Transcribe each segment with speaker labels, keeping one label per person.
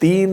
Speaker 1: 3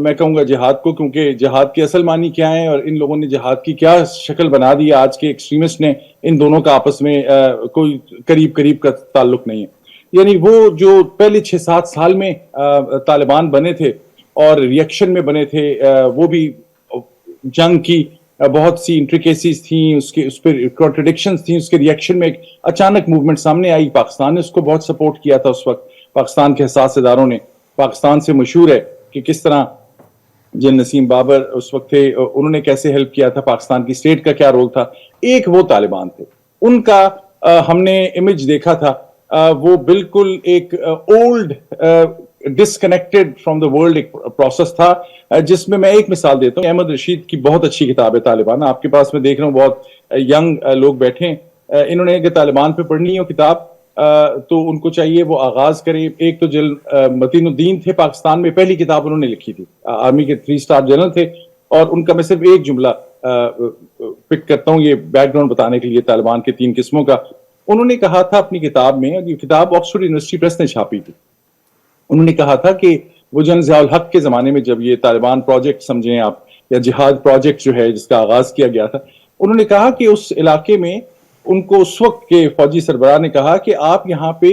Speaker 2: میں کہوں گا جہاد کو، کیونکہ جہاد کے اصل معنی کیا ہیں اور ان لوگوں نے جہاد کی کیا شکل بنا دی آج کے ایکسٹریمسٹ نے، ان دونوں کا آپس میں کوئی قریب کا تعلق نہیں ہے۔ یعنی وہ جو پہلے 6-7 سال میں طالبان بنے تھے اور ریئیکشن میں بنے تھے، وہ بھی جنگ کی بہت سی انٹریکیسیز تھیں، اس پہ کانٹرڈکشنز تھیں، اس کے ریئیکشن میں ایک اچانک موومنٹ سامنے آئی، پاکستان نے اس کو بہت سپورٹ کیا تھا اس وقت، پاکستان کے حساس اداروں نے۔ پاکستان سے مشہور ہے کہ کس طرح جن نسیم بابر اس وقت تھے انہوں نے کیسے ہیلپ کیا تھا، پاکستان کی اسٹیٹ کا کیا رول تھا۔ ایک وہ طالبان تھے، ان کا ہم نے امیج دیکھا تھا، وہ بالکل ایک old disconnected from the world ایک پروسیس تھا، جس میں ایک مثال دیتا ہوں۔ احمد رشید کی بہت اچھی کتاب ہے طالبان، آپ کے پاس میں دیکھ رہا ہوں بہت ینگ لوگ بیٹھے ہیں، انہوں نے اگر طالبان پہ پڑھنی ہو کتاب تو ان کو چاہیے وہ آغاز کریں۔ ایک تو متین الدین تھے پاکستان میں، پہلی کتاب انہوں نے لکھی تھی، آرمی کے 3 اسٹار جنرل تھے، اور ان کا میں صرف ایک جملہ پک کرتا ہوں یہ بیک گراؤنڈ بتانے کے لیے طالبان کے 3 قسموں کا۔ انہوں نے کہا تھا اپنی کتاب میں، یہ کتاب آکسفورڈ یونیورسٹی پریس نے چھاپی تھی، انہوں نے کہا تھا کہ وہ جنرل ضیاء الحق کے زمانے میں جب یہ طالبان پروجیکٹ سمجھیں آپ، یا جہاد پروجیکٹ جو ہے جس کا آغاز کیا گیا تھا، انہوں نے کہا کہ اس علاقے میں ان کو اس وقت کے فوجی سربراہ نے کہا کہ آپ یہاں پہ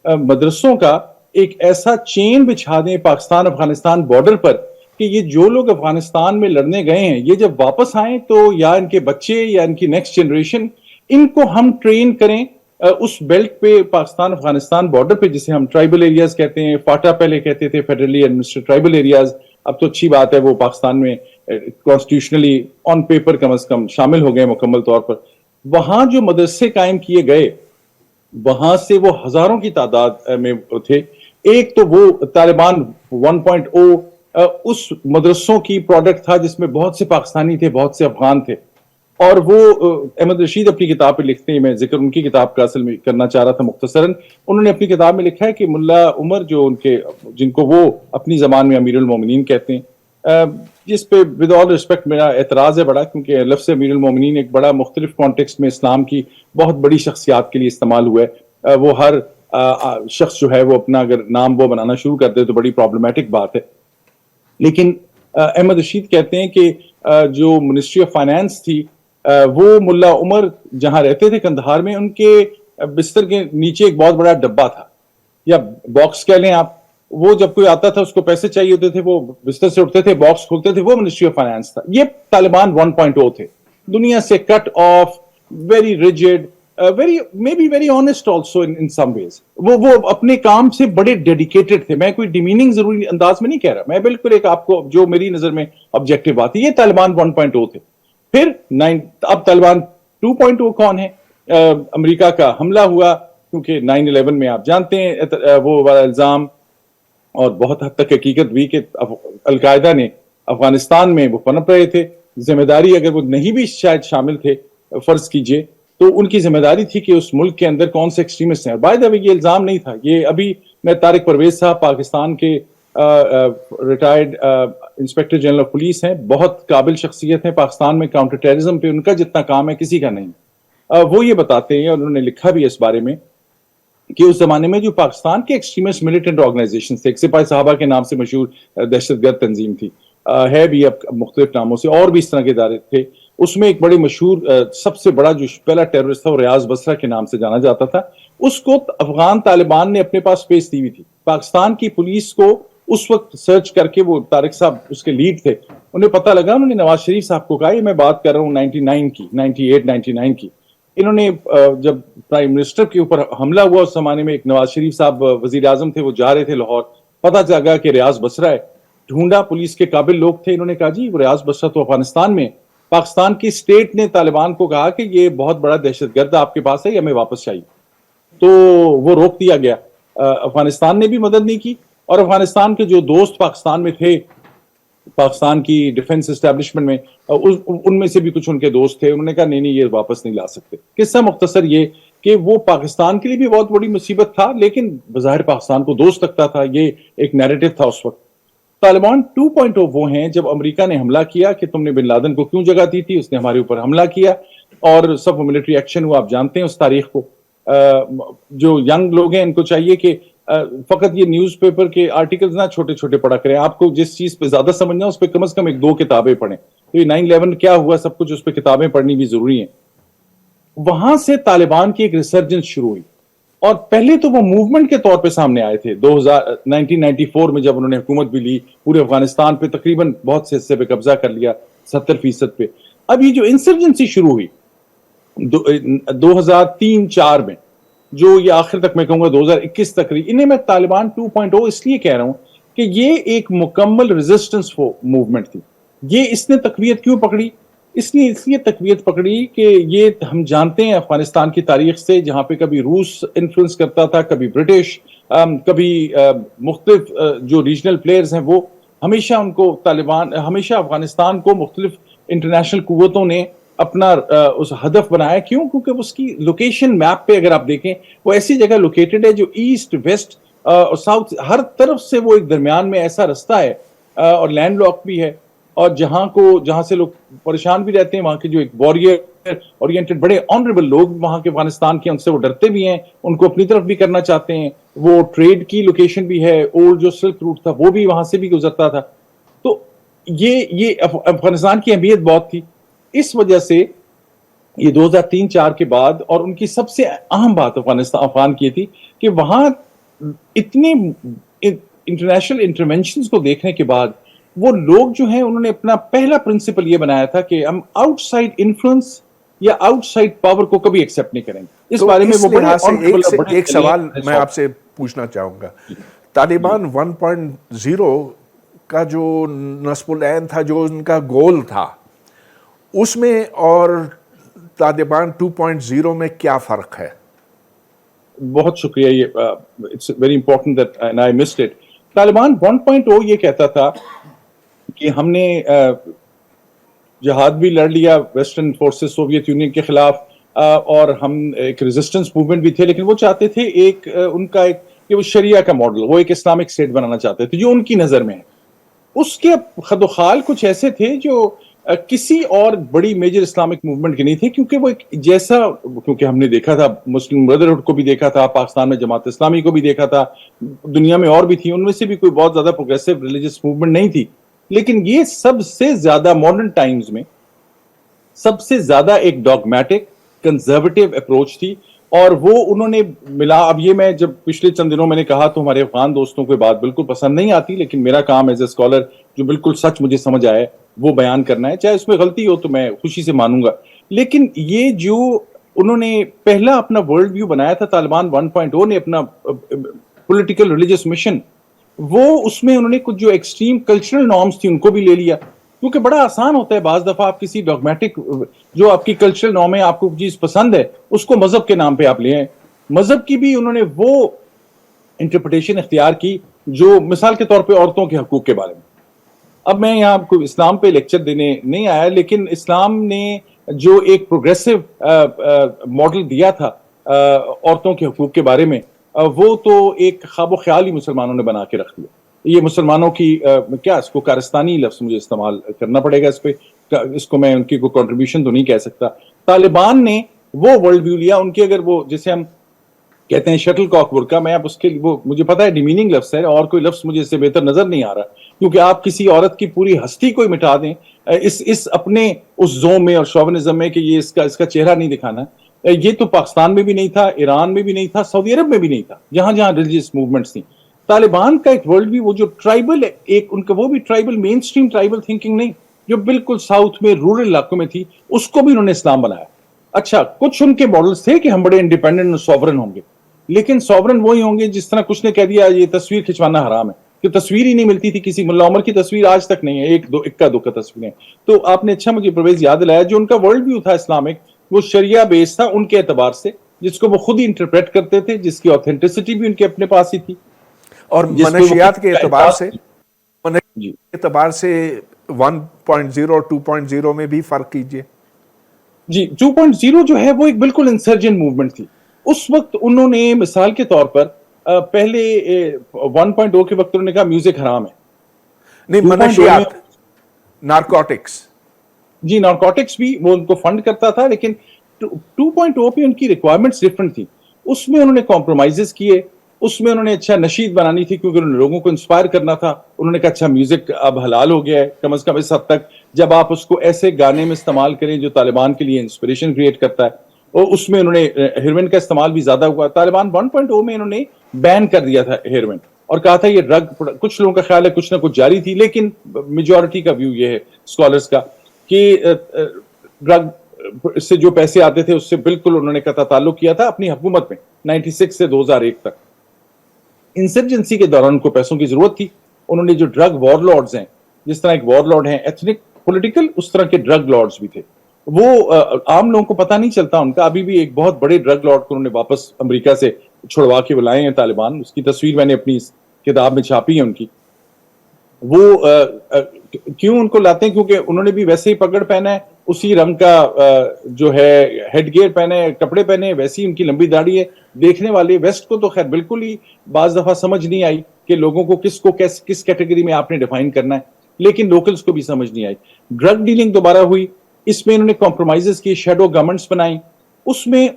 Speaker 2: مدرسوں کا ایک ایسا چین بچھا دیں پاکستان افغانستان بارڈر پر کہ یہ جو لوگ افغانستان میں لڑنے گئے ہیں یہ جب واپس آئیں تو یا ان کے بچے یا ان کی نیکسٹ جنریشن، ان کو ہم ٹرین کریں اس بیلٹ پہ، پاکستان افغانستان بارڈر پہ، جسے ہم ٹرائبل ایریاز کہتے ہیں، فاٹا پہلے کہتے تھے فیڈرلی ایڈمنسٹریٹڈ ٹرائبل ایریاز، اب تو اچھی بات ہے وہ پاکستان میں کانسٹیٹیوشنلی آن پیپر کم از کم شامل ہو گئے مکمل طور پر۔ وہاں جو مدرسے قائم کیے گئے وہاں سے وہ ہزاروں کی تعداد میں تھے۔ ایک تو وہ طالبان 1.0 اس مدرسوں کی پروڈکٹ تھا جس میں بہت سے پاکستانی تھے، بہت سے افغان تھے، اور وہ احمد رشید اپنی کتاب پہ لکھتے ہیں، میں ذکر ان کی کتاب کا اصل میں کرنا چاہ رہا تھا مختصراً، انہوں نے اپنی کتاب میں لکھا ہے کہ ملا عمر جو ان کے، جن کو وہ اپنی زبان میں امیر المومنین کہتے ہیں، جس پہ ود آل ریسپیکٹ میرا اعتراض ہے بڑا، کیونکہ لفظ امیر المومنین ایک بڑا مختلف کانٹیکسٹ میں اسلام کی بہت بڑی شخصیات کے لیے استعمال ہوا ہے، وہ ہر شخص جو ہے وہ اپنا اگر نام وہ بنانا شروع کر دے تو بڑی پرابلمٹک بات ہے۔ لیکن احمد رشید کہتے ہیں کہ جو منسٹری آف فائنانس تھی، وہ ملا عمر جہاں رہتے تھے کندھار میں، ان کے بستر کے نیچے ایک بہت بڑا ڈبہ تھا یا باکس کہہ لیں آپ، وہ جب کوئی آتا تھا اس کو پیسے چاہیے ہوتے تھے، وہ بستر سے اٹھتے تھے، باکس کھولتے تھے، وہ منسٹری آف فائنانس تھا۔ یہ طالبان 1.0 تھے، دنیا سے cut off, very rigid, very honest also in some ways. وہ اپنے کام سے بڑے ڈیڈیکیٹڈ تھے۔ میں کوئی ڈیمیننگ ضروری انداز میں نہیں کہہ رہا، میں بالکل ایک آپ کو جو میری نظر میں آبجیکٹو بات ہے، یہ طالبان 1.0 تھے۔ پھر اب طالبان 2.0 کون ہے؟ امریکہ کا حملہ ہوا، کیونکہ 9/11 میں آپ جانتے ہیں وہ الزام اور بہت حد تک حقیقت بھی کہ القاعدہ نے افغانستان میں وہ پنپ رہے تھے، ذمہ داری اگر وہ نہیں بھی شاید شامل تھے فرض کیجئے تو ان کی ذمہ داری تھی کہ اس ملک کے اندر کون سے ایکسٹریمسٹ ہیں۔ بائی دا وے یہ الزام نہیں تھا، یہ ابھی میں طارق پرویز صاحب پاکستان کے retired inspector general of police ہیں، بہت قابل شخصیت ہیں پاکستان میں، کاؤنٹر ٹیررزم پہ ان کا جتنا کام ہے کسی کا نہیں۔ وہ یہ بتاتے ہیں اور انہوں نے لکھا بھی اس بارے میں کہ اس زمانے میں جو پاکستان کے ایکسٹریمسٹ ملیٹنٹ آرگنائزیشن تھے، ایک سپاہی صحابہ کے نام سے مشہور دہشت گرد تنظیم تھی، ہے بھی اب مختلف ناموں سے، اور بھی اس طرح کے ادارے تھے، اس میں ایک بڑے مشہور سب سے بڑا جو پہلا ٹیررسٹ تھا وہ ریاض بصرہ کے نام سے جانا جاتا تھا۔ اس کو افغان طالبان نے اپنے پاس سپیس دی ہوئی تھی، پاکستان کی پولیس کو اس وقت سرچ کر کے، وہ طارق صاحب اس کے لیڈ تھے، انہیں پتہ لگا، انہوں نے نواز شریف صاحب کو کہا، یہ میں بات کر رہا ہوں 99 کی، 98-99 کی، انہوں نے جب پرائم منسٹر کے اوپر حملہ ہوا اس زمانے میں، ایک نواز شریف صاحب وزیر اعظم تھے، وہ جا رہے تھے لاہور، پتہ لگا کہ ریاض بصرہ ہے، ڈھونڈا، پولیس کے قابل لوگ تھے، انہوں نے کہا جی وہ ریاض بصرہ تو افغانستان میں، پاکستان کی اسٹیٹ نے طالبان کو کہا کہ یہ بہت بڑا دہشت گرد آپ کے پاس ہے، یہ ہمیں واپس چاہیے، تو وہ روک دیا گیا۔ افغانستان نے بھی مدد نہیں کی، اور افغانستان کے جو دوست پاکستان میں تھے، پاکستان کی ڈیفنس اسٹیبلشمنٹ میں، ان میں سے بھی کچھ ان کے دوست تھے، انہوں نے کہا نہیں نہیں یہ واپس نہیں لا سکتے۔ قصہ مختصر یہ کہ وہ پاکستان کے لیے بھی بہت بڑی مصیبت تھا، لیکن بظاہر پاکستان کو دوست لگتا تھا، یہ ایک نیریٹو تھا اس وقت۔ طالبان 2.0 وہ ہیں جب امریکہ نے حملہ کیا کہ تم نے بن لادن کو کیوں جگہ دی تھی، اس نے ہمارے اوپر حملہ کیا اور سب ملٹری ایکشن ہوا، آپ جانتے ہیں اس تاریخ کو۔ جو ینگ لوگ ہیں ان کو چاہیے کہ فقط یہ نیوز پیپر کے آرٹیکلز نہ چھوٹے چھوٹے پڑھا کریں, آپ کو جس چیز پہ زیادہ سمجھنا اس پہ کم از کم 1-2 کتابیں پڑھیں. تو یہ 9/11 کیا ہوا سب کچھ اس پہ کتابیں پڑھنی بھی ضروری ہیں. وہاں سے طالبان کی ایک ریسرجنس شروع ہوئی, اور پہلے تو وہ موومنٹ کے طور پہ سامنے آئے تھے 1994 میں جب انہوں نے حکومت بھی لی, پورے افغانستان پہ تقریباً بہت سے حصے پہ قبضہ کر لیا 70% پہ. اب یہ جو انسرجنسی شروع ہوئی 2003-4 میں, جو یہ آخر تک میں کہوں گا 2021 تک رہی, انہیں میں طالبان 2.0 اس لیے کہہ رہا ہوں کہ یہ ایک مکمل ریزسٹنس موومنٹ تھی. یہ اس نے تقویت کیوں پکڑی؟ اس لیے تقویت پکڑی کہ یہ ہم جانتے ہیں افغانستان کی تاریخ سے, جہاں پہ کبھی روس انفلوئنس کرتا تھا, کبھی برٹش, کبھی مختلف جو ریجنل پلیئرز ہیں وہ ہمیشہ ان کو طالبان, ہمیشہ افغانستان کو مختلف انٹرنیشنل قوتوں نے اپنا اس ہدف بنایا. کیوں؟ کیونکہ اس کی لوکیشن میپ پہ اگر آپ دیکھیں وہ ایسی جگہ لوکیٹڈ ہے جو ایسٹ ویسٹ اور ساؤتھ ہر طرف سے وہ ایک درمیان میں ایسا رستہ ہے, اور لینڈ لاک بھی ہے, اور جہاں سے لوگ پریشان بھی رہتے ہیں, وہاں کے جو ایک واریر اورینٹڈ بڑے آنریبل لوگ وہاں کے افغانستان کے, ان سے وہ ڈرتے بھی ہیں, ان کو اپنی طرف بھی کرنا چاہتے ہیں. وہ ٹریڈ کی لوکیشن بھی ہے, اولڈ جو سلک روٹ تھا وہ بھی وہاں سے بھی گزرتا تھا. تو یہ افغانستان کی اہمیت بہت تھی. اس وجہ سے یہ 2003-4 کے بعد, اور ان کی سب سے اہم بات افغان کی تھی کہ وہاں اتنے انٹرنیشنل انٹرونشنز کو دیکھنے کے بعد وہ لوگ جو ہیں انہوں نے اپنا پہلا پرنسپل یہ بنایا تھا کہ ہم آؤٹ سائڈ انفلوئنس یا آؤٹ سائڈ پاور کو کبھی ایکسپٹ نہیں کریں گے. اس بارے میں وہ بڑے
Speaker 1: ایک سوال میں آپ سے پوچھنا چاہوں گا. طالبان 1.0 کا جو نصب العین تھا, جو ان کا گول تھا, اس میں اور طالبان 2.0 میں کیا فرق ہے؟
Speaker 2: بہت شکریہ, یہ it's very important that and I missed it. Taliban 1.0 یہ کہتا تھا کہ ہم نے جہاد بھی لڑ لیا ویسٹرن فورسز سوویت یونین کے خلاف, اور ہم ایک ریزسٹنس موومنٹ بھی تھے, لیکن وہ چاہتے تھے ایک ان کا ایک کہ وہ شریعہ کا ماڈل, وہ ایک اسلامک اسٹیٹ بنانا چاہتے تھے جو ان کی نظر میں ہے. اس کے خد و خال کچھ ایسے تھے جو کسی اور بڑی میجر اسلامک موومنٹ کے نہیں تھے, کیونکہ وہ ایک جیسا, کیونکہ ہم نے دیکھا تھا مسلم بردرہڈ کو بھی دیکھا تھا, پاکستان میں جماعت اسلامی کو بھی دیکھا تھا, دنیا میں اور بھی تھی, ان میں سے بھی کوئی بہت زیادہ پروگریسو ریلیجس موومنٹ نہیں تھی. لیکن یہ سب سے زیادہ ماڈرن ٹائمز میں سب سے زیادہ ایک ڈاگمیٹک کنزرویٹو اپروچ تھی, اور وہ انہوں نے ملا. اب یہ میں جب پچھلے چند دنوں میں نے کہا تو ہمارے افغان دوستوں کو بات بالکل پسند نہیں آتی, لیکن میرا کام ایز اے اسکالر جو بالکل سچ مجھے سمجھ آئے وہ بیان کرنا ہے, چاہے اس میں غلطی ہو تو میں خوشی سے مانوں گا. لیکن یہ جو انہوں نے پہلا اپنا ورلڈ ویو بنایا تھا طالبان 1.0 نے, اپنا پولیٹیکل ریلیجس مشن, وہ اس میں انہوں نے کچھ جو ایکسٹریم کلچرل نارمز تھی ان کو بھی لے لیا. کیونکہ بڑا آسان ہوتا ہے بعض دفعہ آپ کسی ڈاگمیٹک جو آپ کی کلچرل نارم ہے, آپ کو چیز پسند ہے, اس کو مذہب کے نام پہ آپ لے آئیں. مذہب کی بھی انہوں نے وہ انٹرپریٹیشن اختیار کی جو مثال کے طور پہ عورتوں کے حقوق کے بارے میں. اب میں یہاں کو اسلام پہ لیکچر دینے نہیں آیا, لیکن اسلام نے جو ایک پروگریسو ماڈل دیا تھا عورتوں کے حقوق کے بارے میں, وہ تو ایک خواب و خیال ہی مسلمانوں نے بنا کے رکھ دیا. یہ مسلمانوں کی کیا, اس کو کارستانی لفظ مجھے استعمال کرنا پڑے گا اس پہ, اس کو میں ان کی کوئی کنٹریبیوشن تو نہیں کہہ سکتا. طالبان نے وہ ورلڈ ویو لیا. ان کی اگر وہ جسے ہم کہتے ہیں شٹل کاک برقع, میں اب اس کے وہ مجھے پتا ہے ڈیمیننگ لفظ ہے, اور کوئی لفظ مجھے اس سے بہتر نظر نہیں آ رہا, کیونکہ آپ کسی عورت کی پوری ہستی کو مٹا دیں اس اپنے اس زوم میں اور شوونزم میں کہ یہ اس کا چہرہ نہیں دکھانا. یہ تو پاکستان میں بھی نہیں تھا, ایران میں بھی نہیں تھا, سعودی عرب میں بھی نہیں تھا, جہاں جہاں ریلیجیس موومنٹس تھیں. طالبان کا ایک ورلڈ ویو, وہ جو ٹرائبل ایک ان کا, وہ بھی ٹرائبل مین سٹریم ٹرائبل تھنکنگ نہیں, جو بالکل ساؤتھ میں رورل علاقوں میں تھی, اس کو بھی انہوں نے اسلام بنایا. اچھا, کچھ ان کے ماڈلز تھے کہ ہم بڑے انڈیپینڈنٹ اور سوورن ہوں گے, لیکن سوورن وہی ہوں گے جس طرح کچھ نے کہہ دیا یہ تصویر کھنچوانا حرام ہے, کہ تصویر ہی نہیں ملتی تھی کسی ملا عمر کی تصویر آج تک نہیں ہے, ایک دو کا تصویریں. تو آپ نے اچھا مجھے پرویز یاد دلایا, جو ان کا ورلڈ ویو تھا اسلامک, وہ شریعہ بیس تھا ان کے اعتبار سے, جس کو وہ خود ہی انٹرپریٹ کرتے تھے, جس کی اوتھینٹسٹی بھی ان کے اپنے پاس ہی تھی.
Speaker 1: اور منشیات کے اعتبار سے 1.0 اور 2.0 میں بھی فرق کیجئے.
Speaker 2: جی, 2.0 جو ہے وہ ایک بالکل انسرجنٹ موومنٹ تھی. اس وقت انہوں نے مثال کے طور پر پہلے 1.0 کے وقت انہوں نے کہا میوزک حرام ہے.
Speaker 1: نہیں, منشیات, نارکوٹکس.
Speaker 2: جی, نارکوٹکس بھی وہ ان کو فنڈ کرتا تھا, لیکن 2.0 پہ ان کی ریکوائرمنٹس ڈفرنٹ تھی. اس میں انہوں نے کمپرومائزز کیے, اس میں انہوں نے اچھا نشید بنانی تھی کیونکہ انہوں نے لوگوں کو انسپائر کرنا تھا. انہوں نے کہا اچھا میوزک اب حلال ہو گیا ہے کم از کم اس حد تک, جب آپ اس کو ایسے گانے میں استعمال کریں جو طالبان کے لیے انسپریشن کریٹ کرتا ہے. اور اس میں انہوں نے ہیروئن کا استعمال بھی زیادہ ہوا. طالبان 1.0 میں انہوں نے بین کر دیا تھا ہیروئن اور کہا تھا یہ ڈرگ, کچھ لوگوں کا خیال ہے کچھ نہ کچھ جاری تھی, لیکن میجورٹی کا ویو یہ ہے اسکالرس کا کہ ڈرگ سے جو پیسے آتے تھے اس سے بالکل انہوں نے قطع تعلق کیا تھا اپنی حکومت میں 96 سے 2001 تک. انسرجنسی کے دوران ان کو پیسوں کی ضرورت تھی. انہوں نے جو ڈرگ وار لارڈز ہیں, جس طرح ایک وار لارڈ ہیں ایتھنک پولیٹیکل, اس طرح کے ڈرگ لارڈز بھی تھے. وہ عام لوگوں کو پتہ نہیں چلتا ان کا. ابھی بھی ایک بہت بڑے ڈرگ لارڈ کو انہوں نے واپس امریکہ سے چھڑوا کے بلائے ہیں طالبان. اس کی تصویر میں نے اپنی کتاب میں چھاپی ہے ان کی. وہ کیوں ان کو لاتے ہیں؟ کیونکہ انہوں نے بھی ویسے ہی پگڑ پہنا ہے, اسی رنگ کا جو ہے ہیڈ گیئر پہنے, کپڑے پہنے, ویسی ہی ان کی لمبی داڑھی ہے. دیکھنے والے ویسٹ کو تو خیر بالکل ہی بعض دفعہ سمجھ نہیں آئی کہ لوگوں کو کس کیٹیگری میں آپ نے ڈیفائن کرنا ہے, لیکن لوکلز کو بھی سمجھ نہیں آئی. ڈرگ ڈیلنگ دوبارہ ہوئی, اس میں انہوں نے کمپرومائزز کی, شیڈو گورنمنٹس بنائیں. اس میں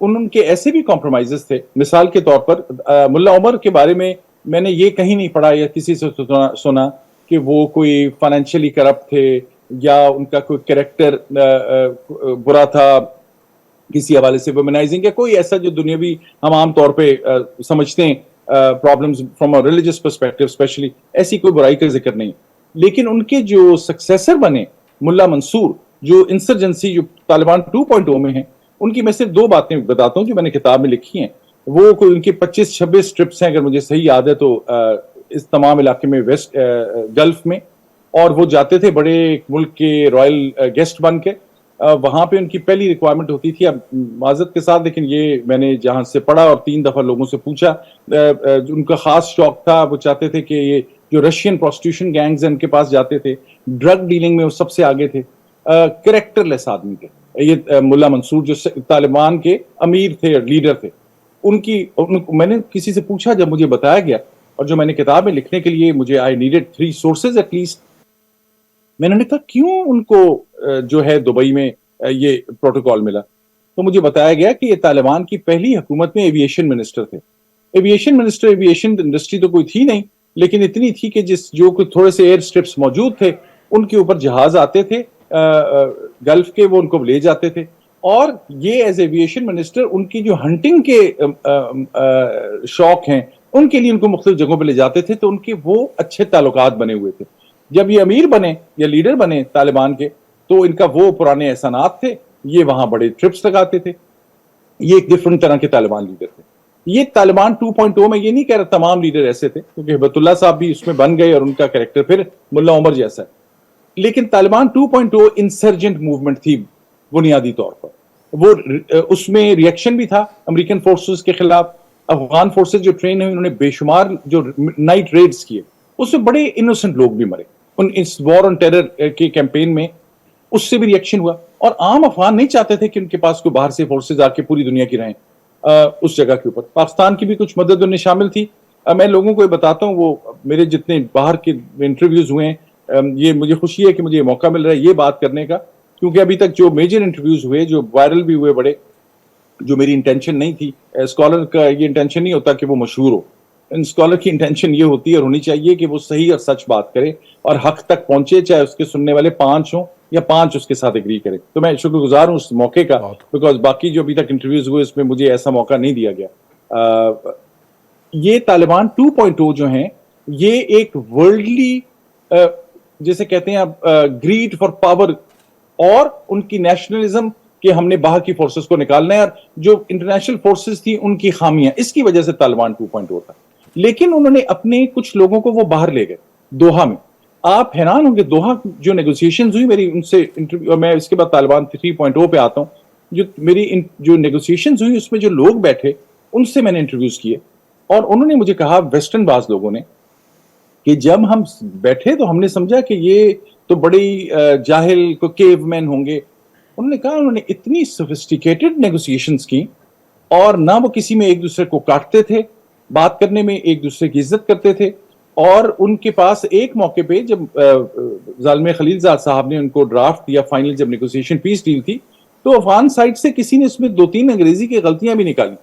Speaker 2: ان کے ایسے بھی کمپرومائزز تھے. مثال کے طور پر ملا عمر کے بارے میں نے یہ کہیں نہیں پڑھا یا کسی سے سنا کہ وہ کوئی فائنینشلی کرپٹ تھے یا ان کا کوئی کریکٹر برا تھا کسی حوالے سے, ویمنائزنگ یا کوئی ایسا جو دنیاوی ہم عام طور پہ سمجھتے ہیں problems from a religious perspective specially, ایسی کوئی برائی کا ذکر نہیں. لیکن ان کے جو سکسیسر بنے ملا منصور, جو انسرجنسی جو طالبان 2.0 میں ہیں, ان کی میں صرف 2 باتیں بتاتا ہوں جو میں نے کتاب میں لکھی ہیں. وہ کوئی ان کی 25-26 ٹرپس ہیں اگر مجھے صحیح یاد ہے تو اس تمام علاقے میں ویسٹ گلف میں, اور وہ جاتے تھے بڑے ملک کے رائل گیسٹ بن کے. وہاں پہ ان کی پہلی ریکوائرمنٹ ہوتی تھی, اب معذرت کے ساتھ لیکن یہ میں نے جہاں سے پڑھا اور 3 دفعہ لوگوں سے پوچھا, ان کا خاص شوق تھا, وہ چاہتے تھے کہ یہ جو رشین پروسٹیوشن گینگز ہیں ان کے پاس جاتے تھے, ڈرگ ڈیلنگ میں وہ سب سے آگے تھے. کریکٹر لیس آدمی تھے یہ ملا منصور, جو طالبان کے امیر تھے, لیڈر تھے. میں نے کسی سے پوچھا, جب مجھے بتایا گیا, اور جو میں نے کتاب میں لکھنے کے لیے مجھے آئی نیڈڈ 3 سورسز ایٹ لیسٹ, میں نے کہا کیوں ان کو جو ہے دبئی میں یہ پروٹوکول ملا, تو مجھے بتایا گیا کہ یہ طالبان کی پہلی حکومت میں ایویشن منسٹر تھے. ایویشن منسٹر, ایویشن انڈسٹری تو کوئی تھی نہیں, لیکن اتنی تھی کہ جو کوئی تھوڑے سے ایئر سٹرپس موجود تھے ان کے اوپر جہاز آتے تھے گلف کے, وہ ان کو لے جاتے تھے. اور یہ ایز ایویشن منسٹر ان کی جو ہنٹنگ کے شوق ہیں ان کے لیے ان کو مختلف جگہوں پہ لے جاتے تھے, تو ان کے وہ اچھے تعلقات بنے ہوئے تھے. جب یہ امیر بنے یا لیڈر بنے طالبان کے, تو ان کا وہ پرانے احسانات تھے, یہ وہاں بڑے ٹرپس لگاتے تھے. یہ ایک ڈفرنٹ طرح کے طالبان لیڈر تھے. یہ طالبان 2.0 میں یہ نہیں کہہ رہا تمام لیڈر ایسے تھے, کیونکہ ہبت اللہ صاحب بھی اس میں بن گئے اور ان کا کریکٹر پھر ملا عمر جیسا ہے. لیکن طالبان 2.0 انسرجنٹ موومنٹ تھی بنیادی طور پر. وہ اس میں ریئیکشن بھی تھا امریکن فورسز کے خلاف. افغان فورسز جو ٹرین ہوئی, انہوں نے بے شمار جو نائٹ ریڈز کیے, اس میں بڑے انوسنٹ لوگ بھی مرے اس وار آن ٹیرر کے کیمپین میں. اس سے بھی ریئیکشن ہوا, اور عام افغان نہیں چاہتے تھے کہ ان کے پاس کوئی باہر سے فورسز آ کے پوری دنیا کی رہیں اس جگہ کے اوپر. پاکستان کی بھی کچھ مدد انہیں شامل تھی. میں لوگوں کو یہ بتاتا ہوں, وہ میرے جتنے باہر کے انٹرویوز ہوئے ہیں, یہ مجھے خوشی ہے کہ مجھے موقع مل رہا ہے یہ بات کرنے کا, کیونکہ ابھی تک جو میجر انٹرویوز ہوئے, جو وائرل بھی ہوئے بڑے, جو میری انٹینشن نہیں تھی. اسکالر کا یہ انٹینشن نہیں ہوتا کہ وہ مشہور ہو, اسکالر کی انٹینشن یہ ہوتی ہے اور ہونی چاہیے کہ وہ صحیح اور سچ بات کرے اور حق تک پہنچے, چاہے اس کے سننے والے 5 ہوں یا 5 اس کے ساتھ ایگری کرے. تو میں شکر گزار ہوں اس موقع کا, بیکاز باقی جو ابھی تک انٹرویوز ہوئے اس میں مجھے ایسا موقع نہیں دیا گیا. یہ طالبان 2.0 جو ہیں, یہ ایک ورلڈلی جیسے کہتے ہیں اب گریڈ فار پاور, اور ان کی نیشنلزم کہ ہم نے باہر کی فورسز کو نکالنا ہے, اور جو انٹرنیشنل فورسز تھی ان کی خامیاں, اس کی وجہ سے طالبان 2.0 تھا. لیکن انہوں نے اپنے کچھ لوگوں کو وہ باہر لے گئے دوحہ میں. آپ حیران ہوں گے, دوحہ جو نیگوسیشنز ہوئی میری ان سے انٹرویو, اور میں اس کے بعد طالبان 3.0 پہ آتا ہوں, جو میری جو نیگوسیشنز ہوئی اس میں جو لوگ بیٹھے ان سے میں نے انٹرویوز کیے, اور انہوں نے مجھے کہا, ویسٹرن بعض لوگوں نے, کہ جب ہم بیٹھے تو ہم نے سمجھا کہ یہ تو بڑی جاہل کو کیو مین ہوں گے. انہوں نے کہا انہوں نے اتنی سوفسٹیکیٹڈ نیگوسیشنز کی, اور نہ وہ کسی میں ایک دوسرے کو کاٹتے تھے, بات کرنے میں ایک دوسرے کی عزت کرتے تھے. اور ان کے پاس ایک موقع پہ جب ظالم خلیل زاد صاحب نے ان کو ڈرافٹ دیا فائنل, جب نیگوسیشن پیس ڈیل تھی, تو افغان سائڈ سے کسی نے اس میں 2-3 انگریزی کی غلطیاں بھی نکالی.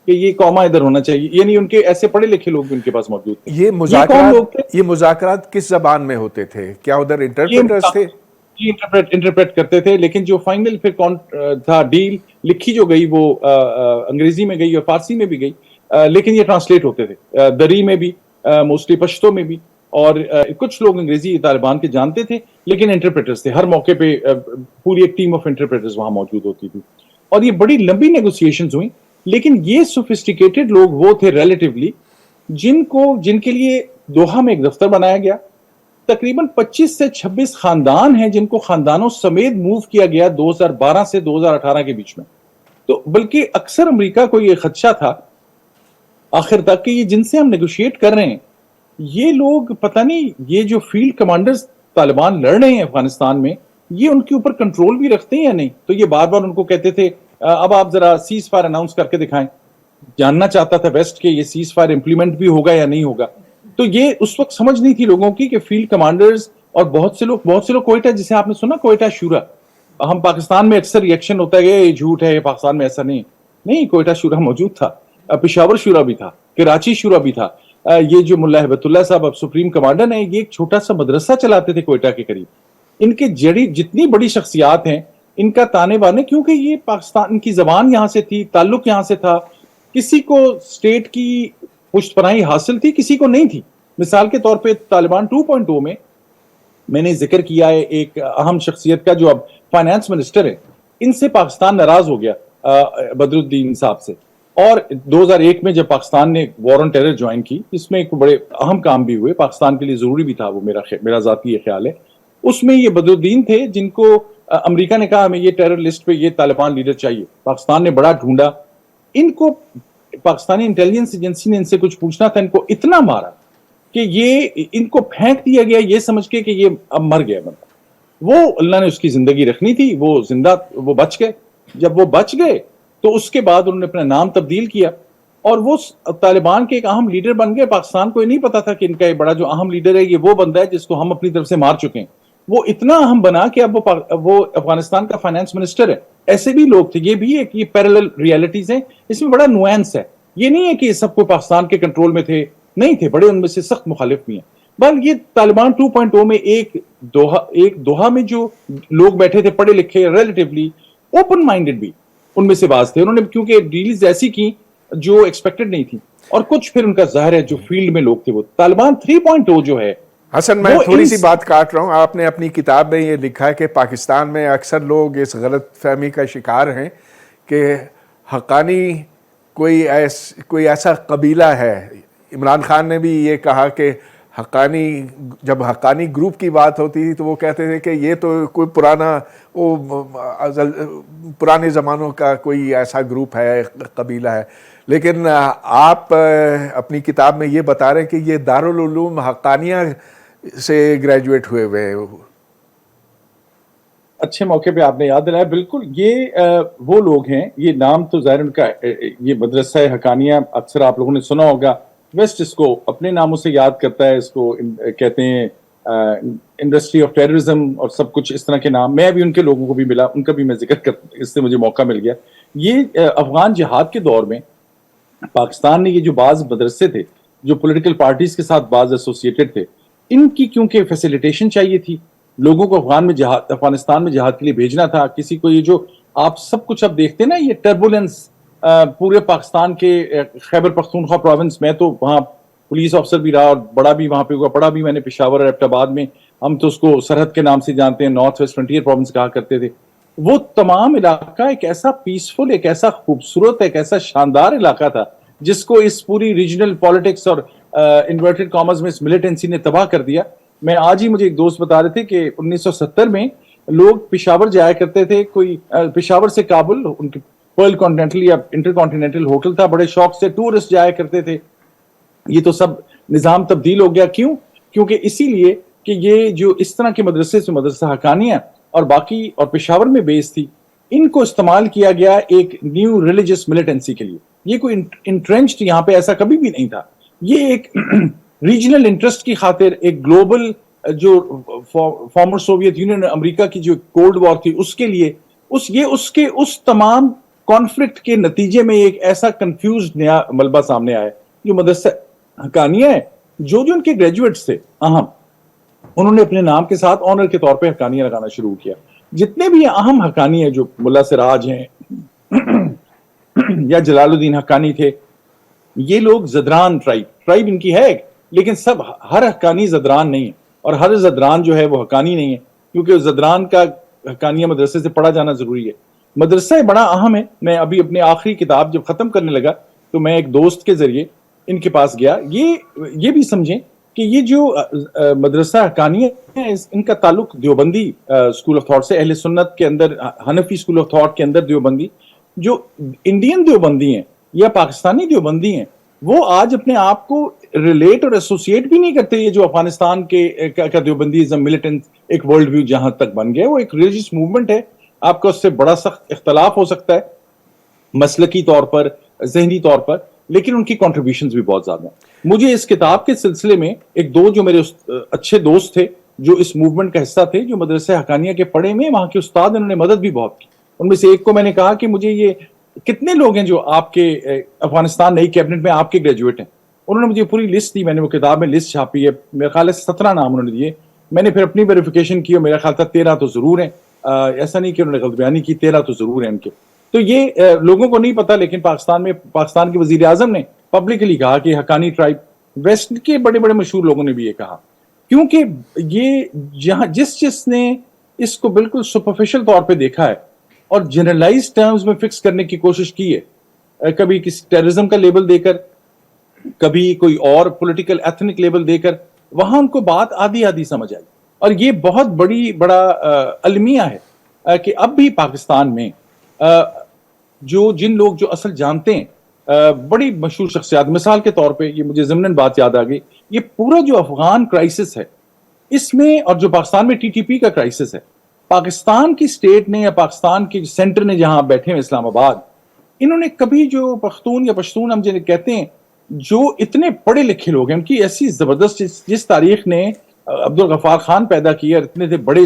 Speaker 2: کہ یہ کاما ادھر ہونا چاہیے, یعنی ان کے ایسے پڑھے لکھے لوگ بھی ان کے پاس موجود تھے.
Speaker 1: یہ
Speaker 2: کون لوگ تھے؟
Speaker 1: یہ مذاکرات کس زبان میں ہوتے تھے؟ کیا ادھر انٹرپریٹرز تھے؟
Speaker 2: انٹرپریٹ کرتے تھے, لیکن جو فائنل پھر کون تھا ڈیل لکھی جو گئی وہ انگریزی میں گئی اور فارسی میں بھی گئی, لیکن یہ ٹرانسلیٹ ہوتے تھے دری میں بھی, موسٹلی پشتو میں بھی, اور کچھ لوگ انگریزی طالبان کے جانتے تھے, لیکن انٹرپریٹرز تھے ہر موقع پہ, پوری ایک ٹیم آف انٹرپریٹرز وہاں موجود ہوتی تھی, اور یہ بڑی لمبی نیگوسیشنز ہوئی. لیکن یہ سوفسٹیکیٹڈ لوگ وہ تھے ریلیٹیولی جن کے لیے دوحہ میں ایک دفتر بنایا گیا. تقریباً 25 سے 26 خاندان ہیں جن کو خاندانوں سمیت موو کیا گیا 2012 سے 2018 کے بیچ میں. تو بلکہ اکثر امریکہ کو یہ خدشہ تھا آخر تک کہ یہ جن سے ہم نیگوشیٹ کر رہے ہیں یہ لوگ پتہ نہیں, یہ جو فیلڈ کمانڈرز طالبان لڑ رہے ہیں افغانستان میں, یہ ان کے اوپر کنٹرول بھی رکھتے ہیں یا نہیں. تو یہ بار بار ان کو کہتے تھے اب آپ ذرا سیز فائر اناؤنس کر کے دکھائیں. جاننا چاہتا تھا ویسٹ کہ یہ سیز فائر امپلیمنٹ بھی ہوگا یا نہیں ہوگا. تو یہ اس وقت سمجھ نہیں تھی لوگوں کی کہ فیلڈ کمانڈرز اور بہت سے لوگ کوئٹہ, جسے آپ نے سنا کوئٹہ شورا, ہم پاکستان میں اکثر ریئیکشن ہوتا ہے کہ یہ جھوٹ ہے, یہ پاکستان میں ایسا نہیں, کوئٹہ شورا موجود تھا, پشاور شورا بھی تھا, کراچی شورا بھی تھا. یہ جو ملا ہیبت اللہ صاحب اب سپریم کمانڈر ہیں, یہ ایک چھوٹا سا مدرسہ چلاتے تھے کوئٹہ کے قریب. ان کے جتنی بڑی شخصیات ہیں ان کا تانے بانے, کیونکہ یہ پاکستان, ان کی زبان یہاں سے تھی, تعلق یہاں سے تھا, کسی کو اسٹیٹ کی پشت پناہی حاصل تھی, کسی کو نہیں تھی. مثال کے طور پہ طالبان 2.0 میں نے ذکر کیا ہے ایک اہم شخصیت کا جو اب فائنانس منسٹر ہے, ان سے پاکستان ناراض ہو گیا بدر الدین صاحب سے. اور 2001 میں جب پاکستان نے وار آن ٹیرر جوائن کی, اس میں ایک بڑے اہم کام بھی ہوئے, پاکستان کے لیے ضروری بھی تھا وہ, میرا ذاتی یہ خیال ہے. اس میں یہ بدر الدین تھے جن کو امریکہ نے کہا ہمیں یہ ٹیرر لسٹ پہ یہ طالبان لیڈر چاہیے. پاکستان نے بڑا ڈھونڈا ان کو, پاکستانی انٹیلیجنس ایجنسی نے ان سے کچھ پوچھنا تھا, ان کو اتنا مارا کہ یہ ان کو پھینک دیا گیا یہ سمجھ کے کہ یہ اب مر گیا بندہ. وہ اللہ نے اس کی زندگی رکھنی تھی, وہ بچ گئے. جب وہ بچ گئے تو اس کے بعد انہوں نے اپنا نام تبدیل کیا اور وہ طالبان کے ایک اہم لیڈر بن گئے. پاکستان کو یہ نہیں پتا تھا کہ ان کا بڑا جو اہم لیڈر ہے یہ وہ بندہ ہے جس کو ہم اپنی طرف سے مار چکے ہیں. وہ اتنا اہم بنا کہ اب وہ افغانستان کا فائنانس منسٹر ہے. ایسے بھی لوگ تھے, یہ بھی ایک یہ پیرالل ریالٹیز ہیں, اس میں بڑا نوانس ہے. یہ نہیں ہے کہ یہ سب کو پاکستان کے کنٹرول میں تھے, نہیں تھے, بڑے ان میں سے سخت مخالف بھی ہیں. بل یہ طالبان 2.0 میں ایک دوحہ میں جو لوگ بیٹھے تھے پڑھے لکھے, ریلیٹیولی اوپن مائنڈڈ بھی ان میں سے باز تھے. انہوں نے کیونکہ ڈیلز ایسی کی جو ایکسپیکٹڈ نہیں تھی, اور کچھ پھر ان کا ظاہر ہے جو فیلڈ میں لوگ تھے. وہ طالبان 3.0 جو ہے,
Speaker 1: حسن میں تھوڑی سی بات کاٹ رہا ہوں. آپ نے اپنی کتاب میں یہ لکھا ہے کہ پاکستان میں اکثر لوگ اس غلط فہمی کا شکار ہیں کہ حقانی کوئی ایسا قبیلہ ہے. عمران خان نے بھی یہ کہا کہ جب حقانی گروپ کی بات ہوتی تھی تو وہ کہتے تھے کہ یہ تو کوئی پرانے زمانوں کا کوئی ایسا گروپ ہے, قبیلہ ہے. لیکن آپ اپنی کتاب میں یہ بتا رہے ہیں کہ یہ دارالعلوم حقانیہ سے گریجویٹ ہوئے ہیں.
Speaker 2: اچھے موقع پہ آپ نے یاد دلایا. بالکل یہ وہ لوگ ہیں, یہ نام تو ظاہر ان کا, یہ مدرسہ حقانیہ اکثر آپ لوگوں نے سنا ہوگا. ویسٹ اس کو اپنے ناموں سے یاد کرتا ہے, اس کو کہتے ہیں انڈسٹری آف ٹیررزم اور سب کچھ اس طرح کے نام. میں بھی ان کے لوگوں کو بھی ملا, ان کا بھی میں ذکر اس سے مجھے موقع مل گیا. یہ افغان جہاد کے دور میں پاکستان نے یہ جو بعض مدرسے تھے جو پولیٹیکل پارٹیز کے ساتھ بعض ایسوسیٹڈ تھے, ان کی کیونکہ فیسیلیٹیشن چاہیے تھی, لوگوں کو افغانستان میں جہاد کے لیے بھیجنا تھا. کسی کو یہ جو آپ سب کچھ اب دیکھتے ہیں نا, یہ ٹربولنس پورے پاکستان کے خیبر پختونخوا پروونس میں, تو وہاں پولیس افسر بھی رہا اور بڑا بھی وہاں پہ ہوا, پڑھا بھی میں نے پشاور اور ایبٹ آباد میں. ہم تو اس کو سرحد کے نام سے جانتے ہیں, نارتھ ویسٹ فرنٹیئر پروونس کہا کرتے تھے. وہ تمام علاقہ ایک ایسا پیسفل, ایک ایسا خوبصورت, ایک ایسا شاندار علاقہ تھا جس کو اس پوری ریجنل پالیٹکس اور انورٹڈ کامرز میں اس ملیٹنسی نے تباہ کر دیا. میں آج ہی مجھے ایک دوست بتا رہے تھے کہ 1970 میں لوگ پشاور جایا کرتے تھے, کوئی پشاور سے کابل, ان کے پرل کانٹیننٹل یا انٹر کانٹیننٹل ہوٹل تھا, بڑے شوق سے ٹورسٹ جایا کرتے تھے. یہ تو سب نظام تبدیل ہو گیا. کیوں؟ کیونکہ اسی لیے کہ یہ جو اس طرح کے مدرسے سے مدرسہ حقانیہ اور باقی اور پشاور میں بیس تھی, ان کو استعمال کیا گیا ایک نیو ریلیجس ملیٹنسی کے لیے. یہ کوئی انٹرنچڈ یہاں پہ ایسا کبھی بھی نہیں تھا. یہ ایک ریجنل انٹرسٹ کی خاطر ایک گلوبل جو فارمر سوویت یونین امریکہ کی جو کولڈ وار تھی اس کے لیے اس تمام کانفلکٹ کے نتیجے میں ایک ایسا کنفیوزڈ نیا ملبہ سامنے آیا جو مدرسہ حقانیہ ہے. جو ان کے گریجویٹس تھے اہم, انہوں نے اپنے نام کے ساتھ آنر کے طور پہ حقانیہ لگانا شروع کیا. جتنے بھی اہم حقانی ہیں, جو ملا سراج ہیں یا جلال الدین حقانی تھے, یہ لوگ زدران ٹرائب ان کی ہے, لیکن سب ہر حقانی زدران نہیں ہے, اور ہر زدران جو ہے وہ حقانی نہیں ہے, کیونکہ زدران کا حقانیہ مدرسے سے پڑھا جانا ضروری ہے. مدرسہ بڑا اہم ہے. میں ابھی اپنی آخری کتاب جب ختم کرنے لگا تو میں ایک دوست کے ذریعے ان کے پاس گیا. یہ بھی سمجھیں کہ یہ جو مدرسہ حقانیہ ہے, ان کا تعلق دیوبندی اسکول آف تھاٹ سے, اہل سنت کے اندر, حنفی اسکول آف تھاٹ کے اندر دیوبندی, جو انڈین دیوبندی ہیں یا پاکستانی دیوبندی ہیں, وہ آج اپنے آپ کو ریلیٹ اور ایسوسیٹ بھی نہیں کرتے. یہ جو افغانستان کے کا دیوبندیزم ملیٹنٹ ایک ورلڈ ویو جہاں تک بن گیا, وہ ایک ریلیجیس موومنٹ ہے. آپ کا اس سے بڑا سخت اختلاف ہو سکتا ہے مسلکی طور پر, ذہنی طور پر, لیکن ان کی کنٹریبیوشنز بھی بہت زیادہ ہیں. مجھے اس کتاب کے سلسلے میں ایک دو جو میرے اچھے دوست تھے جو اس موومنٹ کا حصہ تھے, جو مدرسہ حقانیہ کے پڑھے میں, وہاں کے استاد, انہوں نے مدد بھی بہت کی. ان میں سے ایک کو میں نے کہا کہ مجھے یہ کتنے لوگ ہیں جو آپ کے افغانستان نئی کیبنٹ میں آپ کے گریجویٹ ہیں. انہوں نے مجھے پوری لسٹ دی, میں نے وہ کتاب میں لسٹ چھاپی ہے, میرا خیال ہے 17 نام انہوں نے دیے. میں نے پھر اپنی ویریفیکیشن کی اور میرا خیال تھا 13 تو ضرور ہیں. ایسا نہیں کہ انہوں نے غلط بیانی کی, 13 تو ضرور ہیں ان کے. تو یہ لوگوں کو نہیں پتا, لیکن پاکستان کے وزیر اعظم نے پبلکلی کہا کہ حقانی ٹرائب, ویسٹ کے بڑے بڑے مشہور لوگوں نے بھی یہ کہا, کیونکہ یہ جہاں جس نے اس کو بالکل سپرفیشل طور پہ دیکھا ہے اور جنرلائز ٹرمز میں فکس کرنے کی کوشش کی ہے, کبھی کسی ٹیررزم کا لیبل دے کر, کبھی کوئی اور پولیٹیکل ایتھنک لیبل دے کر, وہاں ان کو بات آدھی سمجھ آئی. اور یہ بہت بڑا المیہ ہے کہ اب بھی پاکستان میں جن لوگ جو اصل جانتے ہیں, بڑی مشہور شخصیات, مثال کے طور پہ یہ مجھے ضمناً بات یاد آ گئی, یہ پورا جو افغان کرائسس ہے اس میں, اور جو پاکستان میں ٹی ٹی پی کا کرائسس ہے, پاکستان کی اسٹیٹ نے یا پاکستان کے سینٹر نے جہاں بیٹھے ہیں اسلام آباد, انہوں نے کبھی جو پختون یا پشتون ہم جنہیں کہتے ہیں, جو اتنے پڑھے لکھے لوگ ہیں, ان کی ایسی زبردست, جس تاریخ نے عبدالغفار خان پیدا کیے, اور اتنے تھے بڑے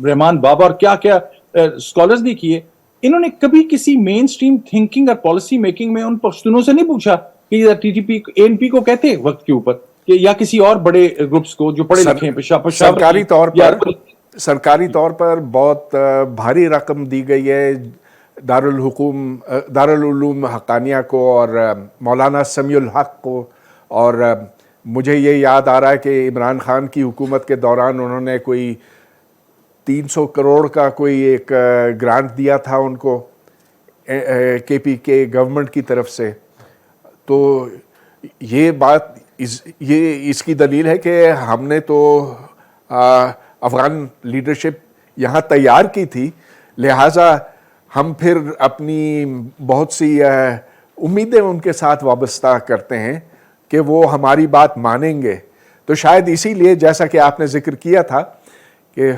Speaker 2: رحمان بابا اور کیا کیا اسکالرز بھی کیے, انہوں نے کبھی کسی مین سٹریم تھنکنگ اور پالیسی میکنگ میں ان پشتونوں سے نہیں پوچھا کہ ٹی ٹی پی اے این پی کو کہتے ہیں وقت کے اوپر, یا کسی اور بڑے گروپس کو جو پڑھے لکھے ہیں.
Speaker 1: سرکاری طور پر بہت بھاری رقم دی گئی ہے دارالعلوم حقانیہ کو اور مولانا سمیع الحق کو, اور مجھے یہ یاد آ رہا ہے کہ عمران خان کی حکومت کے دوران انہوں نے کوئی 300 کروڑ کا کوئی ایک گرانٹ دیا تھا ان کو کے پی کے گورنمنٹ کی طرف سے. تو یہ بات اس کی دلیل ہے کہ ہم نے تو افغان لیڈرشپ یہاں تیار کی تھی, لہٰذا ہم پھر اپنی بہت سی امیدیں ان کے ساتھ وابستہ کرتے ہیں کہ وہ ہماری بات مانیں گے. تو شاید اسی لیے, جیسا کہ آپ نے ذکر کیا تھا کہ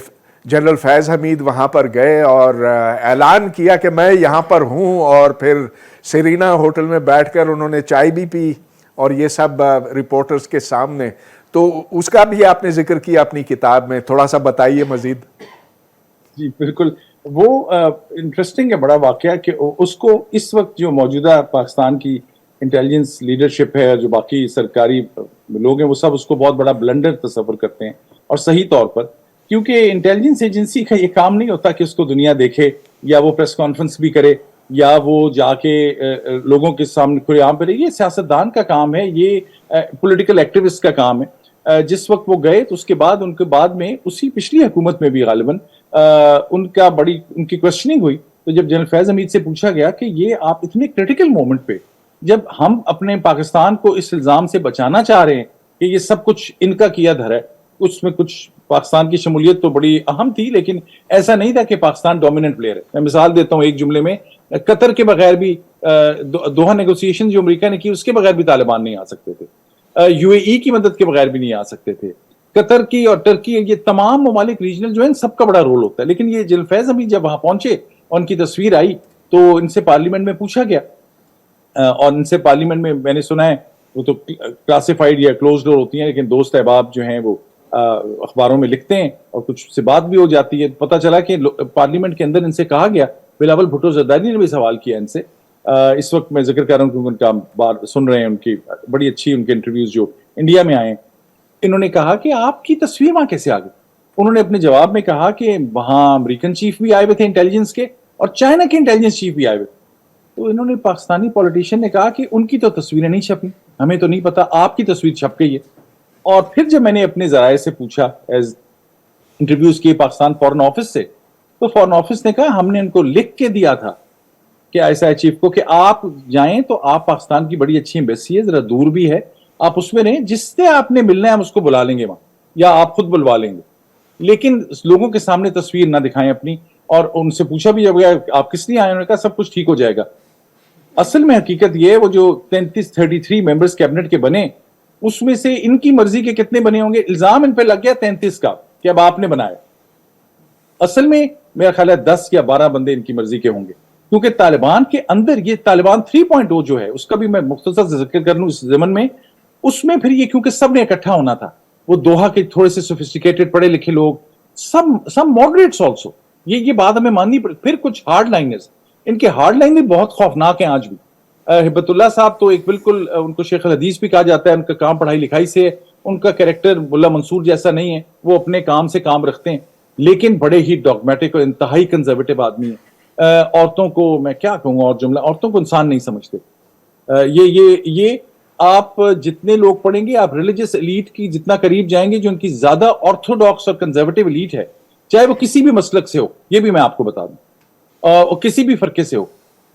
Speaker 1: جنرل فیض حمید وہاں پر گئے اور اعلان کیا کہ میں یہاں پر ہوں, اور پھر سیرینا ہوٹل میں بیٹھ کر انہوں نے چائے بھی پی, اور یہ سب رپورٹرز کے سامنے. تو اس کا بھی آپ نے ذکر کیا اپنی کتاب میں, تھوڑا سا بتائیے مزید.
Speaker 2: جی بالکل, وہ انٹرسٹنگ ہے بڑا واقعہ کہ اس کو اس وقت جو موجودہ پاکستان کی انٹیلیجنس لیڈرشپ ہے, جو باقی سرکاری لوگ ہیں, وہ سب اس کو بہت بڑا بلنڈر تصور کرتے ہیں, اور صحیح طور پر, کیونکہ انٹیلیجنس ایجنسی کا یہ کام نہیں ہوتا کہ اس کو دنیا دیکھے, یا وہ پریس کانفرنس بھی کرے, یا وہ جا کے لوگوں کے سامنے کھلے عام پہ رہے. یہ سیاستدان کا کام ہے, یہ پولیٹیکل ایکٹیوسٹ کا کام ہے. جس وقت وہ گئے تو اس کے بعد ان کے بعد میں اسی پچھلی حکومت میں بھی غالباً ان کی کوشچننگ ہوئی. تو جب جنرل فیض حمید سے پوچھا گیا کہ یہ آپ اتنے کرٹیکل مومنٹ پہ, جب ہم اپنے پاکستان کو اس الزام سے بچانا چاہ رہے ہیں کہ یہ سب کچھ ان کا کیا دھر ہے, اس میں کچھ پاکستان کی شمولیت تو بڑی اہم تھی, لیکن ایسا نہیں تھا کہ پاکستان ڈومیننٹ پلیئر ہے. میں مثال دیتا ہوں ایک جملے میں, قطر کے بغیر بھی دوحہ نیگوسیشن جو امریکہ نے کی, اس کے بغیر بھی طالبان نہیں آ سکتے تھے, یو اے ای کی مدد کے بغیر بھی نہیں آ سکتے تھے, قطر کی اور ٹرکی, یہ تمام ممالک ریجنل جو ہیں, سب کا بڑا رول ہوتا ہے. لیکن یہ جنرل فیض حمید جب وہاں پہنچے اور ان کی تصویر آئی تو ان سے پارلیمنٹ میں پوچھا گیا, اور ان سے پارلیمنٹ میں نے سنا ہے وہ تو کلاسیفائڈ یا کلوز ڈور ہوتی ہیں, لیکن دوست احباب جو ہیں وہ اخباروں میں لکھتے ہیں اور کچھ سے بات بھی ہو جاتی ہے. پتہ چلا کہ پارلیمنٹ کے اندر ان سے کہا گیا بلاول بھٹو زرداری نے بھی سوال کیا ان سے. اس وقت میں ذکر کر رہا ہوں کیونکہ ان کا بار سن رہے ہیں, ان کی بڑی اچھی ان کے انٹرویوز جو انڈیا میں آئے ہیں. انہوں نے کہا کہ آپ کی تصویر وہاں کیسے آ گئی. انہوں نے اپنے جواب میں کہا کہ وہاں امریکن چیف بھی آئے ہوئے تھے انٹیلیجنس کے, اور چائنا کے انٹیلیجنس چیف بھی آئے ہوئے. تو انہوں نے پاکستانی پولیٹیشین نے کہا کہ ان کی تو تصویریں نہیں چھپی, ہمیں تو نہیں پتا, آپ کی تصویر چھپ گئی ہے. اور پھر جب میں نے اپنے ذرائع سے پوچھا, ایز انٹرویوز کیے پاکستان فورن آفس سے, تو فورن آفس نے کہا ہم نے ان کو لکھ کے دیا تھا کہ ISI چیف کو کہ آپ جائیں تو آپ پاکستان کی بڑی اچھی ایمبیسی ہے, ذرا دور بھی ہے, آپ اس میں رہیں, جس سے آپ نے ملنا ہے ہم اس کو بلا لیں گے وہاں, یا آپ خود بلوا لیں گے, لیکن لوگوں کے سامنے تصویر نہ دکھائیں اپنی. اور ان سے پوچھا بھی جب آپ کس لیے آئے, انہوں نے کہا سب کچھ ٹھیک ہو جائے گا. اصل میں حقیقت یہ ہے وہ جو 33 ممبرز کیبنٹ کے بنے, اس میں سے ان کی مرضی کے کتنے بنے ہوں گے. الزام ان پہ لگ گیا 33 کا کہ اب آپ نے بنایا. اصل میں میرا خیال ہے 10 یا 12 بندے ان کی مرضی کے ہوں گے, کیونکہ طالبان کے اندر یہ طالبان 3.0 جو ہے اس کا بھی میں مختصر ذکر کر لوں اس زمن میں. اس میں پھر یہ کیونکہ سب نے اکٹھا ہونا تھا, وہ دوحہ کے تھوڑے سے سوفسٹیکیٹڈ پڑھے لکھے لوگ, سم ماڈریٹس آلسو, یہ بات ہمیں ماننی پڑی. پھر کچھ ہارڈ لائنرز, ان کے ہارڈ لائن بھی بہت خوفناک ہیں آج بھی. ہبت اللہ صاحب تو ایک بالکل, ان کو شیخ الحدیث بھی کہا جاتا ہے, ان کا کام پڑھائی لکھائی سے, ان کا کریکٹر ملا منصور جیسا نہیں ہے, وہ اپنے کام سے کام رکھتے ہیں, لیکن بڑے ہی ڈاگمیٹک اور انتہائی کنزرویٹو آدمی ہیں. عورتوں کو میں کیا کہوں, اور جملہ, عورتوں کو انسان نہیں سمجھتے. یہ آپ جتنے لوگ پڑھیں گے, آپ ریلیجس ایلیٹ کی جتنا قریب جائیں گے, جو ان کی زیادہ آرتھوڈاکس اور کنزرویٹو ایلیٹ ہے, چاہے وہ کسی بھی مسلک سے ہو, یہ بھی میں آپ کو بتا دوں, اور کسی بھی فرقے سے ہو,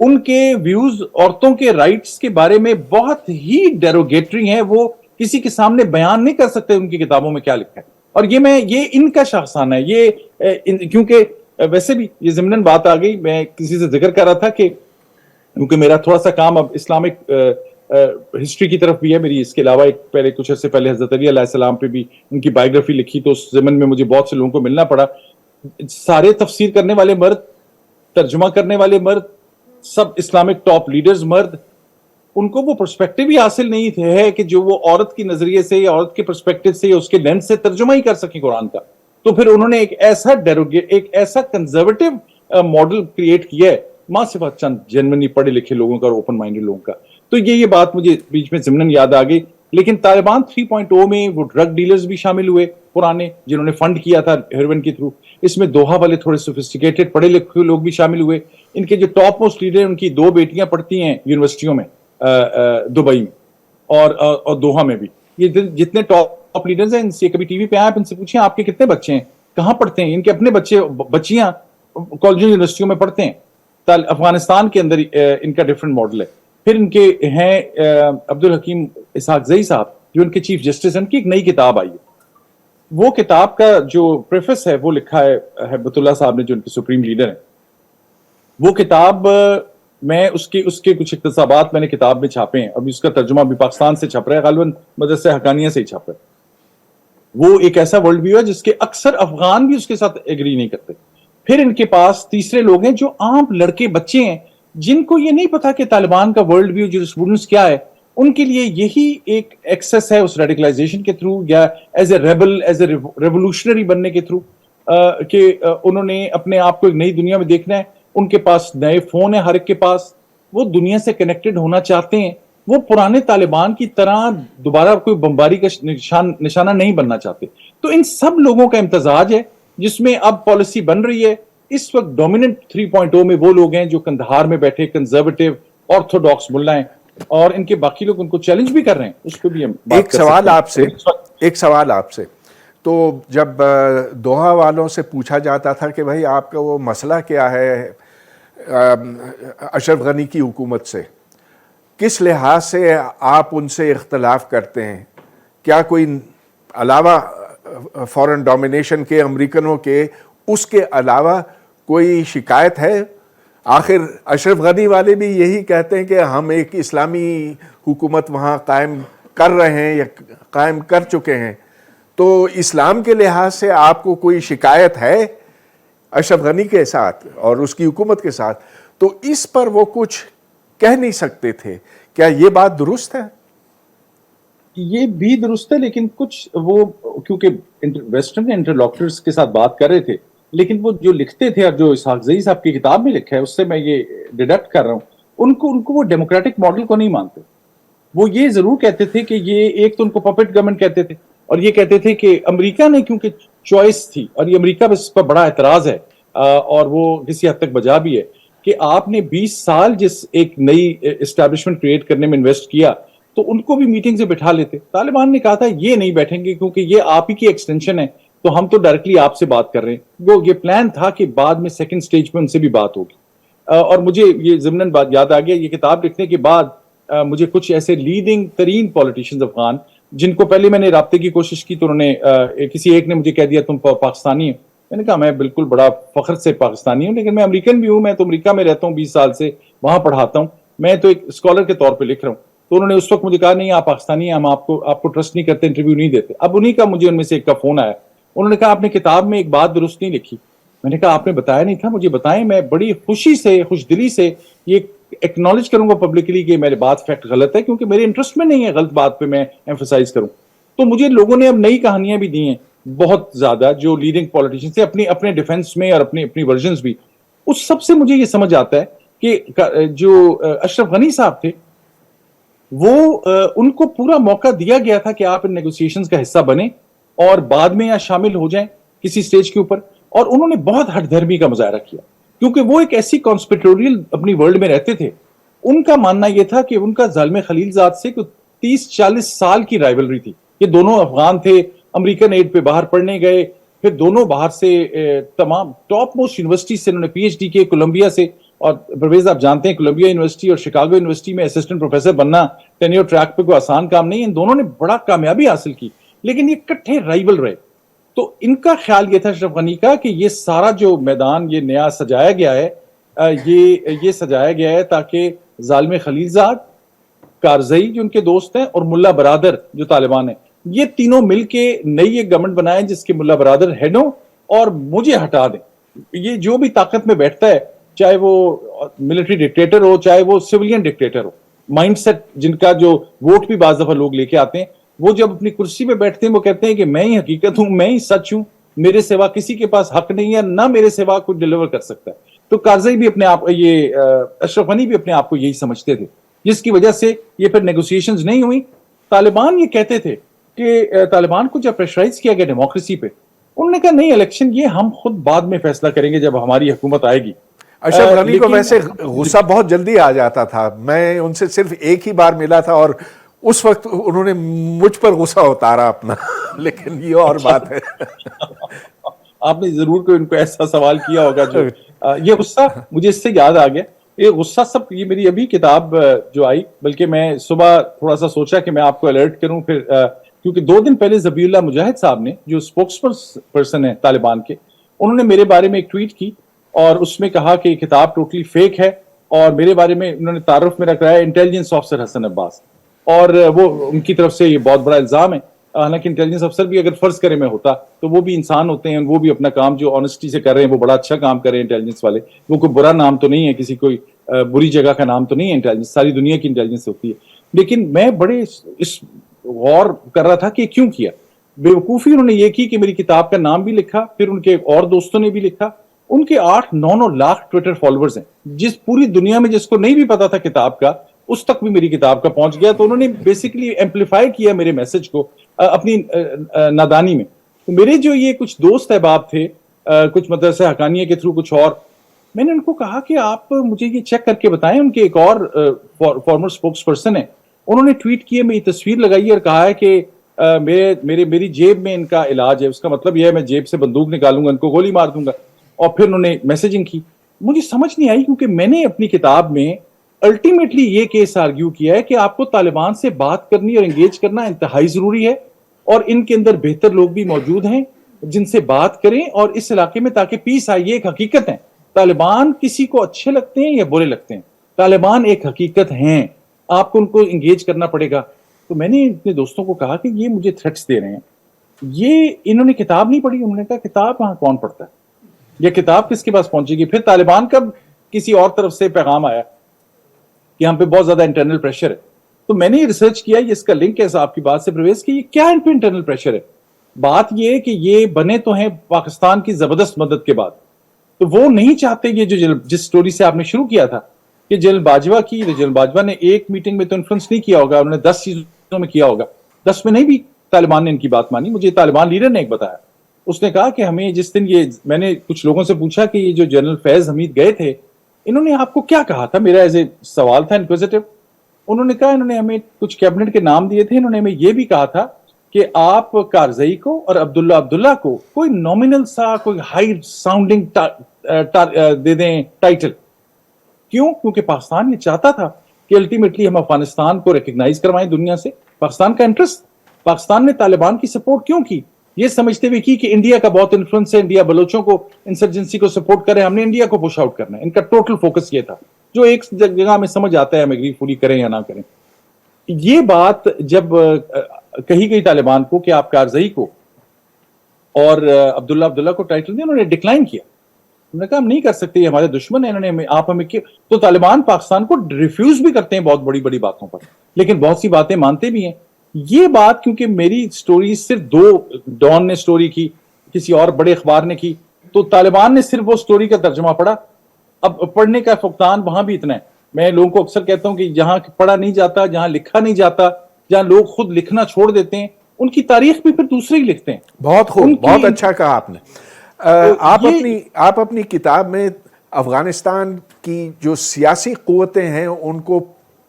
Speaker 2: ان کے ویوز عورتوں کے رائٹس کے بارے میں بہت ہی ڈیروگیٹری ہیں. وہ کسی کے سامنے بیان نہیں کر سکتے ان کی کتابوں میں کیا لکھا ہے. اور یہ ان کا شاخسانہ ہے. یہ کیونکہ ویسے بھی یہ ضمناً بات آ گئی, میں کسی سے ذکر کر رہا تھا کہ کیونکہ میرا تھوڑا سا کام اب اسلامک ہسٹری کی طرف بھی ہے میری, اس کے علاوہ ایک پہلے کچھ عرصے پہلے حضرت علی علیہ السلام پہ بھی ان کی بائیوگرافی لکھی, تو اس زمن میں مجھے بہت سے لوگوں کو ملنا پڑا. سارے تفسیر کرنے والے مرد, ترجمہ کرنے والے مرد, سب اسلامک ٹاپ لیڈرز مرد, ان کو وہ پرسپیکٹو ہی حاصل نہیں ہے کہ جو وہ عورت کی نظریے سے یا عورت کے پرسپیکٹو سے یا اس کے لینس سے ترجمہ ہی کر سکیں قرآن کا. تو پھر انہوں نے ایک ایسا کنزرویٹو ماڈل کریٹ کیا ہے, ماں صفات چند جنرلی پڑھے لکھے لوگوں کا اور اوپن مائنڈڈ لوگوں کا. تو یہ بات مجھے بیچ میں ضمناً یاد آ گئی. لیکن طالبان 3.0 میں وہ ڈرگ ڈیلرز بھی شامل ہوئے پرانے, جنہوں نے فنڈ کیا تھا ہیروئن کے تھرو. اس میں دوحہ والے تھوڑے سوفسٹیکیٹڈ پڑھے لکھے لوگ بھی شامل ہوئے. ان کے جو ٹاپ موسٹ لیڈر, ان کی 2 بیٹیاں پڑھتی ہیں یونیورسٹیوں میں, دبئی میں اور دوحہ میں بھی. یہ جتنے ٹاپ لیڈرز ہیں, ان سے کبھی ٹی وی پہ آئے, ان سے پوچھیں آپ کے کتنے بچے ہیں, کہاں پڑھتے ہیں. ان کے اپنے بچیاں کالجوں یونیورسٹیوں میں پڑھتے ہیں. افغانستان کے اندر ان کا ڈفرنٹ ماڈل ہے. پھر ان کے ہیں عبدالحکیم اسحاق زئی صاحب, جو ان کے چیف جسٹس ہیں. ان کی ایک نئی کتاب آئی ہے, وہ کتاب کا جو پریفس ہے وہ لکھا ہے ہبت اللہ صاحب نے, جو ان کے سپریم لیڈر ہیں. وہ کتاب میں اس کے کچھ اقتصابات میں نے کتاب میں چھاپے ہیں, ابھی اس کا ترجمہ بھی پاکستان سے چھپ رہا ہے, غالباً مدرسہ حقانیہ سے ہی چھپ رہا ہے. وہ ایک ایسا ورلڈ ویو ہے جس کے اکثر افغان بھی اس کے ساتھ ایگری نہیں کرتے. پھر ان کے پاس تیسرے لوگ ہیں جو عام لڑکے بچے ہیں, جن کو یہ نہیں پتا کہ طالبان کا ورلڈ ویو جو اسٹوڈنٹس کیا ہے. ان کے لیے یہی ایک ایکسس ہے اس ریڈیکلائزیشن کے تھرو, یا as a rebel, as a revolutionary بننے کے تھرو, کہ انہوں نے اپنے آپ کو ایک نئی دنیا میں دیکھنا ہے. ان کے پاس نئے فون ہیں ہر ایک کے پاس, وہ دنیا سے کنیکٹڈ ہونا چاہتے ہیں. وہ پرانے طالبان کی طرح دوبارہ کوئی بمباری کا نشانہ نہیں بننا چاہتے. تو ان سب لوگوں کا امتزاج ہے جس میں اب پالیسی بن رہی ہے. اس وقت ڈومیننٹ 3.0 میں وہ لوگ ہیں جو کندھار میں بیٹھے کنزرویٹو آرتھوڈاکس ملا ہیں, اور ان کے باقی لوگ ان کو چیلنج بھی کر رہے ہیں. اس پہ بھی ہم بات کر سکتے ہیں.
Speaker 1: ایک سوال آپ سے, تو جب دوحہ والوں سے پوچھا جاتا تھا کہ بھائی آپ کا وہ مسئلہ کیا ہے اشرف غنی کی حکومت سے, کس لحاظ سے آپ ان سے اختلاف کرتے ہیں, کیا کوئی علاوہ فورن ڈومینیشن کے, امریکنوں کے, اس کے علاوہ کوئی شکایت ہے؟ آخر اشرف غنی والے بھی یہی کہتے ہیں کہ ہم ایک اسلامی حکومت وہاں قائم کر رہے ہیں یا قائم کر چکے ہیں. تو اسلام کے لحاظ سے آپ کو کوئی شکایت ہے اشرف غنی کے ساتھ اور اس کی حکومت کے ساتھ؟ تو اس پر وہ کچھ کہہ نہیں سکتے تھے, کیا یہ بات درست ہے؟
Speaker 2: یہ بھی درست ہے, لیکن کچھ وہ کیونکہ ویسٹرن انٹرلوکٹرز کے ساتھ بات کر رہے تھے, لیکن وہ جو لکھتے تھے اور جو اسحاق زئی صاحب کی کتاب میں لکھا ہے اس سے میں یہ ڈیڈکٹ کر رہا ہوں، ان کو وہ ڈیموکریٹک ماڈل کو نہیں مانتے. وہ یہ ضرور کہتے تھے کہ یہ ایک تو ان کو پپٹ گورنمنٹ کہتے تھے، اور یہ کہتے تھے کہ امریکہ نے کیونکہ چوائس تھی، اور یہ امریکہ پہ اس پر بڑا اعتراض ہے اور وہ کسی حد تک بجا بھی ہے کہ آپ نے 20 سال جس ایک نئی اسٹیبلشمنٹ کریٹ کرنے میں انویسٹ کیا تو ان کو بھی میٹنگ سے بٹھا لیتے. طالبان نے کہا تھا یہ نہیں بیٹھیں گے کیونکہ یہ آپ ہی کی ایکسٹینشن ہے، تو ہم تو ڈائریکٹلی آپ سے بات کر رہے ہیں. وہ یہ پلان تھا کہ بعد میں سیکنڈ سٹیج پہ ان سے بھی بات ہوگی. اور مجھے یہ ضمناً بات یاد آ گیا، یہ کتاب لکھنے کے بعد مجھے کچھ ایسے لیڈنگ ترین پولیٹیشینز افغان جن کو پہلے میں نے رابطے کی کوشش کی تو انہوں نے کسی ایک نے مجھے کہہ دیا تم پاکستانی ہو. میں نے کہا میں بالکل بڑا فخر سے پاکستانی ہوں، لیکن میں امریکن بھی ہوں، میں تو امریکہ میں رہتا ہوں 20 سال سے، وہاں پڑھاتا ہوں، میں تو ایک اسکالر کے طور پہ لکھ رہا ہوں. تو انہوں نے اس وقت مجھے کہا نہیں آپ پاکستانی ہیں، ہم آپ کو ٹرسٹ نہیں کرتے، انٹرویو نہیں دیتے. اب انہیں کا مجھے ان میں سے ایک کا فون آیا، انہوں نے کہا آپ نے کتاب میں ایک بات درست نہیں لکھی. میں نے کہا آپ نے بتایا نہیں تھا، مجھے بتائیں، میں بڑی خوشی سے خوش دلی سے یہ ایکنالج کروں گا پبلکلی کہ میری بات فیکٹ غلط ہے، کیونکہ میرے انٹرسٹ میں نہیں ہے غلط بات پہ میں ایمفسائز کروں. تو مجھے لوگوں نے اب نئی کہانیاں بھی دی ہیں بہت زیادہ، جو لیڈنگ پولیٹیشین سے اپنے ڈیفنس میں اور اپنی ورژنز بھی. اس سب سے مجھے یہ سمجھ آتا ہے کہ جو اشرف غنی صاحب تھے وہ ان کو پورا موقع دیا گیا تھا کہ آپ ان نیگوسیشنز کا حصہ بنیں اور بعد میں یا شامل ہو جائیں کسی سٹیج کے اوپر، اور انہوں نے بہت ہٹ دھرمی کا مظاہرہ کیا کیونکہ وہ ایک ایسی کانسپیٹوریل اپنی ورلڈ میں رہتے تھے. ان کا ماننا یہ تھا کہ ان کا ظالم خلیل زاد سے 30-40 سال کی رائیولری تھی. یہ دونوں افغان تھے، امریکن ایڈ پہ باہر پڑھنے گئے، پھر دونوں باہر سے تمام ٹاپ موسٹ یونیورسٹی سے انہوں نے پی ایچ ڈی کے کولمبیا سے. اور پرویز آپ جانتے ہیں کولمبیا یونیورسٹی اور شکاگو یونیورسٹی میں اسسٹنٹ پروفیسر بننا ٹینیور ٹریک پہ کوئی آسان کام نہیں ہے. ان دونوں نے بڑا کامیابی حاصل کی، لیکن یہ کٹھے رائیول رہے. تو ان کا خیال یہ تھا اشرف غنی کا کہ یہ سارا جو میدان یہ نیا سجایا گیا ہے یہ سجایا گیا ہے تاکہ ظالم خلیل زاد، کارزئی جو ان کے دوست ہیں، اور ملا برادر جو طالبان ہیں، یہ تینوں مل کے نئی ایک گورنمنٹ بنائیں جس کے ملا برادر ہیڈ ہوں اور مجھے ہٹا دیں. یہ جو بھی طاقت میں بیٹھتا ہے، چاہے وہ ملٹری ڈکٹیٹر ہو چاہے وہ سویلین ڈکٹیٹر ہو، مائنڈ سیٹ جن کا جو ووٹ بھی بعض دفعہ لوگ لے کے آتے ہیں، وہ جب اپنی کرسی پہ بیٹھتے ہیں وہ کہتے ہیں کہ میں ہی حقیقت ہوں، میں ہی سچ ہوں، میرے سوا کسی کے پاس حق نہیں ہے، نہ میرے سوا کوئی ڈیلیور کر سکتا ہے. تو کارزئی بھی اپنے آپ یہ اشرف غنی بھی اپنے آپ کو یہی سمجھتے تھے، جس کی وجہ سے یہ پھر نیگوسیشنز نہیں ہوئی. طالبان یہ کہتے تھے کہ طالبان کو جب پریشرائز کیا گیا ڈیموکریسی پہ، انہوں نے کہا نہیں الیکشن یہ ہم خود بعد میں فیصلہ کریں گے جب ہماری حکومت آئے گی.
Speaker 1: اشرف غنی کو ویسے غصہ بہت جلدی آ جاتا تھا. میں ان سے صرف ایک ہی بار ملا تھا اور اس وقت انہوں نے مجھ پر غصہ اتارا اپنا، لیکن یہ اور بات ہے.
Speaker 2: آپ نے ضرور کوئی ان کو ایسا سوال کیا ہوگا جو یہ غصہ مجھے اس سے یاد آ گیا. یہ غصہ سب یہ میری ابھی کتاب جو آئی، بلکہ میں صبح تھوڑا سا سوچا کہ میں آپ کو الرٹ کروں، پھر کیونکہ 2 دن پہلے ذبیح اللہ مجاہد صاحب نے جو اسپوکس پرسن ہیں طالبان کے، انہوں نے میرے بارے میں ایک ٹویٹ کی اور اس میں کہا کہ یہ کتاب ٹوٹلی فیک ہے، اور میرے بارے میں انہوں نے تعارف میرا کرایا انٹیلیجنس آفیسر حسن عباس، اور وہ ان کی طرف سے یہ بہت بڑا الزام ہے. حالانکہ انٹیلیجنس افسر بھی اگر فرض کرے میں ہوتا تو وہ بھی انسان ہوتے ہیں، وہ بھی اپنا کام جو آنےسٹی سے کر رہے ہیں وہ بڑا اچھا کام کر رہے ہیں انٹیلیجنس والے. وہ کوئی برا نام تو نہیں ہے، کسی کوئی بری جگہ کا نام تو نہیں ہے. انٹیلیجنس ساری دنیا کی انٹیلیجنس ہوتی ہے. لیکن میں بڑے اس غور کر رہا تھا کہ کیوں کیا. بیوقوفی انہوں نے یہ کی کہ میری کتاب کا نام بھی لکھا، پھر ان کے اور دوستوں نے بھی لکھا. ان کے 8-9 لاکھ ٹویٹر فالوورز ہیں، جس پوری دنیا میں جس کو نہیں بھی پتا تھا کتاب کا اس تک بھی میری کتاب کا پہنچ گیا. تو انہوں نے بیسیکلی ایمپلیفائی کیا میرے میسج کو اپنی نادانی میں. تو میرے جو یہ کچھ دوست احباب تھے، کچھ مدرسہ حقانیہ کے تھرو، کچھ اور، میں نے ان کو کہا کہ آپ مجھے یہ چیک کر کے بتائیں. ان کے ایک اور فارمر اسپوکس پرسن ہیں، انہوں نے ٹویٹ کیے، میں یہ تصویر لگائی اور کہا ہے کہ میری جیب میں ان کا علاج ہے. اس کا مطلب یہ ہے میں جیب سے بندوق نکالوں گا، ان کو گولی مار دوں گا. اور پھر انہوں نے میسیجنگ کی. مجھے سمجھ نہیں آئی کیونکہ میں نے اپنی کتاب میں الٹیمیٹلی یہ کیس آرگیو کیا ہے کہ آپ کو طالبان سے بات کرنی اور انگیج کرنا انتہائی ضروری ہے، اور ان کے اندر بہتر لوگ بھی موجود ہیں جن سے بات کریں اور اس علاقے میں تاکہ پیس آئے. یہ ایک حقیقت ہے. طالبان کسی کو اچھے لگتے ہیں یا برے لگتے ہیں، طالبان ایک حقیقت ہیں، آپ کو ان کو انگیج کرنا پڑے گا. تو میں نے اپنے دوستوں کو کہا کہ یہ مجھے تھریٹس دے رہے ہیں. یہ انہوں نے کتاب نہیں پڑھی. انہوں نے کہا کتاب وہاں کون پڑھتا ہے، یہ کتاب کس کے پاس پہنچے گی. پھر طالبان کا کسی اور طرف سے پیغام آیا کہ ہم پہ بہت زیادہ انٹرنل پریشر ہے. تو میں نے ریسرچ کیا، یہ اس کا لنک ہے آپ کی بات سے پرویز، کہ یہ کیا ان پہ انٹرنل پریشر ہے. بات یہ ہے کہ یہ بنے تو ہیں پاکستان کی زبردست مدد کے بعد, تو وہ نہیں چاہتے یہ جو جس سٹوری سے آپ نے شروع کیا تھا کہ جنرل باجوہ کی, جنرل باجوہ نے ایک میٹنگ میں تو انفلوئنس نہیں کیا ہوگا, انہوں نے 10 چیزوں میں کیا ہوگا, 10 میں نہیں بھی طالبان نے ان کی بات مانی. مجھے طالبان لیڈر نے ایک بتایا, اس نے کہا کہ ہمیں جس دن یہ, میں نے کچھ لوگوں سے پوچھا کہ یہ جو جنرل فیض حمید گئے تھے انہوں نے آپ کو کیا کہا تھا, میرا ایز اے سوال تھا انکوزیٹو. انہوں نے کہا انہوں نے ہمیں کچھ کیبنٹ کے نام دیے تھے, انہوں نے ہمیں یہ بھی کہا تھا کہ آپ کارزئی کو اور عبداللہ کو کوئی نومینل سا کوئی ہائی ساؤنڈنگ دے دیں ٹائٹل. کیوں؟ کیونکہ پاکستان یہ چاہتا تھا کہ الٹیمیٹلی ہم افغانستان کو ریکگنائز کروائیں دنیا سے. پاکستان کا انٹرسٹ, پاکستان نے طالبان کی سپورٹ کیوں کی؟ یہ سمجھتے ہوئے کی کہ انڈیا کا بہت انفلوئنس ہے, انڈیا بلوچوں کو انسرجنسی کو سپورٹ کرے, ہم نے انڈیا کو پش آؤٹ کرنا ہے. ان کا ٹوٹل فوکس یہ تھا, جو ایک جگہ میں سمجھ آتا ہے ہم ایگری فلی کریں یا نہ کریں. یہ بات جب کہی گئی طالبان کو کہ آپ کارزئی کو اور عبداللہ کو ٹائٹل دیں, انہوں نے ڈکلائن کیا. انہوں نے کہا ہم نہیں کر سکتے, یہ ہمارے دشمن ہیں, انہوں نے آپ ہمیں کیا. تو طالبان پاکستان کو ریفیوز بھی کرتے ہیں بہت بڑی بڑی باتوں پر, لیکن بہت سی باتیں مانتے بھی ہیں. یہ بات کیونکہ میری سٹوری صرف 2 ڈان نے سٹوری کی, کسی اور بڑے اخبار نے کی, تو طالبان نے صرف وہ سٹوری کا ترجمہ پڑھا. اب پڑھنے کا فقدان وہاں بھی اتنا ہے. میں لوگوں کو اکثر کہتا ہوں کہ جہاں پڑھا نہیں جاتا, جہاں لکھا نہیں جاتا, جہاں لوگ خود لکھنا چھوڑ دیتے ہیں, ان کی تاریخ بھی پھر دوسرے ہی لکھتے ہیں.
Speaker 1: بہت خوب, بہت اچھا کہا آپ نے. آپ اپنی کتاب میں افغانستان کی جو سیاسی قوتیں ہیں ان کو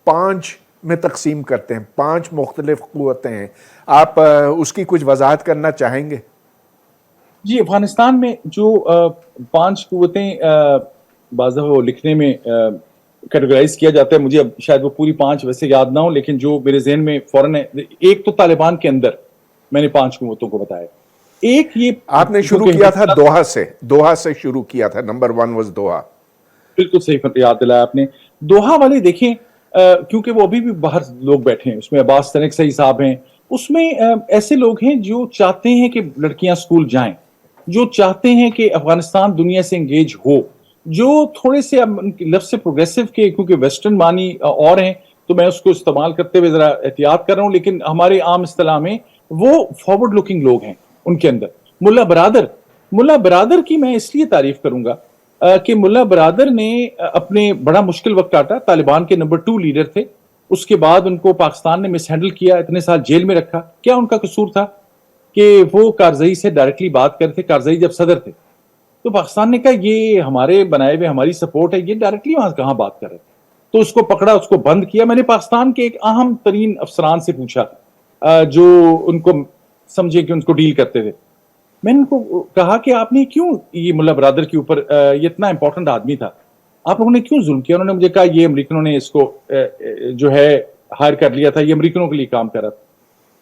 Speaker 1: 5 میں تقسیم کرتے ہیں, 5 مختلف قوتیں ہیں. آپ اس کی کچھ وضاحت کرنا چاہیں گے؟
Speaker 2: جی, افغانستان میں جو 5 قوتیں بعض وہ لکھنے میں کیٹیگرائز کیا جاتا ہے, مجھے اب شاید وہ پوری 5 ویسے یاد نہ ہو, لیکن جو میرے ذہن میں فوراً ہے, ایک تو طالبان کے اندر میں نے 5 قوتوں کو بتایا. ایک یہ
Speaker 1: آپ نے شروع کیا تھا دوحہ سے شروع کیا تھا, نمبر 1 واز دوحہ.
Speaker 2: بالکل صحیح یاد دلایا آپ نے. دوحہ والے دیکھیں, کیونکہ وہ ابھی بھی باہر لوگ بیٹھے ہیں, اس میں عباس تنکسئی صاحب ہیں, اس میں ایسے لوگ ہیں جو چاہتے ہیں کہ لڑکیاں سکول جائیں, جو چاہتے ہیں کہ افغانستان دنیا سے انگیج ہو, جو تھوڑے سے لفظ سے پروگریسو کے, کیونکہ ویسٹرن معنی اور ہیں تو میں اس کو استعمال کرتے ہوئے ذرا احتیاط کر رہا ہوں, لیکن ہمارے عام اصطلاح میں وہ فارورڈ لوکنگ لوگ ہیں. ان کے اندر ملا برادر کی میں اس لیے تعریف کروں گا کہ ملا برادر نے اپنے بڑا مشکل وقت کاٹا, طالبان کے نمبر 2 لیڈر تھے, اس کے بعد ان کو پاکستان نے مس ہینڈل کیا, اتنے سال جیل میں رکھا. کیا ان کا قصور تھا کہ وہ کارزئی سے ڈائریکٹلی بات کرتے تھے, کارزئی جب صدر تھے تو پاکستان نے کہا یہ ہمارے بنائے ہوئے ہماری سپورٹ ہے, یہ ڈائریکٹلی وہاں کہاں بات کر رہے, تو اس کو پکڑا, اس کو بند کیا. میں نے پاکستان کے ایک اہم ترین افسران سے پوچھا جو ان کو سمجھے کہ ان کو ڈیل کرتے تھے, میں نے ان کو کہا کہ آپ نے کیوں یہ ملا برادر کے اوپر, یہ اتنا امپورٹنٹ آدمی تھا, آپ لوگوں نے کیوں ظلم کیا؟ انہوں نے مجھے کہا یہ امریکنوں نے اس کو جو ہے ہائر کر لیا تھا, یہ امریکنوں کے لیے کام کر رہا تھا.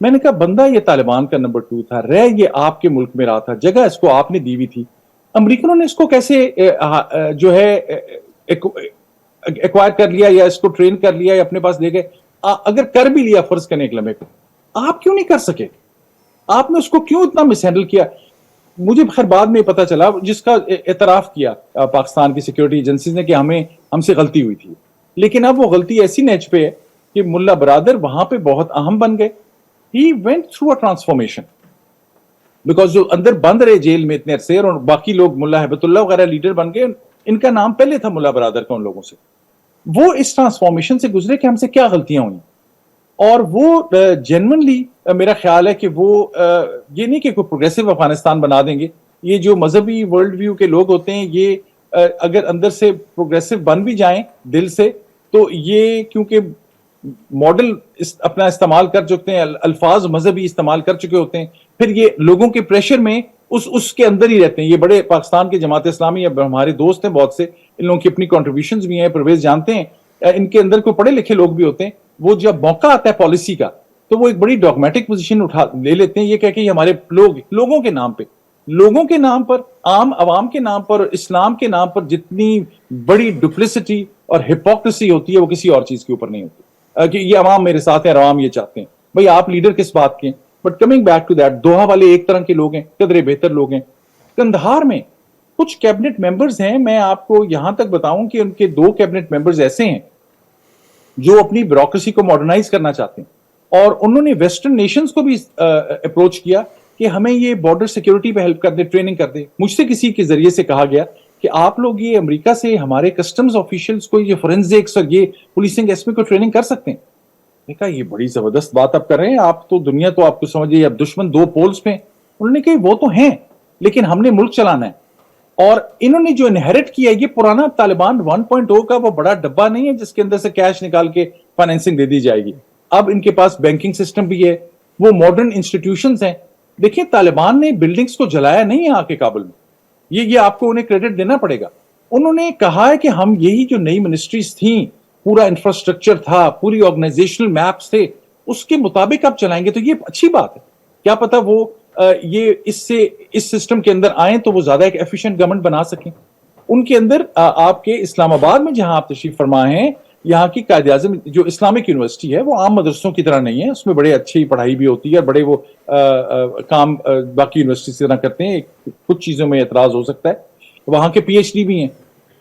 Speaker 2: میں نے کہا بندہ یہ طالبان کا نمبر 2 تھا, رہ یہ آپ کے ملک میں رہا تھا, جگہ اس کو آپ نے دی ہوئی تھی, امریکنوں نے اس کو کیسے جو ہے ایکوائر کر لیا یا اس کو ٹرین کر لیا یا اپنے پاس لے گئے؟ اگر کر بھی لیا فرض کرنے ایک لمحے کو, آپ کیوں نہیں کر سکے؟ آپ نے اس کو کیوں اتنا مس ہینڈل کیا؟ مجھے خیر بعد میں پتا چلا, جس کا اعتراف کیا پاکستان کی سیکیورٹی ایجنسیز نے کہ ہم سے غلطی ہوئی تھی, لیکن اب وہ غلطی ایسی نیچ پہ ہے کہ ملا برادر وہاں پہ بہت اہم بن گئے. He went through a transformation because جو اندر بند رہے جیل میں اتنے عرصے, اور باقی لوگ ملا ہیبت اللہ وغیرہ لیڈر بن گئے, ان کا نام پہلے تھا ملا برادر کا ان لوگوں سے. وہ اس ٹرانسفارمیشن سے گزرے کہ ہم سے کیا غلطیاں ہوئیں, اور وہ جینوئنلی میرا خیال ہے کہ وہ یہ نہیں کہ کوئی پروگریسو افغانستان بنا دیں گے. یہ جو مذہبی ورلڈ ویو کے لوگ ہوتے ہیں, یہ اگر اندر سے پروگریسو بن بھی جائیں دل سے, تو یہ کیونکہ ماڈل اپنا استعمال کر چکتے ہیں, الفاظ مذہبی استعمال کر چکے ہوتے ہیں, پھر یہ لوگوں کے پریشر میں اس کے اندر ہی رہتے ہیں. یہ بڑے پاکستان کے جماعت اسلامی ہمارے دوست ہیں بہت سے, ان لوگوں کی اپنی کنٹریبیوشنز بھی ہیں, پرویز جانتے ہیں, ان کے اندر کوئی پڑھے لکھے لوگ بھی ہوتے ہیں, وہ جب موقع آتا ہے پالیسی کا تو وہ ایک بڑی ڈاگمیٹک پوزیشن لے لیتے ہیں, یہ کہہ کہ ہمارے لوگوں کے نام پر عام عوام کے نام پر, اسلام کے نام پر جتنی بڑی ڈپلیسٹی اور ہپوکریسی ہوتی ہے وہ کسی اور چیز کے اوپر نہیں ہوتی, کہ یہ عوام میرے ساتھ ہیں اور عوام یہ چاہتے ہیں. بھئی آپ لیڈر کس بات کے ہیں؟ But coming back to that, Doha والے ایک طرح کے لوگ ہیں, قدرے بہتر لوگ ہیں. کندھار میں کچھ کیبنٹ ممبرز ہیں, میں آپ کو یہاں تک بتاؤں کہ ان کے 2 کیبنٹ ممبرز ایسے ہیں جو اپنی بیوروکریسی کو ماڈرنائز کرنا چاہتے ہیں, اور انہوں نے ویسٹرن نیشنز کو بھی اپروچ کیا کہ ہمیں یہ بارڈر سیکیورٹی پہ ہیلپ کر دے, ٹریننگ کر دے. مجھ سے کسی کے ذریعے سے کہا گیا کہ آپ لوگ یہ امریکہ سے ہمارے کسٹمز آفیشلز کو یہ فورینزکس اور یہ پولیسنگ ایس میں کو ٹریننگ کر سکتے ہیں. میں کہا یہ بڑی زبردست بات آپ کر رہے ہیں, آپ تو دنیا تو آپ کو سمجھیے اب دشمن دو پولز پہ. انہوں نے کہا وہ تو ہیں لیکن ہم نے ملک چلانا ہے, اور انہوں نے جو انہیرٹ کیا یہ پرانا طالبان 1.0 کا وہ بڑا ڈبہ نہیں ہے جس کے اندر سے کیش نکال کے فائنینسنگ دے دی جائے گی. اب ان کے پاس بینکنگ سسٹم بھی ہے, وہ ماڈرن انسٹیٹیوشنز ہیں. دیکھیں طالبان نے بلڈنگز کو جلایا نہیں ہے آ کے کابل میں, یہ آپ کو انہیں کریڈٹ دینا پڑے گا. انہوں نے کہا ہے کہ ہم یہی جو نئی منسٹریز تھیں, پورا انفراسٹرکچر تھا, پوری آرگنائزیشنل میپس تھے, اس کے مطابق آپ چلائیں گے تو یہ اچھی بات ہے. کیا پتا وہ یہ اس سسٹم کے اندر آئیں تو وہ زیادہ ایک ایفیشینٹ گورنمنٹ بنا سکیں. ان کے اندر آپ کے اسلام آباد میں جہاں آپ تشریف فرما ہیں, یہاں کی قائد اعظم جو اسلامک یونیورسٹی ہے وہ عام مدرسوں کی طرح نہیں ہے, اس میں بڑے اچھی پڑھائی بھی ہوتی ہے اور بڑے وہ کام باقی یونیورسٹی سے طرح کرتے ہیں. کچھ چیزوں میں اعتراض ہو سکتا ہے. وہاں کے پی ایچ ڈی بھی ہیں.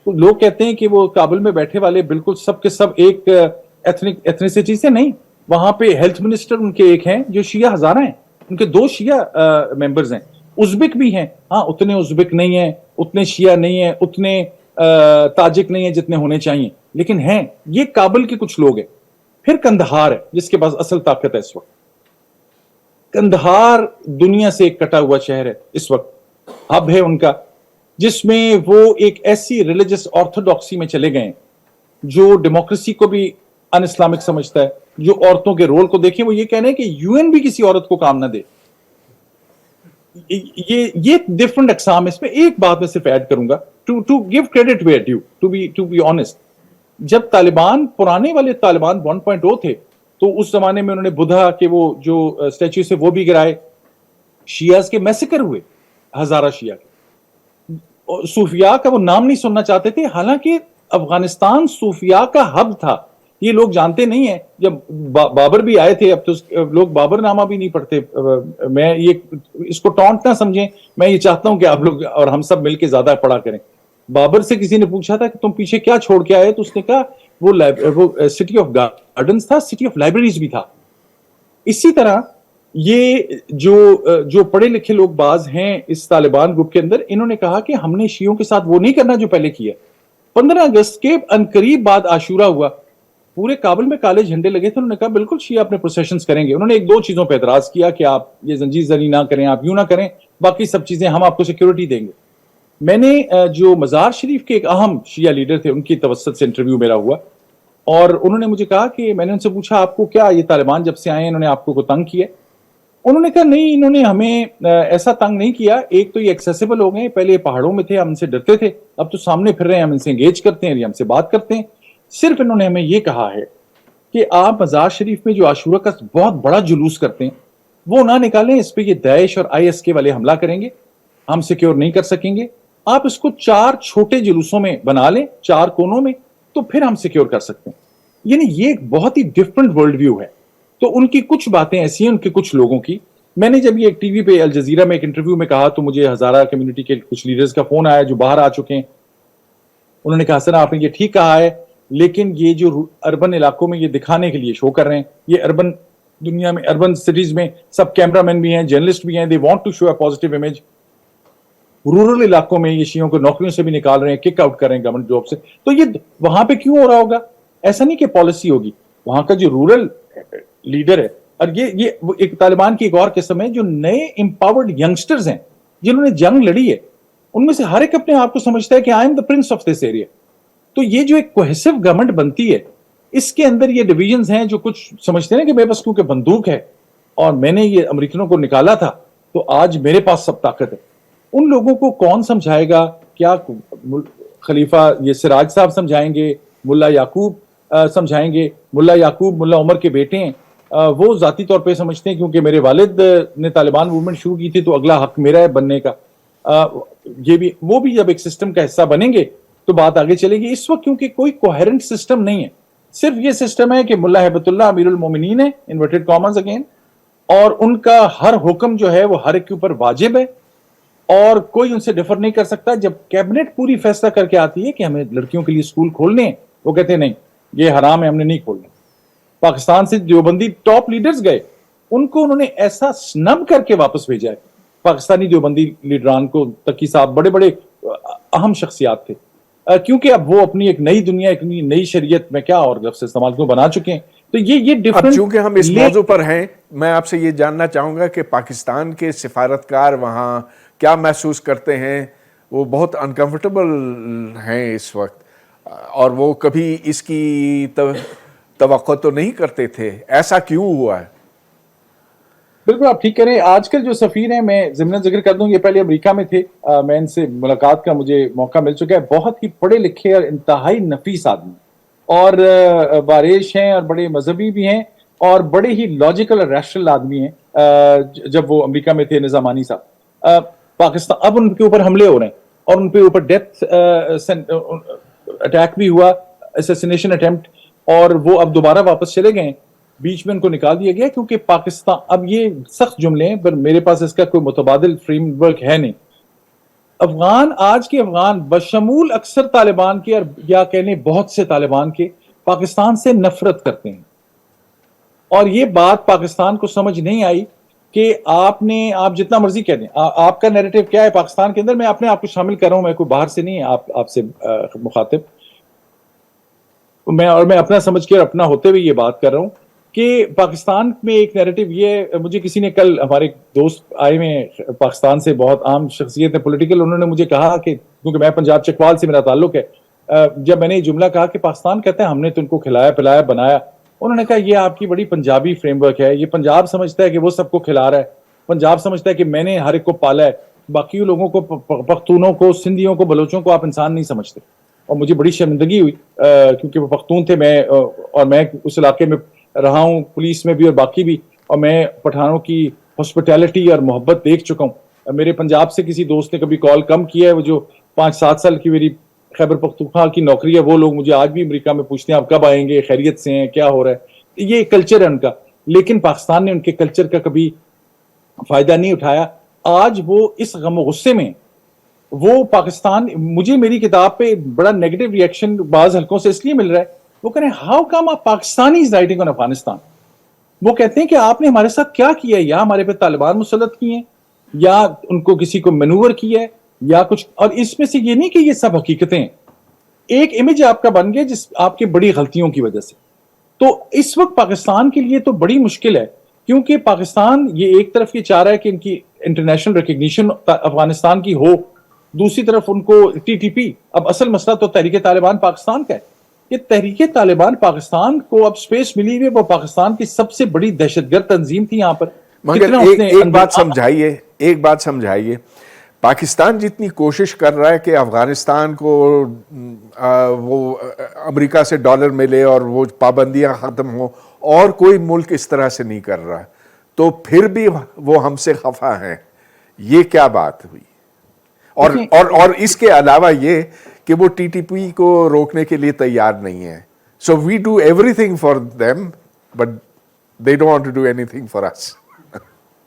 Speaker 2: لوگ کہتے ہیں کہ وہ کابل میں بیٹھے والے بالکل سب کے سب ایک ایتھنیسٹی سے نہیں. وہاں پہ ہیلتھ منسٹر ان کے ایک ہیں جو شیعہ ہزارہ ہیں, ان کے 2 شیعہ ممبرز ہیں. ازبک بھی ہیں, ہاں اتنے ازبک نہیں ہیں, اتنے شیعہ نہیں ہیں, اتنے تاجک نہیں ہیں جتنے ہونے چاہیے, لیکن ہیں. یہ کابل کے کچھ لوگ ہیں. پھر کندہار ہے جس کے پاس اصل طاقت ہے اس وقت. کندہار دنیا سے ایک کٹا ہوا شہر ہے اس وقت, ہب ہے ان کا, جس میں وہ ایک ایسی ریلیجس آرتھوڈاکسی میں چلے گئے جو ڈیموکریسی کو بھی ان اسلامک سمجھتا ہے, جو عورتوں کے رول کو دیکھیں وہ یہ کہنے ہیں کہ یو این بھی کسی عورت کو کام نہ دے. یہ ڈفرنٹ اقسام. اس میں ایک بات میں صرف ایڈ کروں گا to give credit where due, to be honest. جب طالبان پرانے والے طالبان 1.0 تھے تو اس زمانے میں انہوں نے بدھا کے وہ جو اسٹیچو سے وہ بھی گرائے, شیعہ کے میسیکر ہوئے, ہزارہ شیعہ کے. صوفیاء کا وہ نام نہیں سننا چاہتے تھے, حالانکہ افغانستان صوفیاء کا ہب تھا. یہ لوگ جانتے نہیں ہیں. جب بابر بھی آئے تھے, اب تو لوگ بابر نامہ بھی نہیں پڑھتے. میں یہ اس کو ٹونٹ نہ سمجھیں, میں یہ چاہتا ہوں کہ آپ لوگ اور ہم سب مل کے زیادہ پڑھا کریں. بابر سے کسی نے پوچھا تھا کہ تم پیچھے کیا چھوڑ کے آئے, تو اس نے کہا وہ سٹی آف گارڈنز تھا, سٹی آف لائبریریز بھی تھا. اسی طرح یہ جو پڑھے لکھے لوگ باز ہیں اس طالبان گروپ کے اندر, انہوں نے کہا کہ ہم نے شیعوں کے ساتھ وہ نہیں کرنا جو پہلے کیا. 15 اگست کے انقریب بعد عاشورہ ہوا, پورے کابل میں کالے جھنڈے لگے تھے. انہوں نے کہا بالکل شیعہ اپنے پروسیشنز کریں گے. انہوں نے 1-2 چیزوں پہ اعتراض کیا کہ آپ یہ زنجیر زنی نہ کریں, آپ یوں نہ کریں, باقی سب چیزیں ہم آپ کو سیکیورٹی دیں گے. میں نے جو مزار شریف کے ایک اہم شیعہ لیڈر تھے ان کی توسط سے انٹرویو میرا ہوا, اور انہوں نے مجھے کہا کہ میں نے ان سے پوچھا آپ کو کیا یہ طالبان جب سے آئے انہوں نے آپ کو تنگ کیا؟ انہوں نے کہا نہیں, انہوں نے ہمیں ایسا تنگ نہیں کیا. ایک تو یہ ایکسیسیبل ہو گئے, پہلے پہاڑوں میں تھے, ہم ان سے ڈرتے تھے, اب تو سامنے پھر رہے ہیں, ہم ان سے انگیج کرتے ہیں, ہم سے بات کرتے ہیں. صرف انہوں نے ہمیں یہ کہا ہے کہ آپ مزار شریف میں جو عاشورہ کا بہت بڑا جلوس کرتے ہیں وہ نہ نکالیں, اس پہ یہ داعش اور IS والے حملہ کریں گے, ہم سیکیور نہیں کر سکیں گے. آپ اس کو 4 چھوٹے جلوسوں میں بنا لیں, 4 کونوں میں, تو پھر ہم سیکیور کر سکتے ہیں. یعنی یہ ایک بہت ہی ڈفرنٹ ورلڈ ویو ہے. تو ان کی کچھ باتیں ایسی ہیں, ان کے کچھ لوگوں کی. میں نے جب یہ ٹی وی پہ الجزیرہ میں ایک انٹرویو میں کہا تو مجھے ہزارہ کمیونٹی کے کچھ لیڈرز کا فون آیا جو باہر آ چکے ہیں. انہوں نے کہا سر آپ نے یہ ٹھیک کہا ہے, لیکن یہ جو اربن علاقوں میں یہ دکھانے کے لیے شو کر رہے ہیں, یہ اربن دنیا میں, اربن سٹیز میں سب کیمرہ مین بھی ہیں, جرنلسٹ بھی ہیں, they want to show a positive image. Rural علاقوں میں یہ شیعوں کو نوکریوں سے بھی نکال رہے ہیں, کک آؤٹ کر رہے ہیں گورنمنٹ جاب سے. تو یہ وہاں پہ کیوں ہو رہا ہوگا؟ ایسا نہیں کہ پالیسی ہوگی, وہاں کا جو رورل لیڈر ہے. اور یہ ایک طالبان کی ایک اور قسم ہے جو نئے امپاورڈ ینگسٹرز ہیں جنہوں نے جنگ لڑی ہے, ان میں سے ہر ایک اپنے آپ کو سمجھتا ہے کہ I am the prince of this area. تو یہ جو ایک کوہیسو گورنمنٹ بنتی ہے, اس کے اندر یہ ڈویژنز ہیں جو کچھ سمجھتے ہیں کہ میرے پاس کیونکہ بندوق ہے اور میں نے یہ امریکنوں کو نکالا تھا تو آج میرے پاس سب طاقت ہے. ان لوگوں کو کون سمجھائے گا؟ کیا خلیفہ یہ سراج صاحب سمجھائیں گے, ملا یعقوب سمجھائیں گے؟ ملا یعقوب ملا عمر کے بیٹے ہیں, وہ ذاتی طور پہ سمجھتے ہیں کیونکہ میرے والد نے طالبان موومنٹ شروع کی تھی تو اگلا حق میرا ہے بننے کا. یہ بھی وہ بھی جب ایک سسٹم کا حصہ بنیں گے تو بات آگے چلے گی. اس وقت کیونکہ کوئی کوہیرنٹ سسٹم نہیں ہے, صرف یہ سسٹم ہے کہ ملا ہیبت اللہ امیر المومنین ہے, انورٹڈ کامنز اگین, اور ان کا ہر حکم جو ہے وہ ہر ایک کے اوپر واجب ہے اور کوئی ان سے ڈفر نہیں کر سکتا. جب کیبنٹ پوری فیصلہ کر کے آتی ہے کہ ہمیں لڑکیوں کے لیے اسکول کھولنے ہیں, وہ کہتے ہیں نہیں یہ حرام ہے, ہم نے نہیں کھولنے. پاکستان سے دیوبندی ٹاپ لیڈرز گئے, ان کو انہوں نے ایسا سنب کر کے واپس بھیجا ہے پاکستانی دیوبندی لیڈران کو، تقی صاحب، بڑے بڑے اہم شخصیات تھے، کیونکہ اب وہ اپنی ایک نئی دنیا، ایک نئی شریعت میں کیا اور لفظ استعمال کو بنا چکے ہیں. تو یہ
Speaker 1: اب
Speaker 2: ڈفرنٹ.
Speaker 1: چونکہ ہم اس موضوع پر ہیں، میں آپ سے یہ جاننا چاہوں گا کہ پاکستان کے سفارتکار وہاں کیا محسوس کرتے ہیں؟ وہ بہت انکمفرٹیبل ہیں اس وقت، اور وہ کبھی اس کی توقع تو نہیں کرتے تھے. ایسا کیوں ہوا ہے؟
Speaker 2: بالکل آپ ٹھیک کریں. آج کل جو سفیر ہیں، میں ضمن ذکر کر دوں، یہ پہلے امریکہ میں تھے، میں ان سے ملاقات کا مجھے موقع مل چکا ہے. بہت ہی پڑھے لکھے اور انتہائی نفیس آدمی، اور باریش ہیں، اور بڑے مذہبی بھی ہیں، اور بڑے ہی لاجیکل اور ریشنل آدمی ہیں. جب وہ امریکہ میں تھے نظامانی صاحب، پاکستان اب ان کے اوپر حملے ہو رہے ہیں، اور ان پہ اوپر ڈیتھ اٹیک بھی ہوا، اسیسینیشن اٹیمپٹ، اور وہ اب دوبارہ واپس چلے گئے. بیچ میں ان کو نکال دیا گیا کیونکہ پاکستان، اب یہ سخت جملے ہیں پر میرے پاس اس کا کوئی متبادل فریم ورک ہے نہیں. آج کے افغان بشمول اکثر طالبان کے، اور یا کہنے بہت سے طالبان کے، پاکستان سے نفرت کرتے ہیں. اور یہ بات پاکستان کو سمجھ نہیں آئی کہ آپ جتنا مرضی کہہ دیں، آپ کا نیریٹو کیا ہے پاکستان کے اندر. میں اپنے آپ کو شامل کر رہا ہوں، میں کوئی باہر سے نہیں ہے آپ سے مخاطب. میں اپنا سمجھ کے اور اپنا ہوتے ہوئے یہ بات کر رہا ہوں کہ پاکستان میں ایک نیریٹو یہ ہے. مجھے کسی نے کل، ہمارے دوست آئے ہوئے پاکستان سے، بہت عام شخصیت ہے پولیٹیکل، انہوں نے مجھے کہا کہ کیونکہ میں پنجاب چکوال سے میرا تعلق ہے، جب میں نے یہ جملہ کہا کہ پاکستان کہتے ہیں ہم نے تو ان کو کھلایا پلایا بنایا، انہوں نے کہا یہ آپ کی بڑی پنجابی فریم ورک ہے. یہ پنجاب سمجھتا ہے کہ وہ سب کو کھلا رہا ہے، پنجاب سمجھتا ہے کہ میں نے ہر ایک کو پالا ہے، باقی لوگوں کو، پختونوں کو، سندھیوں کو، بلوچوں کو آپ انسان نہیں سمجھتے. اور مجھے بڑی شرمندگی ہوئی کیونکہ وہ پختون تھے، اور میں اس علاقے میں رہا ہوں، پولیس میں بھی اور باقی بھی، اور میں پٹھانوں کی ہاسپٹیلٹی اور محبت دیکھ چکا ہوں. میرے پنجاب سے کسی دوست نے کبھی کال کم کیا ہے، وہ جو 5-7 سال کی میری خیبر پختونخوا کی نوکری ہے، وہ لوگ مجھے آج بھی امریکہ میں پوچھتے ہیں آپ کب آئیں گے، خیریت سے ہیں، کیا ہو رہا ہے. یہ کلچر ہے ان کا، لیکن پاکستان نے ان کے کلچر کا کبھی فائدہ نہیں اٹھایا. آج وہ اس غم و غصے میں، وہ پاکستان، مجھے میری کتاب پہ بڑا نیگیٹو ری ایکشن بعض حلقوں سے اس لیے مل رہا ہے. وہ کہہ رہے ہیں how come Pakistani is writing on Afghanistan. وہ کہتے ہیں کہ آپ نے ہمارے ساتھ کیا کیا ہے، یا ہمارے پہ طالبان مسلط کیے ہیں، یا ان کو کسی کو مینور کیا ہے، یا کچھ. اور اس میں سے یہ نہیں کہ یہ سب حقیقتیں ہیں، ایک امیج آپ کا بن گیا جس آپ کی بڑی غلطیوں کی وجہ سے. تو اس وقت پاکستان کے لیے تو بڑی مشکل ہے، کیونکہ پاکستان یہ ایک طرف یہ چاہ رہا ہے کہ ان کی انٹرنیشنل ریکگنیشن افغانستان کی ہو، دوسری طرف ان کو ٹی ٹی پی. اب اصل مسئلہ تو تحریک طالبان پاکستان کا ہے. یہ تحریک طالبان پاکستان کو اب سپیس ملی ہوئی، وہ پاکستان کی سب سے بڑی دہشت گرد تنظیم تھی یہاں پر.
Speaker 1: مگر ایک بات سمجھائیے، پاکستان جتنی کوشش کر رہا ہے کہ افغانستان کو وہ امریکہ سے ڈالر ملے اور وہ پابندیاں ختم ہوں، اور کوئی ملک اس طرح سے نہیں کر رہا، تو پھر بھی وہ ہم سے خفا ہیں. یہ کیا بات ہوئی؟ اور اس کے علاوہ یہ کہ وہ ٹی ٹی پی کو روکنے کے لیے تیار نہیں ہے. So we do everything for them but they don't want to do anything for us.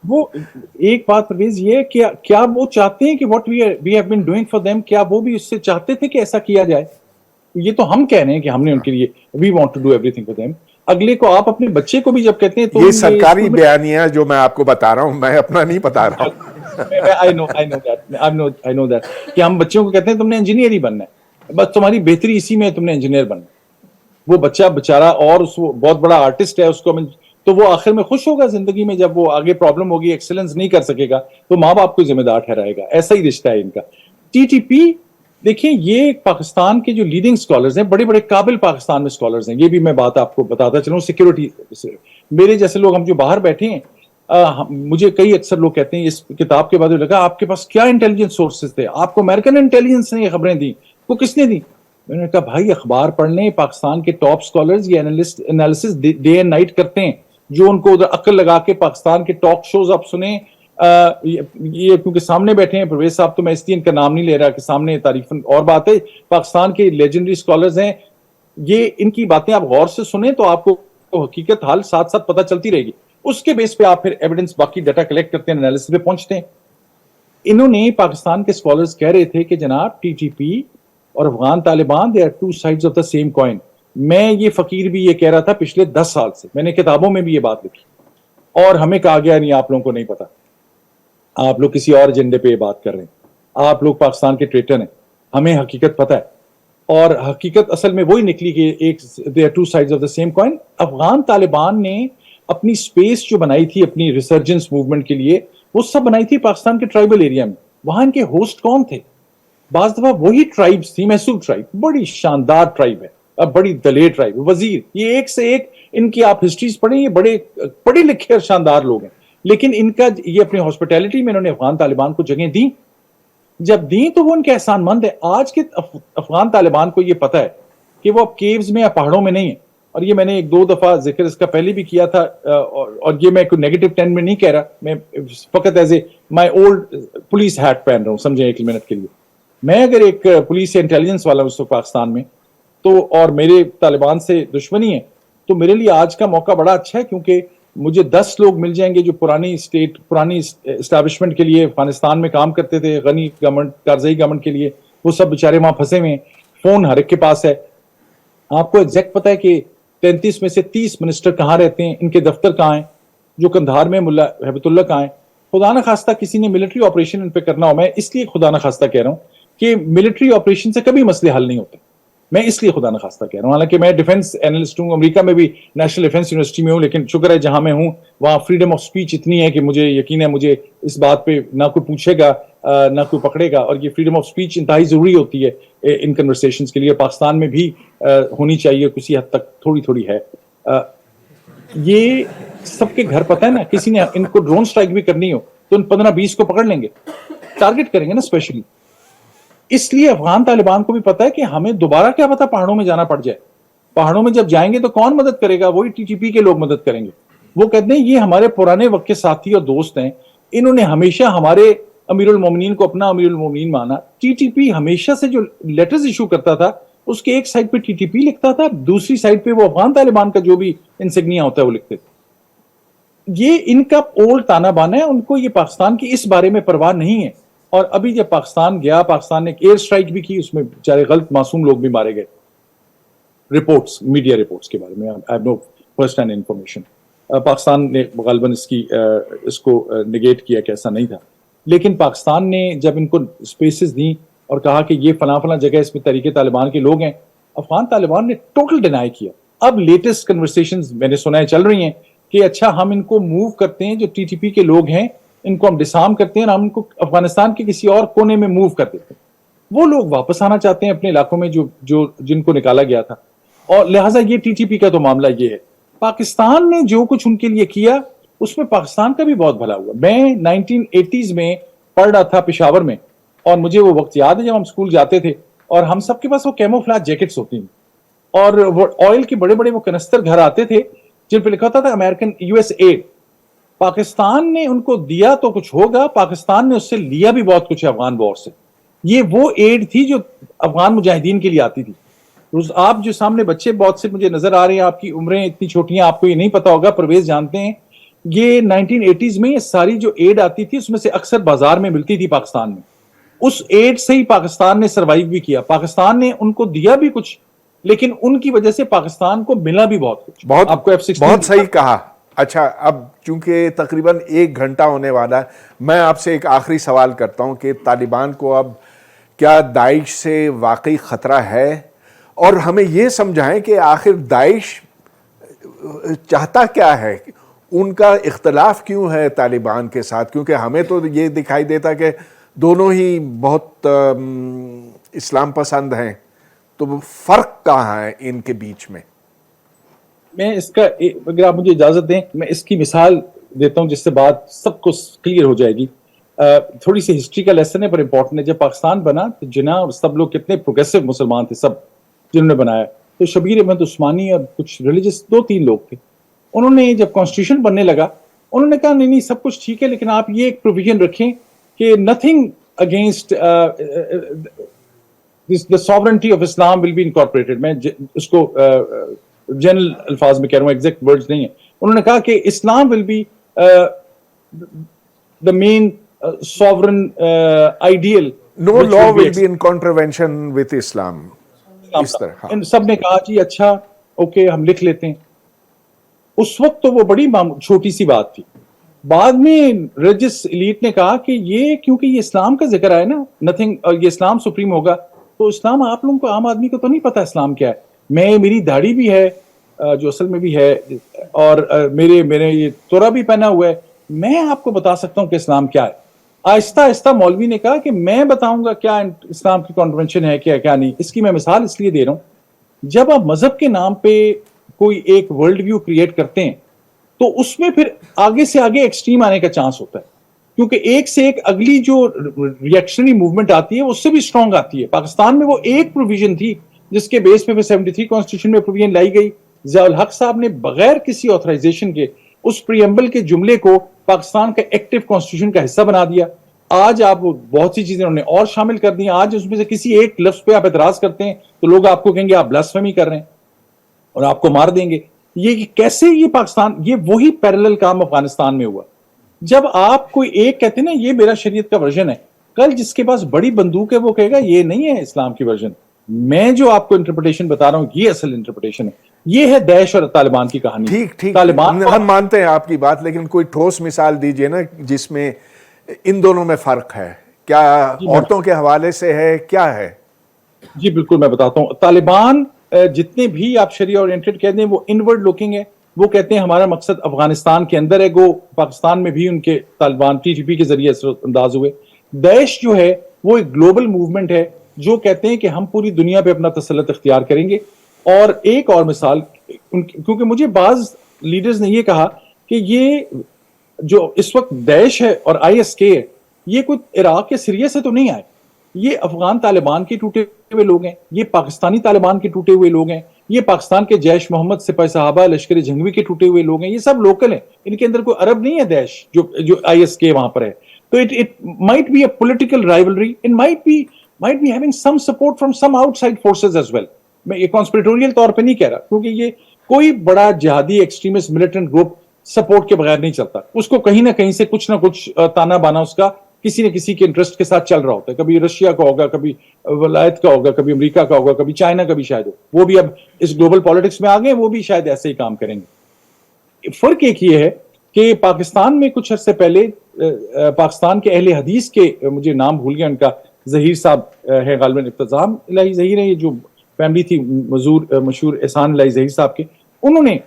Speaker 2: وہ ایک بات پرویز یہ کہ کیا وہ چاہتے ہیں کہ what we have been doing for them، کیا وہ بھی اس سے چاہتے تھے کہ ایسا کیا جائے؟ یہ تو ہم کہہ رہے ہیں کہ ہم نے ان کے لیے we want to do everything for them. اگلے کو آپ اپنے بچے کو بھی جب کہتے ہیں تو
Speaker 1: یہ سرکاری بیانیہ جو میں آپ کو بتا رہا ہوں، میں اپنا نہیں بتا رہا ہوں.
Speaker 2: I know that کہ ہم بچوں کو کہتے ہیں تم نے انجینئر ہی بننا ہے، بس تمہاری بہتری اسی میں ہے، تم نے انجینئر بننا ہے. وہ بچہ بیچارہ اور اس بہت بڑا آرٹسٹ ہے، اس کو تو وہ آخر میں خوش ہوگا زندگی میں، جب وہ آگے پرابلم ہوگی، ایکسلنس نہیں کر سکے گا تو ماں باپ کو ذمہ دار ٹھہرائے گا. ایسا ہی رشتہ ہے ان کا. ٹی ٹی پی دیکھیں، یہ پاکستان کے جو لیڈنگ سکولرز ہیں، بڑے بڑے قابل پاکستان میں سکولرز ہیں، یہ بھی میں بات آپ کو بتاتا چلوں. سیکیورٹی، میرے جیسے لوگ ہم جو باہر بیٹھے ہیں، مجھے کئی اکثر لوگ کہتے ہیں اس کتاب کے بعد لگا آپ کے پاس کیا انٹیلیجنس سورسز تھے، آپ کو امریکن انٹیلیجنس نے یہ خبریں دی، وہ کس نے دی؟ میں نے کہا بھائی اخبار پڑھنے، پاکستان کے ٹاپ سکولرز یہ انالیسس ڈے اینڈ نائٹ کرتے ہیں، جو ان کو ادھر عقل لگا کے پاکستان کے ٹاک شوز آپ سنیں. یہ کیونکہ سامنے بیٹھے ہیں پرویز صاحب، تو میں اس لیے ان کا نام نہیں لے رہا کہ سامنے تعریفاً اور بات ہے، پاکستان کے لیجنڈری سکولرز ہیں، یہ ان کی باتیں آپ غور سے سنیں تو آپ کو حقیقت حال ساتھ ساتھ پتہ چلتی رہے گی. اس کے بیس پہ آپ پھر ایویڈنس، باقی ڈیٹا کلیکٹ کرتے ہیں، انالیسس پہ پہنچتے ہیں. انہوں نے پاکستان کے سکولرز کہہ رہے تھے کہ جناب ٹی ٹی پی اور Afghan Taliban they are two sides of the same coin. میں یہ فقیر بھی یہ کہہ رہا تھا پچھلے 10 سال سے، میں نے کتابوں میں بھی یہ بات لکھی، اور ہمیں کہا گیا نہیں آپ لوگوں کو نہیں پتا. آپ لوگ کسی اور ایجنڈے پہ یہ بات کر رہے ہیں. آپ لوگ پاکستان کے ٹریٹر ہیں, ہمیں حقیقت پتہ ہے. اور حقیقت اصل میں وہی نکلی کہ ایک they are two sides of the same coin. Afghan Taliban نے اپنی سپیس جو بنائی تھی اپنی ریسرجنس موومنٹ کے لیے, وہ سب بنائی تھی پاکستان کے ٹرائبل ایریا میں. وہاں ان کے ہوسٹ کون تھے؟ بعض دفعہ وہی ٹرائبز تھی. محسوب ٹرائب بڑی شاندار ٹرائب ہے, اب بڑی دلیر ٹرائب, وزیر, یہ ایک سے ایک ان کی آپ ہسٹریز پڑھیں, یہ بڑے پڑھے لکھے اور شاندار لوگ ہیں. لیکن ان کا یہ اپنی ہاسپٹیلٹی میں انہوں نے افغان طالبان کو جگہیں دیں. جب دیں تو وہ ان کے احسان مند ہے. آج کے افغان طالبان کو یہ پتہ ہے کہ وہ اب کیوز میں یا پہاڑوں میں نہیں ہے. اور یہ میں نے ایک دو دفعہ ذکر اس کا پہلے بھی کیا تھا, اور یہ میں کوئی نیگیٹو ٹین میں نہیں کہہ رہا, میں فقط as a my old police hat پہن رہا ہوں, سمجھیں ایک منٹ کے لیے. میں اگر ایک پولیس یا انٹیلیجنس والا اس وقت پاکستان میں تو, اور میرے طالبان سے دشمنی ہے, تو میرے لیے آج کا موقع بڑا اچھا ہے, کیونکہ مجھے 10 لوگ مل جائیں گے جو پرانی اسٹیبلشمنٹ کے لیے افغانستان میں کام کرتے تھے, غنی گورنمنٹ, کارزئی گورنمنٹ کے لیے. وہ سب بیچارے وہاں پھنسے ہوئے ہیں, فون ہر ایک کے پاس ہے. آپ کو ایگزیکٹ پتا ہے کہ 33 میں سے 30 منسٹر کہاں رہتے ہیں, ان کے دفتر کہاں ہیں, جو کندھار میں ملا ہیبت اللہ کہاں ہیں. خدا نہ خواستہ کسی نے ملٹری آپریشن ان پہ کرنا ہو, میں اس لیے خدا نہ خواستہ کہہ رہا ہوں کہ ملٹری آپریشن سے کبھی مسئلے حل نہیں ہوتے, میں اس لیے خدا نہ خواستہ کہہ رہا ہوں. حالانکہ میں ڈیفنس اینالسٹ ہوں, امریکہ میں بھی نیشنل ڈیفنس یونیورسٹی میں ہوں, لیکن شکر ہے جہاں میں ہوں وہاں فریڈم آف سپیچ اتنی ہے کہ مجھے یقین ہے مجھے اس بات پہ نہ کوئی پوچھے گا نہ کوئی پکڑے گا. اور یہ فریڈم آف سپیچ انتہائی ضروری ہوتی ہے ان کنورسیشنز کے لیے. پاکستان میں بھی ہونی چاہیے, کسی حد تک تھوڑی تھوڑی ہے. یہ سب کے گھر پتہ ہے نا, کسی نے ان کو ڈرون سٹرائک بھی کرنی ہو تو ان 15-20 کو پکڑ لیں گے, ٹارگٹ کریں گے نا اسپیشلی. اس لیے افغان طالبان کو بھی پتا ہے کہ ہمیں دوبارہ کیا پتا پہاڑوں میں جانا پڑ جائے. پہاڑوں میں جب جائیں گے تو کون مدد کرے گا؟ وہی ٹی ٹی پی کے لوگ مدد کریں گے. وہ کہتے ہیں یہ ہمارے پرانے وقت کے ساتھی اور دوست ہیں, انہوں نے ہمیشہ ہمارے امیر المومنین کو اپنا امیر المومنین مانا. ٹی ٹی پی ہمیشہ سے جو لیٹرز ایشو کرتا تھا اس کے ایک سائڈ پہ ٹی ٹی پی لکھتا تھا, دوسری سائڈ پہ وہ افغان طالبان کا جو بھی انسگنیا ہوتا ہے وہ لکھتے تھے. یہ ان کا اولڈ تانا بانا ہے, ان کو یہ پاکستان کی اس بارے میں پرواہ نہیں ہے. اور ابھی جب پاکستان گیا, پاکستان نے ایک ایئر سٹرائک بھی کی, اس میں بیچارے غلط معصوم لوگ بھی مارے گئے. رپورٹس, میڈیا رپورٹس کے بارے میں I have no first hand information. Pakistan نے غالباً اس کو نگیٹ کیا کہ ایسا نہیں تھا. لیکن پاکستان نے جب ان کو اسپیسز دیں اور کہا کہ یہ فلاں فلاں جگہ اس میں تحریک طالبان کے لوگ ہیں, افغان طالبان نے ٹوٹل ڈینائی کیا. اب لیٹسٹ کنورسیشنز میں نے سنا ہے چل رہی ہیں کہ اچھا ہم ان کو موو کرتے ہیں, جو ٹی ٹی پی کے لوگ ہیں ان کو ہم ڈسارم کرتے ہیں اور ہم ان کو افغانستان کے کسی اور کونے میں موو کر دیتے ہیں. وہ لوگ واپس آنا چاہتے ہیں اپنے علاقوں میں جو جن کو نکالا گیا تھا. اور لہٰذا یہ ٹی ٹی پی کا تو معاملہ یہ ہے. پاکستان نے جو کچھ ان کے لیے کیا اس میں پاکستان کا بھی بہت بھلا ہوا. میں 1980s میں پڑھ رہا تھا پشاور میں, اور مجھے وہ وقت یاد ہے جب ہم اسکول جاتے تھے اور ہم سب کے پاس وہ کیموفلاج جیکٹس ہوتی ہیں, اور وہ آئل کے بڑے بڑے وہ کنستر گھر آتے تھے جن پہ لکھا ہوتا تھا American U S aid. Pakistan نے ان کو دیا تو کچھ ہوگا, پاکستان نے اس سے لیا بھی بہت کچھ ہے افغان وار سے. یہ وہ ایڈ تھی جو افغان مجاہدین کے لیے آتی تھی. آپ جو سامنے بچے بہت سے مجھے نظر آ رہے ہیں, آپ کی عمریں اتنی چھوٹی ہیں, آپ کو یہ نہیں پتا ہوگا, پرویز جانتے ہیں, یہ 1980s میں یہ ساری جو ایڈ آتی تھی اس میں سے اکثر بازار میں ملتی تھی پاکستان میں. اس ایڈ سے ہی پاکستان نے سروائیو بھی کیا. پاکستان نے ان کو دیا بھی کچھ, لیکن ان کی وجہ سے پاکستان کو ملا بھی بہت کچھ. آپ کو
Speaker 1: بہت صحیح کہا. اچھا, اب چونکہ تقریباً 1 گھنٹہ ہونے والا ہے, میں آپ سے ایک آخری سوال کرتا ہوں کہ طالبان کو اب کیا داعش سے واقعی خطرہ ہے, اور ہمیں یہ سمجھائیں کہ آخر داعش چاہتا کیا ہے, ان کا اختلاف کیوں ہے طالبان کے ساتھ, کیونکہ ہمیں تو یہ دکھائی دیتا کہ دونوں ہی بہت اسلام پسند ہیں, تو فرق کہاں ہے ان کے بیچ میں؟
Speaker 2: میں اس کا, اگر آپ مجھے اجازت دیں, میں اس کی مثال دیتا ہوں جس سے بات سب کو کلیئر ہو جائے گی. تھوڑی سی ہسٹری کا لیسن ہے پر امپورٹنٹ ہے. جب پاکستان بنا تو جناح اور سب لوگ کتنے پروگریسو مسلمان تھے سب جنہوں نے بنایا, تو شبیر احمد عثمانی اور کچھ ریلیجس 2-3 لوگ تھے. انہوں نے جب کانسٹیٹیوشن بننے لگا انہوں نے کہا نہیں سب کچھ ٹھیک ہے, لیکن آپ یہ ایک پروویژن رکھیں کہ nothing against the sovereignty of Islam will be incorporated. میں اس کو جنرل الفاظ میں کہہ رہا ہوں, ایگزیکٹ ورڈز نہیں ہیں. انہوں نے کہا کہ اسلام will be the main sovereign ideal.
Speaker 1: No law will be in contravention with Islam. اس طرح
Speaker 2: ان سب نے کہا جی اچھا اوکے ہم لکھ لیتے ہیں. اس وقت تو وہ بڑی چھوٹی سی بات تھی, بعد میں ریلیجس ایلیٹ نے کہا کہ یہ کیونکہ یہ اسلام کا ذکر ہے نا نتھنگ، اور یہ اسلام سپریم ہوگا، تو اسلام آپ لوگوں کو عام آدمی کو تو نہیں پتا اسلام کیا ہے. میری داڑھی بھی ہے جو اصل میں بھی ہے، اور میرے یہ تورا بھی پہنا ہوا ہے، میں آپ کو بتا سکتا ہوں کہ اسلام کیا ہے. آہستہ آہستہ مولوی نے کہا کہ میں بتاؤں گا کیا اسلام کی کنونشن ہے کیا نہیں. اس کی میں مثال اس لیے دے رہا ہوں، جب آپ مذہب کے نام پہ کوئی ایک ورلڈ ویو کریٹ کرتے ہیں تو اس میں پھر آگے سے آگے ایکسٹریم آنے کا چانس ہوتا ہے، کیونکہ ایک سے ایک اگلی جو ریئیکشنری موومنٹ آتی ہے اس سے بھی اسٹرانگ آتی ہے. پاکستان میں وہ ایک پروویژن تھی جس کے بیس پہ 73 کانسٹیٹیوشن میں پروویژن لائی گئی. ضیاء الحق صاحب نے بغیر کسی آتھرائزیشن کے اس پریمبل کے جملے کو پاکستان کا ایکٹیو کانسٹیٹیوشن کا حصہ بنا دیا. آج آپ بہت سی چیزیں انہوں نے اور شامل کر دی. آج اس میں سے کسی ایک لفظ پہ آپ اعتراض کرتے ہیں تو لوگ آپ کو کہیں گے آپ بلاسفیمی کر رہے ہیں اور آپ کو مار دیں گے. یہ کیسے یہ پاکستان، یہ وہی پیرلل کام افغانستان میں ہوا. جب آپ کوئی ایک کہتے ہیں نا یہ میرا شریعت کا ورژن ہے، کل جس کے پاس بڑی بندوق ہے وہ کہے گا یہ نہیں ہے اسلام کی ورژن، میں جو آپ کو انٹرپریٹیشن بتا رہا ہوں یہ اصل انٹرپریٹیشن ہے. یہ ہے داعش اور طالبان کی کہانی.
Speaker 1: ٹھیک
Speaker 2: طالبان
Speaker 1: ہم مانتے ہیں آپ کی بات، لیکن کوئی ٹھوس مثال دیجئے نا جس میں ان دونوں میں فرق ہے. کیا عورتوں کے حوالے سے ہے، کیا ہے؟
Speaker 2: جی بالکل میں بتاتا ہوں. طالبان جتنے بھی آپ شریعہ اورینٹڈ کہتے ہیں وہ انورڈ لوکنگ ہے. وہ کہتے ہیں ہمارا مقصد افغانستان کے اندر ہے. گو پاکستان میں بھی ان کے طالبان TTP کے ذریعے اثر انداز ہوئے. داعش جو ہے وہ ایک گلوبل موومنٹ ہے جو کہتے ہیں کہ ہم پوری دنیا پہ اپنا تسلط اختیار کریں گے. اور ایک اور مثال، کیونکہ مجھے بعض لیڈرز نے یہ کہا کہ یہ جو اس وقت داعش ہے اور ISK ہے یہ کوئی عراق یا سیریا سے تو نہیں آئے، یہ افغان طالبان کے ٹوٹے ہوئے لوگ ہیں، یہ پاکستانی طالبان کے ٹوٹے ہوئے لوگ ہیں، یہ پاکستان کے جیش محمد سپاہی صحابہ لشکر جنگوی کے ٹوٹے ہوئے لوگ ہیں. یہ سب لوکل ہیں، ان کے اندر کوئی عرب نہیں ہے داعش جو ISK وہاں پر ہے. تو it might be a political rivalry, it might be having some support from some outside forces as well. میں یہ کانسپریٹوریل طور پہ نہیں کہہ رہا، کیونکہ یہ کوئی بڑا جہادی ایکسٹریمسٹ ملیٹنٹ گروپ سپورٹ کے بغیر نہیں چلتا. اس کو کہیں نہ کہیں سے کچھ نہ کچھ تانا بانا اس کا کسی نہ کسی کے انٹرسٹ کے ساتھ چل رہا ہوتا ہے. کبھی رشیا کا ہوگا، کبھی ولایت کا ہوگا، کبھی امریکہ کا ہوگا، کبھی چائنا کا بھی شاید ہو. وہ بھی اب اس گلوبل پالیٹکس میں آ گئے، وہ بھی شاید ایسے ہی کام کریں گے. فرق ایک یہ ہے کہ پاکستان میں کچھ عرصے پہلے پاکستان کے اہل حدیث کے، مجھے نام بھول گیا ان کا، ظہیر صاحب ہے غالباً، ابتسام الہی ظہیر ہے، یہ جو فیملی تھی مشہور احسان الہی ظہیر صاحب کے، انہوں نے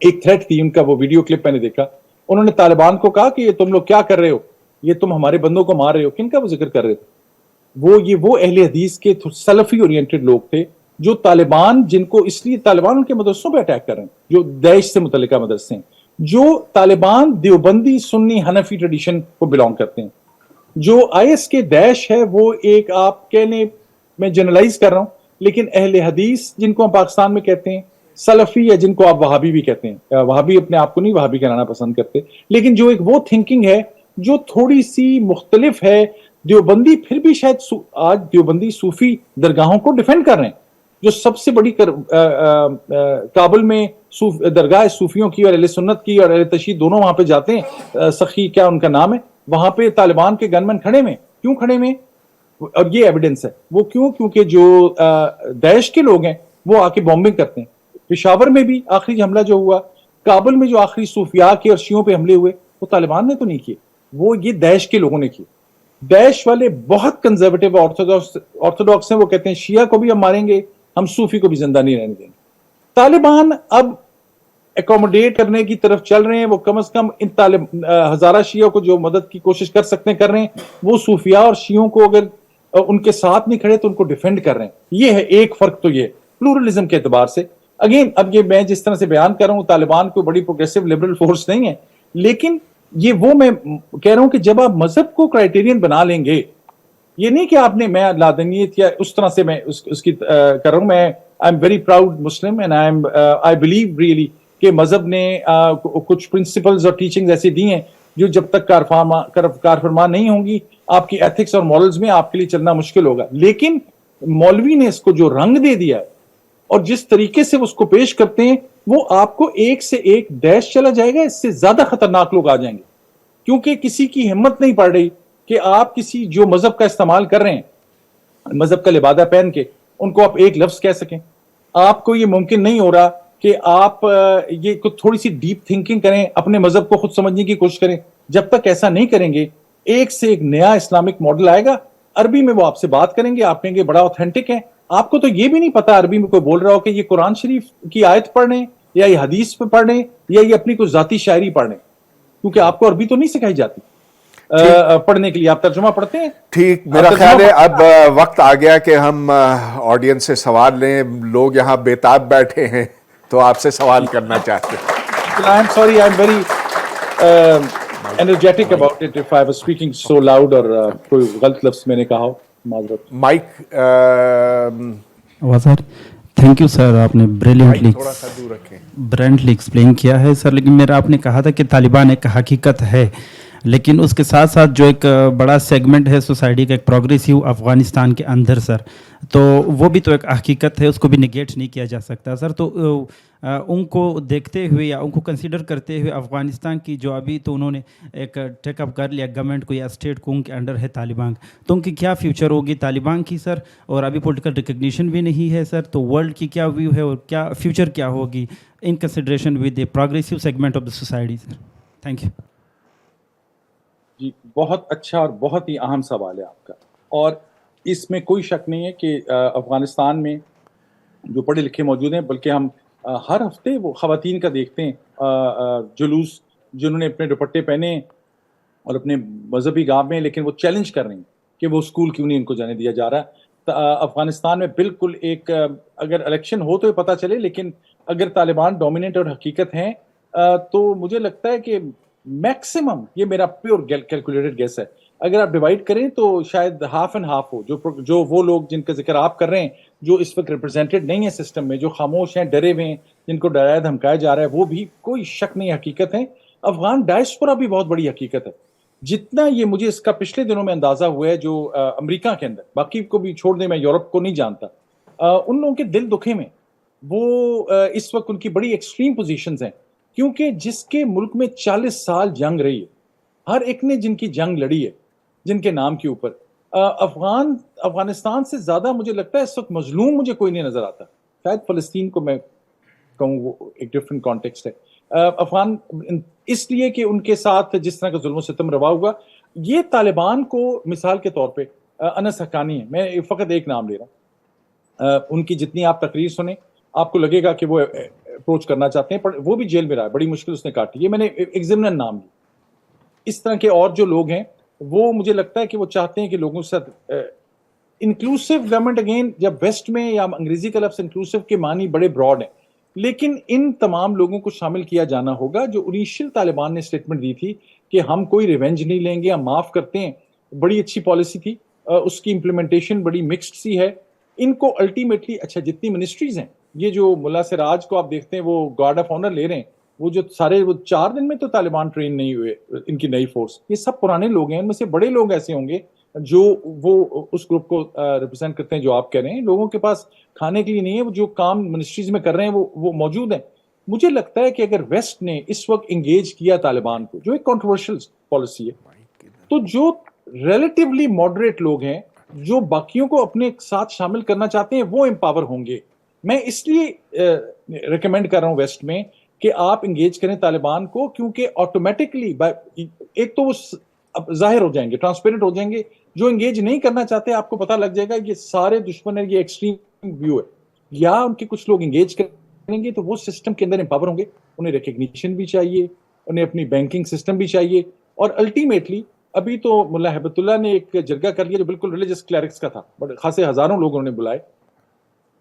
Speaker 2: ایک تھریٹ تھی ان کا، وہ ویڈیو کلپ میں نے دیکھا. انہوں نے طالبان کو کہا کہ یہ تم لوگ کیا کر رہے ہو، یہ تم ہمارے بندوں کو مار رہے ہو. کن کا وہ ذکر کر رہے تھے؟ وہ اہل حدیث کے سلفی اورینٹڈ لوگ تھے جو طالبان، جن کو اس لیے طالبان ان کے مدرسوں پہ اٹیک کر رہے ہیں جو داعش سے متعلقہ مدرسے ہیں، جو طالبان دیوبندی سنی حنفی ٹریڈیشن کو بلانگ کرتے ہیں. جو ISK داعش ہے وہ ایک، آپ کہنے میں جنرلائز کر رہا ہوں، لیکن اہل حدیث جن کو ہم پاکستان میں کہتے ہیں، سلفی یا جن کو آپ وہابی بھی کہتے ہیں، وہابی اپنے آپ کو نہیں وہابی کہلانا پسند کرتے، لیکن جو ایک وہ تھنکنگ ہے جو تھوڑی سی مختلف ہے. دیوبندی پھر بھی شاید آج دیوبندی صوفی درگاہوں کو ڈیفینڈ کر رہے ہیں. جو سب سے بڑی کابل میں درگاہ صوفیوں کی اور اہل سنت کی اور اہل تشیع دونوں وہاں پہ جاتے ہیں، سخی کیا ان کا نام ہے، وہاں پہ طالبان کے گن مین کھڑے میں. کیوں کھڑے میں؟ اور یہ ایویڈنس ہے. وہ کیونکہ جو داعش کے لوگ ہیں وہ آ کے بامبنگ کرتے ہیں. پشاور میں بھی آخری حملہ جو ہوا، کابل میں جو آخری صوفیاء کے اور شیعوں پہ حملے ہوئے، وہ طالبان نے تو نہیں کیے، وہ یہ داعش کے لوگوں نے کیے. داعش والے بہت کنزرویٹو آرتھوڈاکس ہیں، وہ کہتے ہیں شیعہ کو بھی ہم ماریں گے، ہم صوفی کو بھی زندہ نہیں رہنے دیں گے. طالبان اب اکوموڈیٹ کرنے کی طرف چل رہے ہیں. وہ کم از کم ان ہزارہ شیعوں کو جو مدد کی کوشش کر سکتے ہیں کر رہے ہیں. وہ صوفیاء اور شیعوں کو اگر ان کے ساتھ نہیں کھڑے تو ان کو ڈیفینڈ کر رہے ہیں. یہ ہے ایک فرق. تو یہ پلورلزم کے اعتبار سے اگین، اب یہ میں جس طرح سے بیان کر رہا ہوں، طالبان کوئی بڑی پروگریسو لبرل فورس نہیں ہے، لیکن یہ وہ میں کہہ رہا ہوں کہ جب آپ مذہب کو کرائیٹیرین بنا لیں گے، یہ نہیں کہ آپ نے، میں لادنیت یا اس طرح سے میں اس کی کر رہا ہوں. میں I am very proud Muslim and I believe really کہ مذہب نے کچھ پرنسپلز اور ٹیچنگز ایسی دی ہیں جو جب تک کارفرما نہیں ہوں گی آپ کی ایتھکس اور مورلز میں آپ کے لیے چلنا مشکل ہوگا. لیکن مولوی نے اس کو جو رنگ دے دیا ہے اور جس طریقے سے اس کو پیش کرتے ہیں، وہ آپ کو ایک سے ایک داعش چلا جائے گا، اس سے زیادہ خطرناک لوگ آ جائیں گے. کیونکہ کسی کی ہمت نہیں پڑ رہی کہ آپ کسی جو مذہب کا استعمال کر رہے ہیں، مذہب کا لبادہ پہن کے، ان کو آپ ایک لفظ کہہ سکیں. آپ کو یہ ممکن نہیں ہو رہا کہ آپ یہ تھوڑی سی ڈیپ تھنکنگ کریں, اپنے مذہب کو خود سمجھنے کی کوشش کریں. جب تک ایسا نہیں کریں گے, ایک سے ایک نیا اسلامک ماڈل آئے گا. عربی میں وہ آپ سے بات کریں گے, آپ کہیں گے بڑا اوتھینٹک ہے. آپ کو تو یہ بھی نہیں پتا عربی میں کوئی بول رہا ہو کہ یہ قرآن شریف کی آیت پڑھ رہے ہیں یا یہ حدیث پہ پڑھ رہے ہیں یا یہ اپنی کوئی ذاتی شاعری پڑھ رہے ہیں, کیونکہ آپ کو عربی تو نہیں سکھائی جاتی پڑھنے کے لیے. آپ ترجمہ پڑھتے ہیں.
Speaker 1: ٹھیک, میرا خیال ہے اب وقت آ گیا کہ ہم آڈینس سے سوال لیں. لوگ یہاں بےتاب بیٹھے ہیں تو آپ سے سوال کرنا چاہتے ہیں.
Speaker 2: I am sorry, I am very energetic about it if I was speaking so loud اور کوئی غلط لفظ میں نے کہا ہو, معذرت.
Speaker 1: Mic
Speaker 3: sir thank you sir, آپ نے بریلینٹلی
Speaker 1: تھوڑا سا دور رکھیں.
Speaker 3: ایکسپلین کیا ہے سر. لیکن میرا آپ نے کہا تھا کہ طالبان ایک حقیقت ہے, لیکن اس کے ساتھ ساتھ جو ایک بڑا سیگمنٹ ہے سوسائٹی کا, ایک پروگریسو افغانستان کے اندر سر, تو وہ بھی تو ایک حقیقت ہے, اس کو بھی نگیٹ نہیں کیا جا سکتا سر. تو ان کو دیکھتے ہوئے یا ان کو کنسیڈر کرتے ہوئے افغانستان کی جو ابھی تو انہوں نے ایک ٹیک اپ کر لیا گورنمنٹ کو یا اسٹیٹ کو, ان کے انڈر ہے طالبان, تو ان کی کیا فیوچر ہوگی طالبان کی سر؟ اور ابھی پولیٹیکل ریکگنیشن بھی نہیں ہے سر, تو ورلڈ کی کیا ویو ہے اور کیا فیوچر کیا ہوگی in consideration with a progressive segment of the society sir? Thank you.
Speaker 2: جی بہت اچھا اور بہت ہی اہم سوال ہے آپ کا, اور اس میں کوئی شک نہیں ہے کہ افغانستان میں جو پڑھے لکھے موجود ہیں, بلکہ ہم ہر ہفتے وہ خواتین کا دیکھتے ہیں جلوس, جنہوں نے اپنے دوپٹے پہنے اور اپنے مذہبی گاہ میں, لیکن وہ چیلنج کر رہے ہیں کہ وہ اسکول کیوں نہیں ان کو جانے دیا جا رہا. افغانستان میں بالکل ایک, اگر الیکشن ہو تو یہ پتہ چلے, لیکن اگر طالبان ڈومیننٹ اور حقیقت ہیں تو مجھے لگتا ہے کہ میکسیمم, یہ میرا پیور کیلکولیٹڈ گیس ہے, اگر آپ ڈیوائڈ کریں تو شاید ہاف اینڈ ہاف ہو. جو وہ لوگ جن کا ذکر آپ کر رہے ہیں جو اس وقت ریپرزینٹڈ نہیں ہے سسٹم میں, جو خاموش ہیں, ڈرے ہوئے ہیں, جن کو ڈرایا دھمکایا جا رہا ہے, وہ بھی کوئی شک نہیں حقیقت ہے. افغان ڈائسپورا بھی بہت بڑی حقیقت ہے. جتنا یہ مجھے اس کا پچھلے دنوں میں اندازہ ہوا ہے, جو امریکہ کے اندر, باقی کو بھی چھوڑ دیں, میں یورپ کو نہیں جانتا, ان لوگوں کے دل دکھے میں وہ اس وقت ان کی بڑی ایکسٹریم پوزیشنز ہیں, کیونکہ جس کے ملک میں 40 سال جنگ رہی ہے, ہر ایک نے جن کی جنگ لڑی ہے جن کے نام کے اوپر, افغانستان سے زیادہ مجھے لگتا ہے اس وقت مظلوم مجھے کوئی نہیں نظر آتا. شاید فلسطین کو میں کہوں وہ ایک ڈفرینٹ کانٹیکسٹ ہے. افغان اس لیے کہ ان کے ساتھ جس طرح کا ظلم و ستم روا ہوا, یہ طالبان کو مثال کے طور پہ انس حقانی ہے, میں فقط ایک نام لے رہا ہوں, ان کی جتنی آپ تقریر سنیں آپ کو لگے گا کہ وہ اپروچ کرنا چاہتے ہیں, پر وہ بھی جیل میں رہا ہے, بڑی مشکل اس نے کاٹی. یہ میں نے ایگزامنر نام لی. اس طرح کے اور جو لوگ ہیں وہ مجھے لگتا ہے کہ وہ چاہتے ہیں کہ لوگوں سے انکلوسو گورنمنٹ, اگین جب ویسٹ میں یا انگریزی کا لفظ انکلوسو کے معنی بڑے براڈ ہیں, لیکن ان تمام لوگوں کو شامل کیا جانا ہوگا. جو انیشل طالبان نے اسٹیٹمنٹ دی تھی کہ ہم کوئی ریونج نہیں لیں گے, ہم معاف کرتے ہیں, بڑی اچھی پالیسی تھی, اس کی امپلیمنٹیشن بڑی مکسڈ سی ہے. ان کو الٹیمیٹلی, اچھا جتنی منسٹریز ہیں, یہ جو ملا سراج کو آپ دیکھتے ہیں وہ گارڈ آف آنر لے رہے ہیں, وہ جو سارے وہ 4 دن میں تو طالبان ٹرین نہیں ہوئے, ان کی نئی فورس, یہ سب پرانے لوگ ہیں. ان میں سے بڑے لوگ ایسے ہوں گے جو وہ اس گروپ کو ریپرزینٹ کرتے ہیں جو آپ کہہ رہے ہیں. لوگوں کے پاس کھانے کے لیے نہیں ہے, وہ جو کام منسٹریز میں کر رہے ہیں وہ موجود ہیں. مجھے لگتا ہے کہ اگر ویسٹ نے اس وقت انگیج کیا طالبان کو, جو ایک کنٹروورشل پالیسی ہے, تو جو ریلیٹیولی ماڈریٹ لوگ ہیں جو باقیوں کو اپنے ساتھ شامل کرنا چاہتے ہیں وہ امپاور ہوں گے. میں اس لیے ریکمینڈ کر رہا ہوں ویسٹ میں کہ آپ انگیج کریں طالبان کو, کیونکہ آٹومیٹکلی ایک تو وہ ظاہر ہو جائیں گے, ٹرانسپیرنٹ ہو جائیں گے. جو انگیج نہیں کرنا چاہتے آپ کو پتہ لگ جائے گا یہ سارے دشمن ہیں, یہ ایکسٹریم ویو ہے. یا ان کے کچھ لوگ انگیج کریں گے تو وہ سسٹم کے اندر امپاور ہوں گے, انہیں ریکگنیشن بھی چاہیے, انہیں اپنی بینکنگ سسٹم بھی چاہیے, اور الٹیمیٹلی ابھی تو ملا ہیبت اللہ نے ایک جرگہ کر لیا جو بالکل ریلیجس کلیرکس کا تھا, بڑے خاصے ہزاروں لوگوں نے بلائے,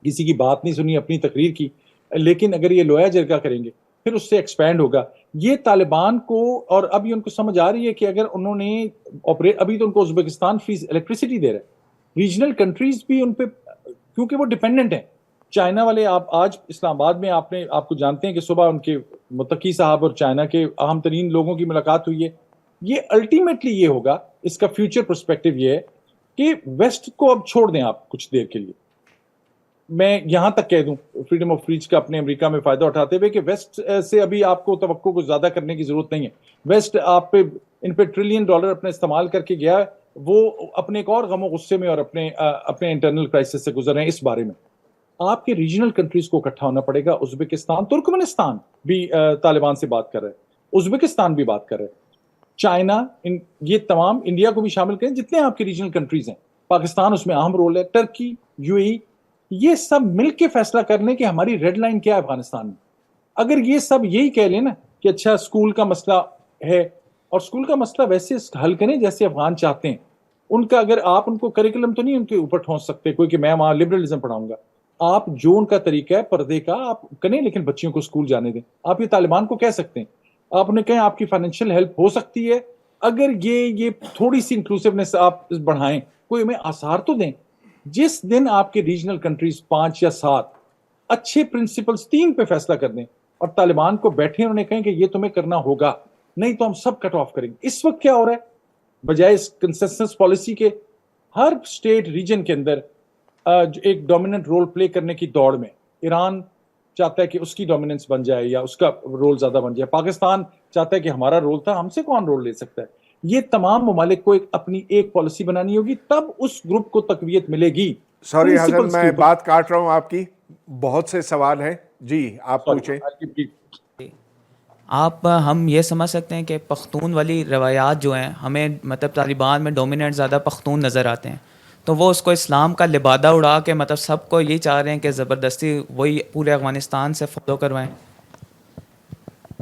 Speaker 2: کسی کی بات نہیں سنی, اپنی تقریر کی. لیکن اگر یہ لویا جرگہ کریں گے پھر اس سے ایکسپینڈ ہوگا. یہ طالبان کو, اور ابھی ان کو سمجھ آ رہی ہے کہ اگر انہوں نے ابھی تو ان کو ازبکستان فری الیکٹریسٹی دے رہا ہے, ریجنل کنٹریز بھی ان پہ, کیونکہ وہ ڈیپینڈنٹ ہیں. چائنا والے, آپ آج اسلام آباد میں آپ کو جانتے ہیں کہ صبح ان کے متقی صاحب اور چائنا کے اہم ترین لوگوں کی ملاقات ہوئی ہے. یہ الٹیمیٹلی یہ ہوگا, اس کا فیوچر پرسپیکٹو یہ ہے کہ ویسٹ کو اب چھوڑ دیں آپ کچھ دیر کے لیے. میں یہاں تک کہہ دوں فریڈم آف اسپیچ کا اپنے امریکہ میں فائدہ اٹھاتے ہوئے کہ ویسٹ سے ابھی آپ کو توقع کو زیادہ کرنے کی ضرورت نہیں ہے. ویسٹ آپ پہ ان پہ $1 ٹریلین اپنے استعمال کر کے گیا ہے, وہ اپنے ایک اور غم و غصے میں اور اپنے انٹرنل کرائسس سے گزر رہے ہیں اس بارے میں. آپ کے ریجنل کنٹریز کو اکٹھا ہونا پڑے گا. ازبکستان, ترکمنستان بھی طالبان سے بات کر رہے ہیں, ازبکستان بھی بات کر رہے ہیں, چائنا, یہ تمام, انڈیا کو بھی شامل کریں, جتنے آپ کے ریجنل کنٹریز ہیں, پاکستان اس میں اہم رول ہے, ٹرکی, یو اے, یہ سب مل کے فیصلہ کر لیں کہ ہماری ریڈ لائن کیا ہے افغانستان میں. اگر یہ سب یہی کہہ لیں نا کہ اچھا اسکول کا مسئلہ ہے, اور اسکول کا مسئلہ ویسے حل کریں جیسے افغان چاہتے ہیں, ان کا اگر آپ ان کو کریکولم تو نہیں ان کے اوپر ٹھونس سکتے کوئی کہ میں وہاں لبرلزم پڑھاؤں گا, آپ جو ان کا طریقہ ہے پردے کا آپ کریں, لیکن بچیوں کو اسکول جانے دیں. آپ یہ طالبان کو کہہ سکتے ہیں, آپ نے کہیں آپ کی فائنینشیل ہیلپ ہو سکتی ہے اگر یہ تھوڑی سی انکلوسیونیس آپ بڑھائیں, کوئی ہمیں آثار تو دیں. جس دن آپ کے ریجنل کنٹریز 5 یا 7 اچھے پرنسپلز 3 پہ فیصلہ کر دیں اور طالبان کو بیٹھے انہوں نے کہیں کہ یہ تمہیں کرنا ہوگا, نہیں تو ہم سب کٹ آف کریں گے. اس وقت کیا ہو رہا ہے, بجائے اس کنسنسس پالیسی کے ہر اسٹیٹ ریجن کے اندر ایک ڈومیننٹ رول پلے کرنے کی دوڑ میں, ایران چاہتا ہے کہ اس کی ڈومیننس بن جائے یا اس کا رول زیادہ بن جائے, پاکستان چاہتا ہے کہ ہمارا رول تھا, ہم سے کون رول لے سکتا ہے. یہ تمام ممالک کو اپنی ایک پالیسی بنانی ہوگی, تب اس گروپ کو تقویت ملے گی.
Speaker 1: سوری حسن, میں بات کاٹ رہا ہوں آپ کی, بہت سے سوال ہیں. جی آپ پوچھیں.
Speaker 4: آپ ہم یہ سمجھ سکتے ہیں کہ پختون والی روایات جو ہیں ہمیں مطلب طالبان میں ڈومیننٹ زیادہ پختون نظر آتے ہیں, تو وہ اس کو اسلام کا لبادہ اڑا کے مطلب سب کو یہی چاہ رہے ہیں کہ زبردستی وہی پورے افغانستان سے فالو کروائیں.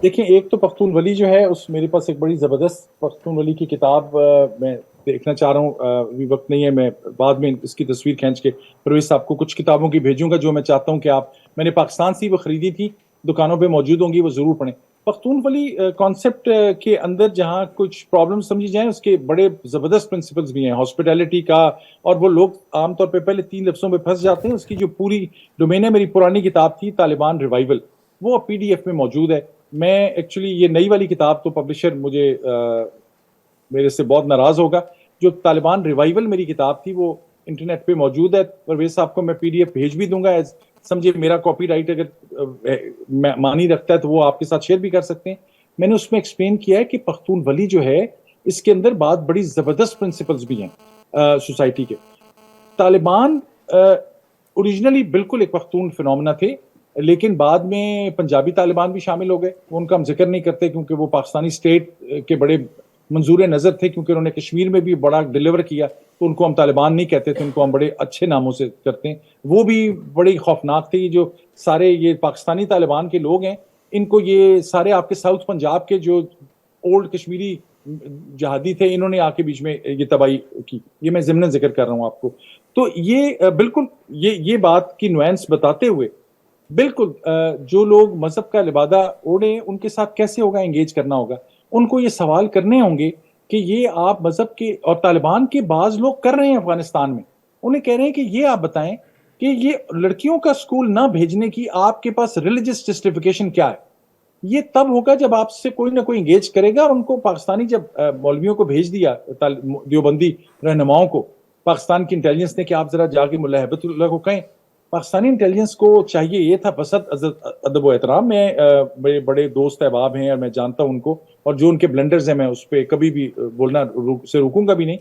Speaker 2: دیکھیں, ایک تو پختون ولی جو ہے, اس میرے پاس ایک بڑی زبردست پختون ولی کی کتاب میں دیکھنا چاہ رہا ہوں, ابھی وقت نہیں ہے, میں بعد میں اس کی تصویر کھینچ کے پرویز صاحب کو کچھ کتابوں کی بھیجوں گا جو میں چاہتا ہوں کہ آپ, میں نے پاکستان سے وہ خریدی تھی, دکانوں پہ موجود ہوں گی, وہ ضرور پڑھیں. پختون ولی کانسیپٹ کے اندر جہاں کچھ پرابلم سمجھی جائیں, اس کے بڑے زبردست پرنسپلز بھی ہیں ہاسپٹیلٹی کا, اور وہ لوگ عام طور پہ پہلے 3 لفظوں پہ پھنس جاتے ہیں. اس کی جو پوری ڈومین ہے, میری پرانی کتاب تھی طالبان ریوائول, وہ PDF میں موجود ہے. میں ایکچولی یہ نئی والی کتاب تو پبلشر مجھے میرے سے بہت ناراض ہوگا, جو طالبان ریوائول میری کتاب تھی وہ انٹرنیٹ پہ موجود ہے. پرویز صاحب کو میں PDF بھیج بھی دوں گا, سمجھے میرا کاپی رائٹ اگر مانی رکھتا ہے تو وہ آپ کے ساتھ شیئر بھی کر سکتے ہیں. میں نے اس میں ایکسپلین کیا ہے کہ پختون ولی جو ہے, اس کے اندر بات بڑی زبردست پرنسپلز بھی ہیں سوسائٹی کے. طالبان اوریجنلی بالکل ایک پختون فینومنا تھے, لیکن بعد میں پنجابی طالبان بھی شامل ہو گئے. ان کا ہم ذکر نہیں کرتے کیونکہ وہ پاکستانی اسٹیٹ کے بڑے منظور نظر تھے, کیونکہ انہوں نے کشمیر میں بھی بڑا ڈیلیور کیا, تو ان کو ہم طالبان نہیں کہتے تھے, ان کو ہم بڑے اچھے ناموں سے کرتے ہیں. وہ بھی بڑے خوفناک تھے. یہ جو سارے یہ پاکستانی طالبان کے لوگ ہیں, ان کو یہ سارے آپ کے ساؤتھ پنجاب کے جو اولڈ کشمیری جہادی تھے, انہوں نے آ کے بیچ میں یہ تباہی کی. یہ میں ضمن ذکر کر رہا ہوں آپ کو. تو یہ بالکل یہ بات کی نوینس بتاتے ہوئے, بالکل جو لوگ مذہب کا لبادہ اوڑھیں ان کے ساتھ کیسے ہوگا انگیج کرنا ہوگا. ان کو یہ سوال کرنے ہوں گے کہ یہ آپ مذہب کے, اور طالبان کے بعض لوگ کر رہے ہیں افغانستان میں, انہیں کہہ رہے ہیں کہ یہ آپ بتائیں کہ یہ لڑکیوں کا اسکول نہ بھیجنے کی آپ کے پاس ریلیجس جسٹیفیکیشن کیا ہے. یہ تب ہوگا جب آپ سے کوئی نہ کوئی انگیج کرے گا. اور ان کو پاکستانی جب مولویوں کو بھیج دیا, دیوبندی رہنماؤں کو, پاکستان کی انٹیلیجنس نے کہ آپ ذرا جا کے ملا ہیبت اللہ کو کہیں, پاکستانی انٹیلیجنس کو چاہیے یہ تھا, بسط ادب و احترام, میں بڑے دوست احباب ہیں اور میں جانتا ہوں ان کو, اور جو ان کے بلنڈرز ہیں میں اس پہ کبھی بھی بولنا سے رکوں گا بھی نہیں.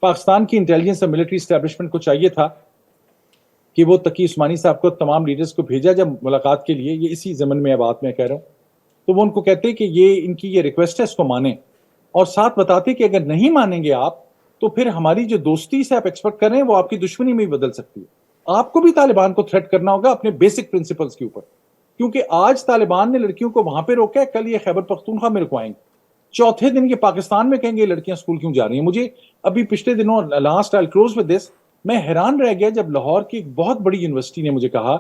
Speaker 2: پاکستان کی انٹیلیجنس اور ملٹری اسٹیبلشمنٹ کو چاہیے تھا کہ وہ تقی عثمانی صاحب کو, تمام لیڈرز کو بھیجا جب ملاقات کے لیے, یہ اسی ضمن میں بات میں کہہ رہا ہوں, تو وہ ان کو کہتے کہ یہ ان کی یہ ریکویسٹ ہے, اس کو مانیں, اور ساتھ بتاتے کہ اگر نہیں مانیں گے آپ تو پھر ہماری جو دوستی سے آپ ایکسپیکٹ کر رہے ہیں وہ آپ کی دشمنی میں بھی بدل سکتی ہے. آپ کو بھی طالبان کو تھریٹ کرنا ہوگا اپنے بیسک پرنسپلز کے اوپر, کیونکہ آج طالبان نے لڑکیوں کو وہاں پہ روکا ہے, کل یہ خیبر پختونخوا میں رکوائیں گے, چوتھے دن یہ پاکستان میں کہیں گے لڑکیاں اسکول کیوں جا رہی ہیں. مجھے ابھی پچھلے دنوں, last I close with this, میں حیران رہ گیا جب لاہور کی ایک بہت بڑی یونیورسٹی نے مجھے کہا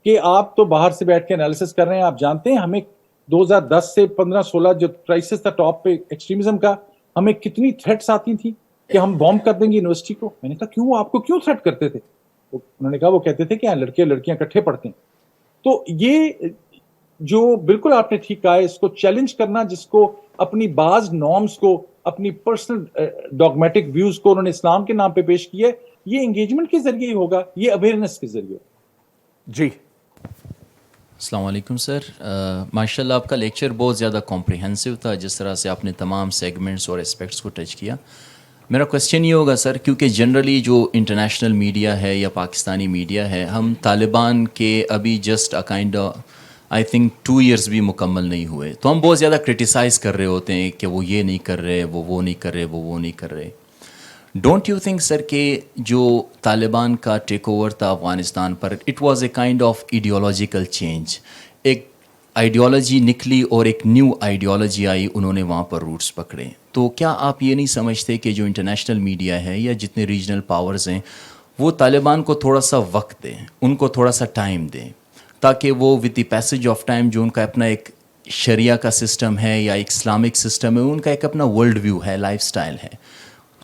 Speaker 2: کہ آپ تو باہر سے بیٹھ کے انالیسس کر رہے ہیں, آپ جانتے ہیں ہمیں 2010 سے 15-16 جو کرائسس تھا ٹاپ پہ ایکسٹریمزم کا, ہمیں کتنی تھریٹس آتی تھیں کہ ہم بومب کر دیں گے یونیورسٹی کو. میں نے کہا کیوں, آپ کو کیوں تھریٹ کرتے تھے؟ انہوں نے کہا وہ کہتے تھے کہ لڑکے لڑکیاں اکٹھے پڑھتے ہیں. تو یہ جو بالکل آپ نے ٹھیک کہا ہے, اس کو چیلنج کرنا, جس کو اپنی بعض نارمز کو, اپنی پرسنل ڈاگمیٹک ویوز کو انہوں نے اسلام کے نام پہ پیش کیا ہے, یہ انگیجمنٹ کے ذریعے ہی ہوگا, یہ اویئرنیس کے ذریعے.
Speaker 1: جی
Speaker 5: السلام علیکم سر. ماشاء اللہ آپ کا لیکچر بہت زیادہ کمپریہنسو تھا, جس طرح سے آپ نے تمام سیگمنٹس اور اسپیکٹس کو ٹچ کیا. میرا کوشچن یہ ہوگا سر، کیونکہ جنرلی جو انٹرنیشنل میڈیا ہے یا پاکستانی میڈیا ہے، ہم طالبان کے ابھی just kind I think 2 years بھی مکمل نہیں ہوئے، تو ہم بہت زیادہ کرٹیسائز کر رہے ہوتے ہیں کہ وہ یہ نہیں کر رہے، وہ نہیں کر رہے، وہ نہیں کر رہے. ڈونٹ یو تھنک سر کہ جو طالبان کا ٹیک اوور تھا افغانستان پر، it was a kind of ideological change, ایک آئیڈیالوجی نکلی اور ایک نیو آئیڈیالوجی آئی، انہوں نے وہاں پر روٹس پکڑے. تو کیا آپ یہ نہیں سمجھتے کہ جو انٹرنیشنل میڈیا ہے یا جتنے ریجنل پاورز ہیں وہ طالبان کو تھوڑا سا وقت دیں، ان کو تھوڑا سا ٹائم دیں، تاکہ وہ with the passage of time جو ان کا اپنا ایک شریعہ کا سسٹم ہے یا ایک اسلامک سسٹم ہے، ان کا ایک اپنا ورلڈ ویو ہے، لائف سٹائل ہے،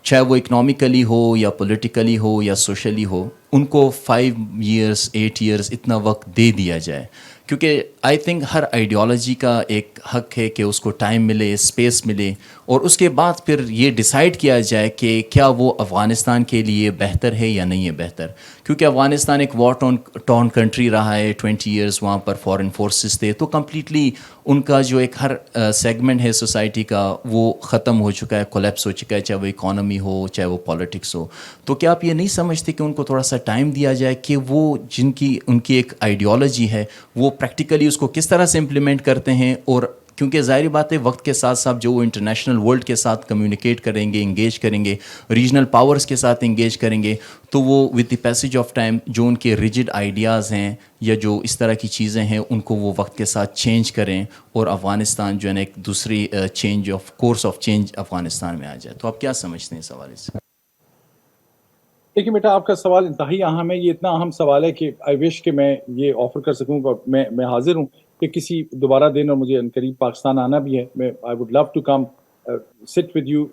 Speaker 5: چاہے وہ اکنامیکلی ہو یا پولیٹیکلی ہو یا سوشلی ہو، ان کو 5 ایئرس 8 ایئرس اتنا وقت دے دیا جائے. کیونکہ آئی تھنک ہر آئیڈیالوجی کا ایک حق ہے کہ اس کو ٹائم ملے، اسپیس ملے، اور اس کے بعد پھر یہ ڈیسائیڈ کیا جائے کہ کیا وہ افغانستان کے لیے بہتر ہے یا نہیں ہے بہتر. کیونکہ افغانستان ایک وار ٹارن کنٹری رہا ہے، 20 ایئرس وہاں پر فارن فورسز تھے، تو کمپلیٹلی ان کا جو ایک ہر سیگمنٹ ہے سوسائٹی کا وہ ختم ہو چکا ہے، کولیپس ہو چکا ہے، چاہے وہ اکانومی ہو چاہے وہ پالیٹکس ہو. تو کیا آپ یہ نہیں سمجھتے کہ ان کو تھوڑا سا ٹائم دیا جائے کہ وہ ان کی ایک آئیڈیالوجی ہے وہ پریکٹیکلی اس کو کس طرح سے امپلیمنٹ کرتے ہیں؟ اور کیونکہ ظاہری بات ہے وقت کے ساتھ ساتھ جو وہ انٹرنیشنل ورلڈ کے ساتھ کمیونیکیٹ کریں گے، انگیج کریں گے، ریجنل پاورز کے ساتھ انگیج کریں گے، تو وہ with the passage of time جو ان کے ریجڈ آئیڈیاز ہیں یا جو اس طرح کی چیزیں ہیں ان کو وہ وقت کے ساتھ چینج کریں، اور افغانستان جو ہے نا ایک دوسری change of course of change Afghanistan میں آ جائے. تو آپ کیا سمجھتے ہیں اس حوالے سے؟
Speaker 2: دیکھیے بیٹا، آپ کا سوال انتہائی اہم ہے. یہ اتنا اہم سوال ہے کہ آئی وش کہ میں یہ آفر کر سکوں، اور میں حاضر ہوں کہ کسی دوبارہ دن، اور مجھے قریب پاکستان آنا بھی ہے، میں I would love to come sit with you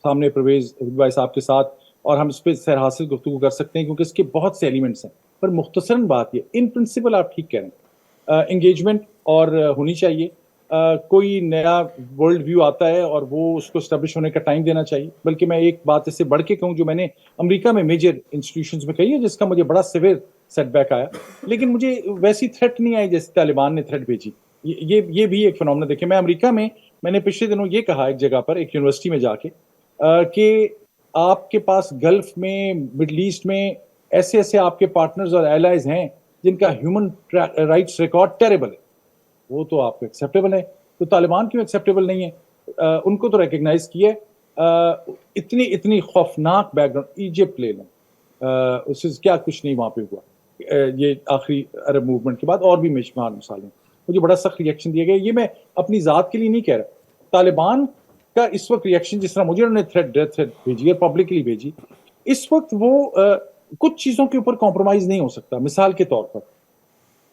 Speaker 2: سامنے پرویز بھائی صاحب کے ساتھ، اور ہم اس پہ سیر حاصل گفتگو کر سکتے ہیں، کیونکہ اس کے بہت سے ایلیمنٹس ہیں. پر مختصراً بات یہ، ان پرنسپل آپ ٹھیک کہہ رہے ہیں، انگیجمنٹ اور ہونی چاہیے. کوئی نیا ورلڈ ویو آتا ہے اور وہ اس کو اسٹیبلش ہونے کا ٹائم دینا چاہیے. بلکہ میں ایک بات اس سے بڑھ کے کہوں جو میں نے امریکہ میں میجر انسٹیٹیوشنز میں کہی ہے، جس کا مجھے بڑا سیویئر سیٹ بیک آیا، لیکن مجھے ویسی تھریٹ نہیں آئی جیسے طالبان نے تھریٹ بھیجی. یہ بھی ایک فنومنا. دیکھیں، میں امریکہ میں نے پچھلے دنوں یہ کہا ایک جگہ پر، ایک یونیورسٹی میں جا کے، کہ آپ کے پاس گلف میں، مڈل ایسٹ میں ایسے آپ کے پارٹنرز اور ایلائز ہیں جن کا ہیومن رائٹس ریکارڈ ٹیریبل ہے. وہ تو آپ کو ایکسیپٹیبل ہے، تو طالبان کیوں ایکسیپٹیبل نہیں ہے؟ ان کو تو ریکگنائز کیا ہے. اتنی خوفناک بیک گراؤنڈ. ایجپٹ لے لیں، اس سے کیا کچھ نہیں وہاں پہ ہوا. یہ آخری عرب موومنٹ کے بعد اور بھی بےشمار مثالیں. مجھے بڑا سخت ریئیکشن دیا گیا. یہ میں اپنی ذات کے لیے نہیں کہہ رہا. طالبان کا اس وقت ریئیکشن، جس طرح مجھے انہوں نے ڈیتھ تھریٹ بھیجی اور پبلکلی بھیجی، اس وقت وہ کچھ چیزوں کے اوپر کمپرومائز نہیں ہو سکتا. مثال کے طور پر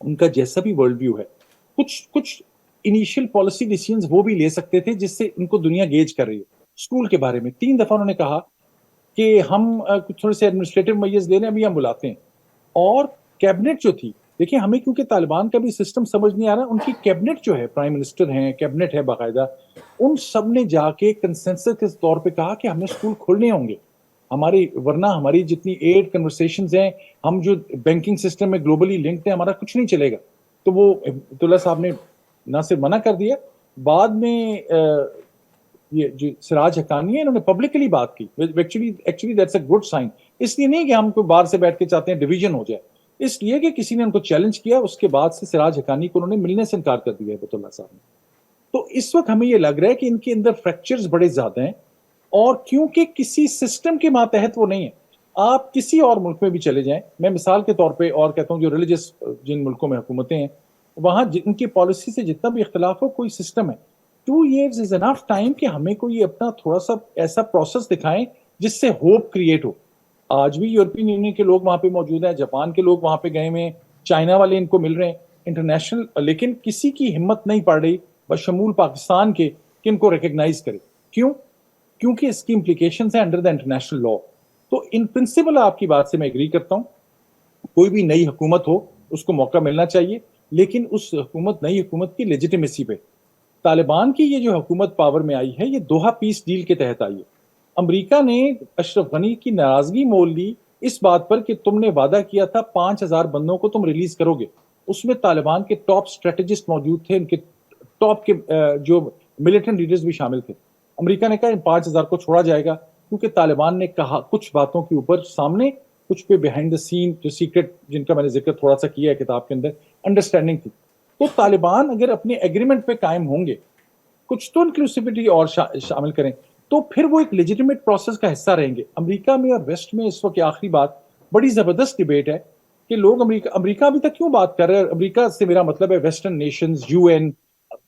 Speaker 2: ان کا جیسا بھی ورلڈ ویو ہے، کچھ انیشیل پالیسی ڈیسیژنز وہ بھی لے سکتے تھے جس سے ان کو دنیا گیج کر رہی ہے. اسکول کے بارے میں 3 دفعہ انہوں نے کہا کہ ہم کچھ تھوڑے سے ایڈمنسٹریٹو میئرز لے رہے ہیں، ابھی ہم بلاتے ہیں. اور کیبنٹ جو تھی، دیکھیں ہمیں کیونکہ طالبان کا بھی سسٹم سمجھ نہیں آ رہا، ان کی کیبنٹ جو ہے، پرائم منسٹر ہیں، کیبنٹ ہے باقاعدہ، ان سب نے جا کے کنسنسس کے طور پہ کہا کہ ہمیں اسکول کھولنے ہوں گے ورنہ ہماری جتنی ایڈ کنورسیشنز ہیں، ہم جو بینکنگ سسٹم میں گلوبلی لنکڈ ہیں، ہمارا کچھ نہیں چلے گا. تو وہ عبد اللہ صاحب نے نہ صرف منع کر دیا، بعد میں یہ جو سراج حقانی ہے، انہوں نے پبلکلی بات کی. Actually that's a good sign. اس لیے نہیں کہ ہم کوئی باہر سے بیٹھ کے چاہتے ہیں ڈویژن ہو جائے، اس لیے کہ کسی نے ان کو چیلنج کیا. اس کے بعد سے سراج حقانی کو انہوں نے ملنے سے انکار کر دیا ہے عبد اللہ صاحب نے. تو اس وقت ہمیں یہ لگ رہا ہے کہ ان کے اندر فریکچرز بڑے زیادہ ہیں، اور کیونکہ کسی سسٹم کے ماتحت وہ نہیں ہے. آپ کسی اور ملک میں بھی چلے جائیں، میں مثال کے طور پہ اور کہتا ہوں، جو ریلیجس جن ملکوں میں حکومتیں ہیں، وہاں ان کی پالیسی سے جتنا بھی اختلاف ہو، کوئی سسٹم ہے. 2 years از انف ٹائم کہ ہمیں کوئی اپنا تھوڑا سا ایسا پروسیس دکھائیں جس سے ہوپ کریٹ ہو. آج بھی یورپین یونین کے لوگ وہاں پہ موجود ہیں، جاپان کے لوگ وہاں پہ گئے ہوئے ہیں، چائنا والے ان کو مل رہے ہیں انٹرنیشنل، لیکن کسی کی ہمت نہیں پڑ رہی بشمول پاکستان کے کہ ان کو ریکگنائز کرے. کیوں؟ کیونکہ اس کی امپلیکیشنز ہیں انڈر دا انٹرنیشنل لا. تو ان پرنسپل آپ کی بات سے میں ایگری کرتا ہوں. کوئی بھی نئی حکومت ہو اس کو موقع ملنا چاہیے، لیکن اس نئی حکومت کی لیجیٹیمیسی پہ. طالبان کی یہ جو حکومت پاور میں آئی ہے، یہ دوحہ پیس ڈیل کے تحت آئی ہے. امریکہ نے اشرف غنی کی ناراضگی مول لی اس بات پر کہ تم نے وعدہ کیا تھا 5000 بندوں کو تم ریلیز کرو گے. اس میں طالبان کے ٹاپ اسٹریٹجسٹ موجود تھے، ان کے ٹاپ کے جو ملیٹنٹ لیڈرز بھی شامل تھے. امریکہ نے کہا ان 5000 کو چھوڑا جائے گا، کیونکہ طالبان نے کہا کچھ باتوں کے اوپر سامنے, کچھ پہ بیہائنڈ دا سین جو سیکرٹ جن کا میں نے ذکر تھوڑا سا کیا ہے کتاب کے اندر, انڈرسٹینڈنگ تھی. تو طالبان اگر اپنے ایگریمنٹ پہ قائم ہوں گے, کچھ تو انکلوسیوٹی اور شامل کریں, تو پھر وہ ایک لیجیٹیمیٹ پروسیس کا حصہ رہیں گے. امریکہ میں اور ویسٹ میں اس وقت آخری بات, بڑی زبردست ڈبیٹ ہے کہ لوگ امریکہ ابھی تک کیوں بات کر رہے ہیں, امریکہ سے میرا مطلب ہے ویسٹرن نیشنز, یو این,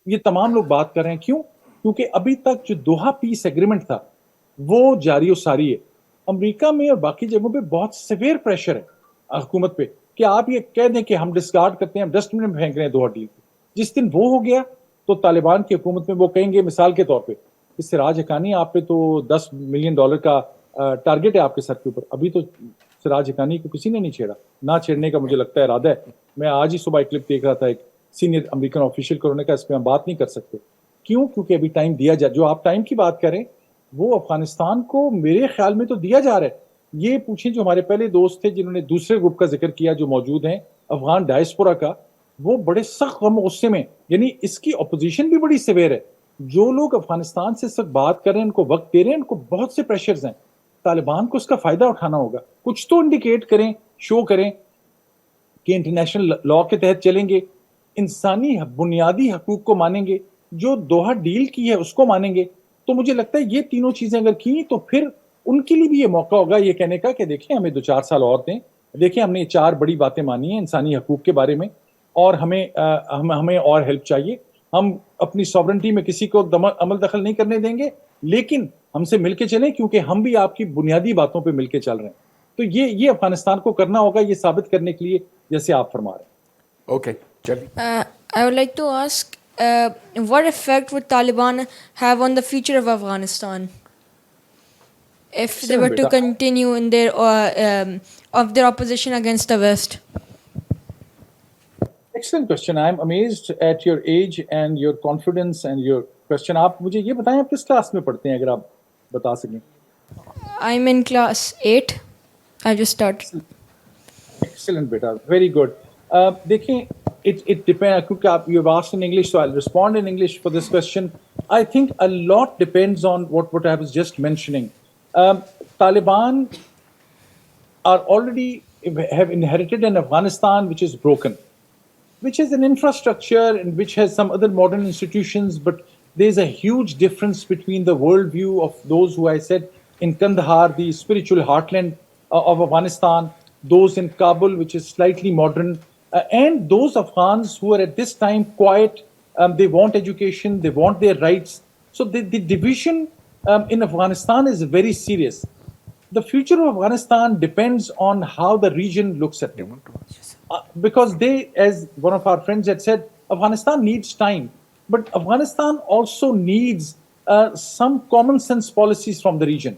Speaker 2: یہ تمام لوگ بات کر رہے ہیں. کیوں؟ کیونکہ ابھی تک جو دوحہ پیس ایگریمنٹ تھا وہ جاری و ساری ہے. امریکہ میں اور باقی جگہوں پہ بہت سیویئر پریشر ہے حکومت پہ کہ آپ یہ کہہ دیں کہ ہم ڈسکارڈ کرتے ہیں, ہم ڈسٹ بن میں پھینک رہے ہیں دوحہ ڈیل. جس دن وہ ہو گیا تو طالبان کی حکومت میں وہ کہیں گے مثال کے طور پہ کہ سراج حقانی آپ پہ تو $10 ملین کا ٹارگٹ ہے آپ کے سر کے اوپر. ابھی تو سراج حقانی کو کسی نے نہیں چھیڑا, نہ چھیڑنے کا مجھے لگتا ہے ارادہ ہے. میں آج ہی صبح ایک کلپ دیکھ رہا تھا ایک سینئر امریکن آفیشیل کو, انہوں نے کہا اس پہ ہم بات نہیں کر سکتے. کیوں؟ کیونکہ ابھی ٹائم دیا جائے. جو آپ ٹائم کی بات کریں وہ افغانستان کو میرے خیال میں تو دیا جا رہا ہے. یہ پوچھیں جو ہمارے پہلے دوست تھے جنہوں نے دوسرے گروپ کا ذکر کیا جو موجود ہیں افغان ڈائسپورا کا, وہ بڑے سخت غم و غصے میں, یعنی اس کی اپوزیشن بھی بڑی سیویئر ہے. جو لوگ افغانستان سے اس وقت بات کر رہے ہیں, ان کو وقت دے رہے ہیں, ان کو بہت سے پریشرز ہیں. طالبان کو اس کا فائدہ اٹھانا ہوگا. کچھ تو انڈیکیٹ کریں, شو کریں کہ انٹرنیشنل لا کے تحت چلیں گے, انسانی بنیادی حقوق کو مانیں گے, جو دوحہ ڈیل کی ہے اس کو مانیں گے. تو مجھے لگتا ہے یہ تینوں چیزیں اگر کی تو پھر ان کے لیے بھی یہ موقع ہوگا یہ کہنے کا کہ دیکھیں ہمیں 2-4 سال اور دیں, دیکھیں ہم نے 4 بڑی باتیں مانی ہیں انسانی حقوق کے بارے میں, اور ہمیں اور ہیلپ چاہیے. ہم اپنی سوورنٹی میں کسی کو عمل دخل نہیں کرنے دیں گے, لیکن ہم سے مل کے چلیں کیونکہ ہم بھی آپ کی بنیادی باتوں پہ مل کے چل رہے ہیں. تو یہ افغانستان کو کرنا ہوگا, یہ ثابت کرنے کے لیے جیسے آپ فرما رہے ہیں.
Speaker 1: اوکے چلیے.
Speaker 6: I would like to ask, what effect would Taliban have on the future of Afghanistan if they were to continue in their opposition against the West?
Speaker 2: Excellent question. I am amazed at your age and your confidence and your question. آپ مجھے یہ بتائیں آپ کس class میں پڑھتے ہیں اگر آپ بتا سکیں.
Speaker 6: I'm in class 8. I just started.
Speaker 2: Excellent beta, very good. دیکھیں it depends, کیونکہ آپ you've asked in English, so I'll respond in English for this question. I think a lot depends on what I was just mentioning. Taliban are already have inherited an Afghanistan which is broken, which has an infrastructure and which has some other modern institutions, but there's a huge difference between the worldview of those who I said in Kandahar, the spiritual heartland of Afghanistan, those in Kabul, which is slightly modern, and those Afghans who are at this time quiet, they want education, they want their rights. So the division in Afghanistan is very serious. The future of Afghanistan depends on how the region looks at it. Because they, as one of our friends had said, Afghanistan needs time, but Afghanistan also needs some common sense policies from the region.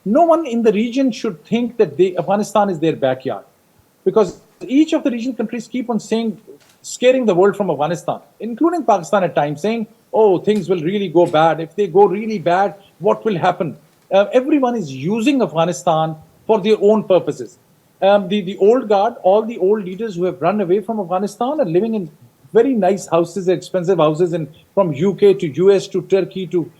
Speaker 2: No one in the region should think that Afghanistan is their backyard, because each of the region countries keep on saying, scaring the world from Afghanistan, including Pakistan at times, saying, oh, things will really go bad. If they go really bad, what will happen? Everyone is using Afghanistan for their own purposes. The old guard, all the old leaders who have run away from Afghanistan are living in very nice houses, expensive houses, and from UK to US to Turkey to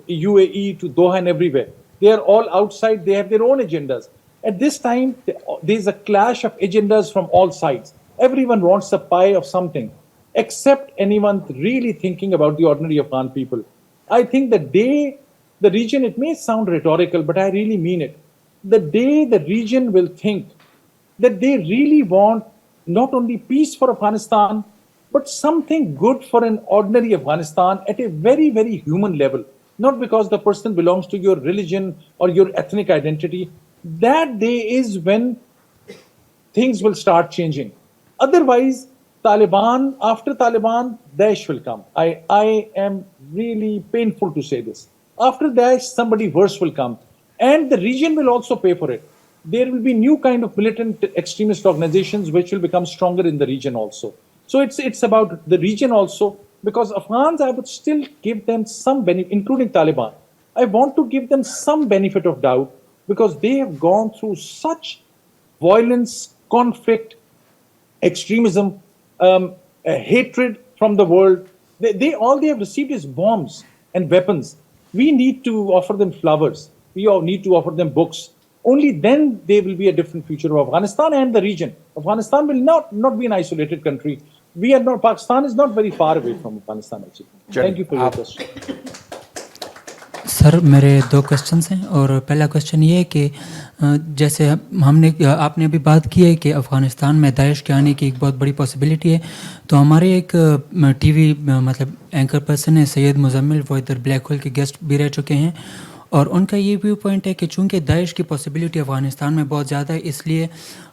Speaker 2: UAE to Doha and everywhere. They are all outside. They have their own agendas. At this time, there's a clash of agendas from all sides. Everyone wants a pie of something, except anyone really thinking about the ordinary Afghan people. I think the region, it may sound rhetorical, but I really mean it. The day the region will think that they really want not only peace for Afghanistan, but something good for an ordinary Afghanistan at a very, very human level, not because the person belongs to your religion or your ethnic identity. That day is when things will start changing. Otherwise, after Taliban, Daesh will come. I am really painful to say this. After Daesh, somebody worse will come. And the region will also pay for it. There will be new kind of militant extremist organizations which will become stronger in the region also. So it's about the region also, because Afghans, I would still give them some benefit, including Taliban. I want to give them some benefit of doubt, because they have gone through such violence, conflict, extremism, hatred from the world. All they have received is bombs and weapons. We need to offer them flowers. we all need to offer them books. Only then they will be a different future of Afghanistan and the region. Afghanistan will not be an isolated country. Pakistan is not very far away from Afghanistan actually. Thank you for your question.
Speaker 7: سر میرے 2 questions ہیں، اور پہلا question یہ ہے کہ جیسے آپ نے ابھی بات کی ہے کہ افغانستان میں داعش کے آنے کی ایک بہت بڑی پاسبلٹی ہے، تو ہمارے ایک ٹی وی مطلب اینکر پرسن ہے سید مزمل، وہ ادھر بلیک ہول کے گیسٹ بھی رہ چکے ہیں، اور ان کا یہ ویو پوائنٹ ہے کہ چونکہ داعش کی پاسبلٹی افغانستان میں بہت زیادہ ہے، اس لیے